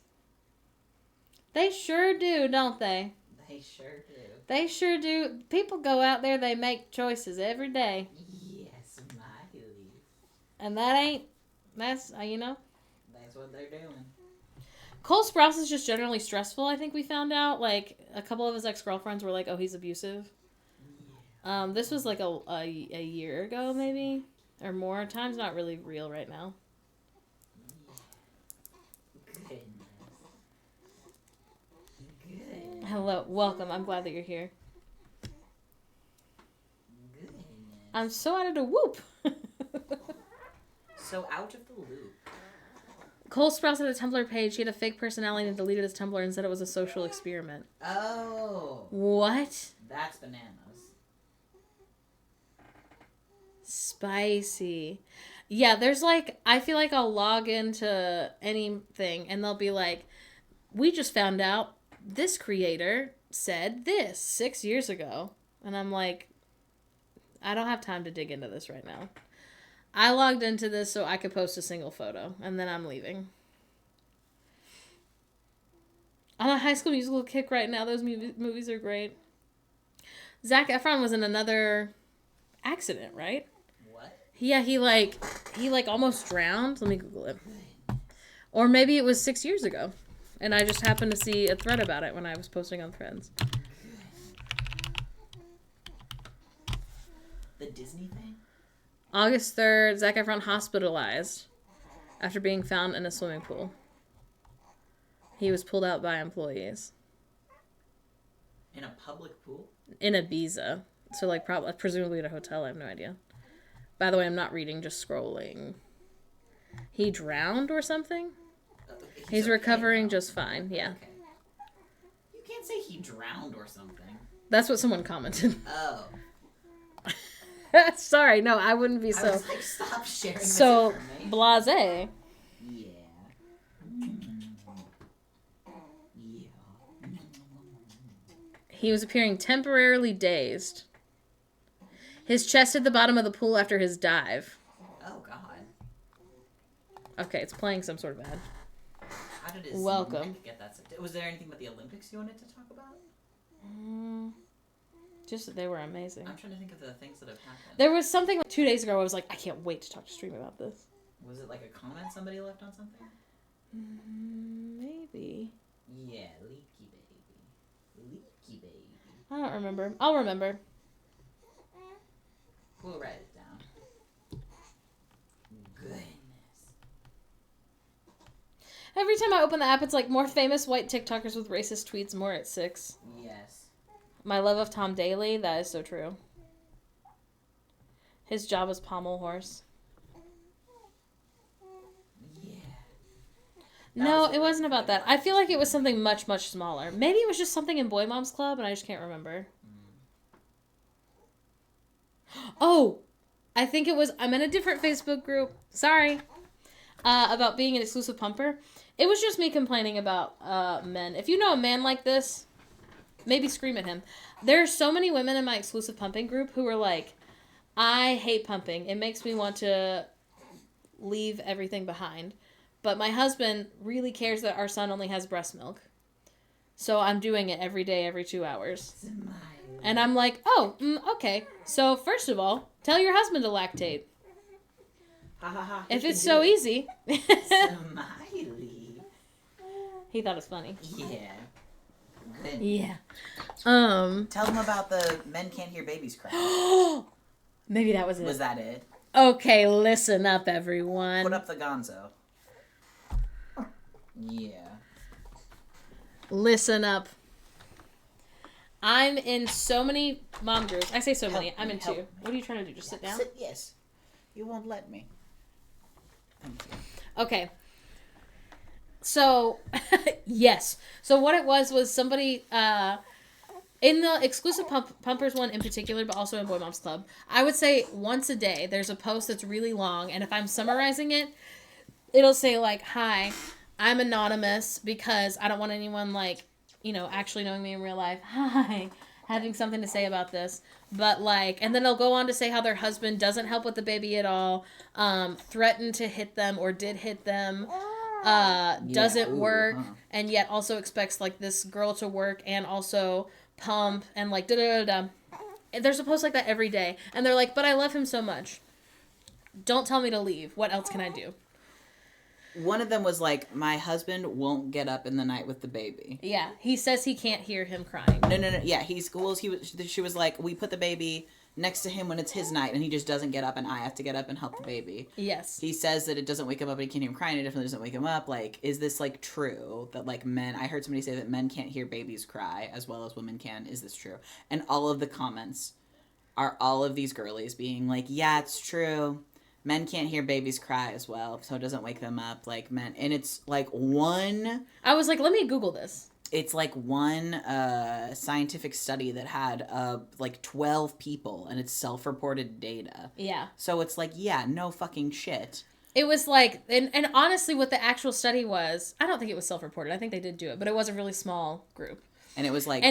They sure do, don't they? They sure do. They sure do. People go out there, they make choices every day. Yes, Miley. And that's, you know. That's what they're doing. Cole Sprouse is just generally stressful, I think we found out. Like, a couple of his ex-girlfriends were like, oh, he's abusive. Yeah. This was like a year ago, maybe? Or more. Time's not really real right now. Hello, welcome. I'm glad that you're here. Goodness. I'm so out of the whoop. So out of the loop. Cole Sprouse had a Tumblr page. He had a fake personality and deleted his Tumblr and said it was a social experiment. Oh. What? That's bananas. Spicy. Yeah, there's like, I feel like I'll log into anything and they'll be like, we just found out this creator said this 6 years ago. And I'm like, I don't have time to dig into this right now. I logged into this so I could post a single photo. And then I'm leaving. On a High School Musical kick right now. Those movies are great. Zac Efron was in another accident, right? What? Yeah, he almost drowned. Let me Google it. Or maybe it was 6 years ago. And I just happened to see a thread about it when I was posting on Threads. The Disney thing? August 3rd, Zac Efron hospitalized after being found in a swimming pool. He was pulled out by employees. In a public pool? In Ibiza. So, like, probably, presumably at a hotel. I have no idea. By the way, I'm not reading, just scrolling. He drowned or something? He's okay recovering now. Just fine, yeah. Okay. You can't say he drowned or something. That's what someone commented. Oh. Sorry, no, I wouldn't be so... I was like, stop sharing this so, information. blasé. Yeah. Yeah. He was appearing temporarily dazed. His chest hit the bottom of the pool after his dive. Oh, God. Okay, it's playing some sort of ad. How did his neck get that? Was there anything about the Olympics you wanted to talk about? Just that they were amazing. I'm trying to think of the things that have happened. There was something like 2 days ago where I was like, I can't wait to talk to Stream about this. Was it like a comment somebody left on something? Maybe. Yeah, leaky baby. Leaky baby. I don't remember. I'll remember. We'll write it down. Goodness. Every time I open the app, it's like more famous white TikTokers with racist tweets, more at 6. Yes. My love of Tom Daley, that is so true. His job was pommel horse. Yeah. No, it wasn't about that. I feel like it was something much, much smaller. Maybe it was just something in Boy Mom's Club, and I just can't remember. Oh! I think it was... I'm in a different Facebook group. Sorry. About being an exclusive pumper. It was just me complaining about men. If you know a man like this... Maybe scream at him. There are so many women in my exclusive pumping group who are like, I hate pumping. It makes me want to leave everything behind. But my husband really cares that our son only has breast milk. So I'm doing it every day, every 2 hours. And I'm like, oh, okay. So first of all, tell your husband to lactate. If it's so easy. Smiley. He thought it was funny. Yeah. Good. Yeah. Tell them about the men can't hear babies cry. Maybe that was it. Was that it? Okay, listen up, everyone. Put up the gonzo. Yeah. Listen up. I'm in so many mom groups. I say so many. I'm in 2. What are you trying to do? Just sit down? Yes. You won't let me. Thank you. Okay. So, yes. So what it was somebody, in the exclusive pumpers one in particular, but also in Boy Mom's Club, I would say once a day, there's a post that's really long, and if I'm summarizing it, it'll say, like, hi, I'm anonymous because I don't want anyone, like, you know, actually knowing me in real life. Hi, having something to say about this. But, like, and then they'll go on to say how their husband doesn't help with the baby at all, threatened to hit them or did hit them, doesn't work, and yet also expects, like, this girl to work and also pump and, like, da-da-da-da. There's a post like that every day. And they're like, but I love him so much. Don't tell me to leave. What else can I do? One of them was like, my husband won't get up in the night with the baby. Yeah. He says he can't hear him crying. No. Yeah, she was like, we put the baby next to him when it's his night, and he just doesn't get up, and I have to get up and help the baby. Yes. He says that it doesn't wake him up, but he can't hear him crying. It definitely doesn't wake him up. Like, is this, like, true? That, like, men... I heard somebody say that men can't hear babies cry as well as women can. Is this true? And all of the comments are all of these girlies being like, yeah, it's true. Men can't hear babies cry as well, so it doesn't wake them up like men. And it's, like, one... I was like, let me Google this. It's like one scientific study that had like 12 people, and it's self-reported data. Yeah. So it's like, yeah, no fucking shit. It was like, and honestly what the actual study was, I don't think it was self-reported. I think they did do it, but it was a really small group. And it was like,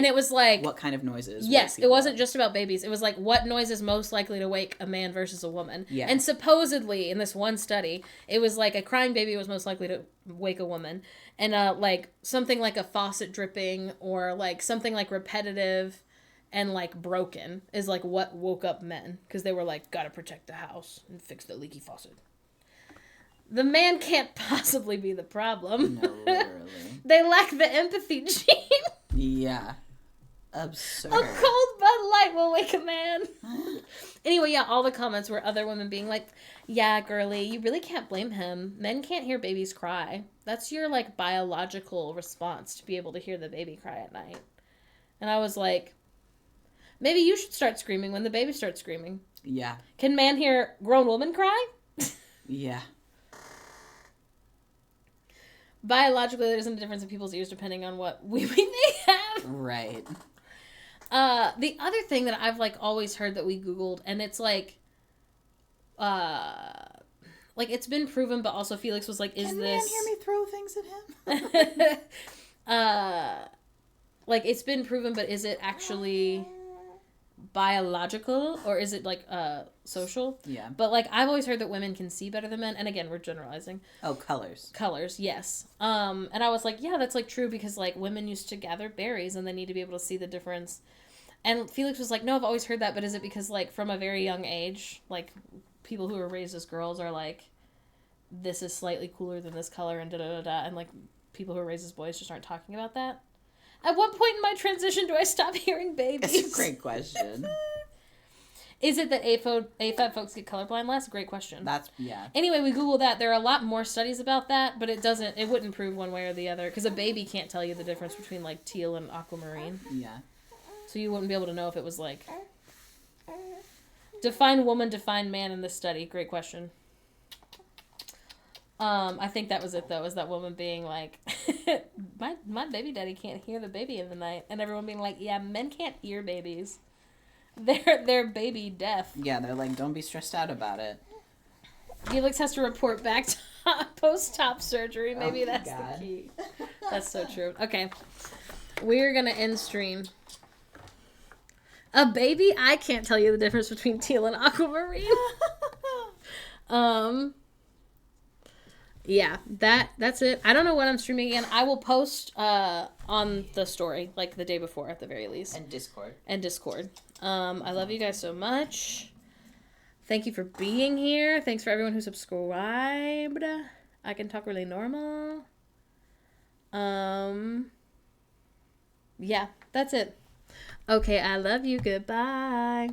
what kind of noises? Yes, it wasn't just about babies. It was like, what noise is most likely to wake a man versus a woman? Yeah. And supposedly, in this one study, it was like a crying baby was most likely to wake a woman. And like something like a faucet dripping or like something like repetitive and like broken is like what woke up men. Because they were like, gotta protect the house and fix the leaky faucet. The man can't possibly be the problem. No, literally. They lack the empathy gene. Yeah. Absurd. A cold Bud Light will wake a man. Anyway, yeah, all the comments were other women being like, yeah, girly, you really can't blame him. Men can't hear babies cry. That's your, like, biological response to be able to hear the baby cry at night. And I was like, maybe you should start screaming when the baby starts screaming. Yeah. Can man hear grown woman cry? Yeah. Biologically, there isn't a difference in people's ears depending on what wee they have. Right. The other thing that I've, like, always heard that we Googled, and it's, like, it's been proven, but also Felix was like, Can man hear me throw things at him? Like, it's been proven, but is it actually biological, or is it, like, social? Yeah. But, like, I've always heard that women can see better than men, and again, we're generalizing. Oh, colors. Colors, yes. And I was like, yeah, that's, like, true, because, like, women used to gather berries, and they need to be able to see the difference. And Felix was like, no, I've always heard that, but is it because, like, from a very young age, like, people who were raised as girls are like, this is slightly cooler than this color, and da-da-da-da, and, like, people who are raised as boys just aren't talking about that? At what point in my transition do I stop hearing babies? That's a great question. Is it that AFAB folks get colorblind less? Great question. Yeah. Anyway, we Googled that. There are a lot more studies about that, but it wouldn't prove one way or the other, because a baby can't tell you the difference between, like, teal and aquamarine. Yeah. So you wouldn't be able to know if it was, like... Define woman, define man in this study. Great question. I think that was it, though, is that woman being like, my baby daddy can't hear the baby in the night. And everyone being like, yeah, men can't hear babies. They're baby deaf. Yeah, they're like, don't be stressed out about it. Felix has to report back to post-op surgery. Maybe that's God. the key. That's so true. Okay. We're going to end stream. A baby? I can't tell you the difference between teal and aquamarine. Yeah, that's it. I don't know when I'm streaming again. I will post on the story, like the day before at the very least. And Discord. I love you guys so much. Thank you for being here. Thanks for everyone who subscribed. I can talk really normal. Yeah, that's it. Okay, I love you. Goodbye.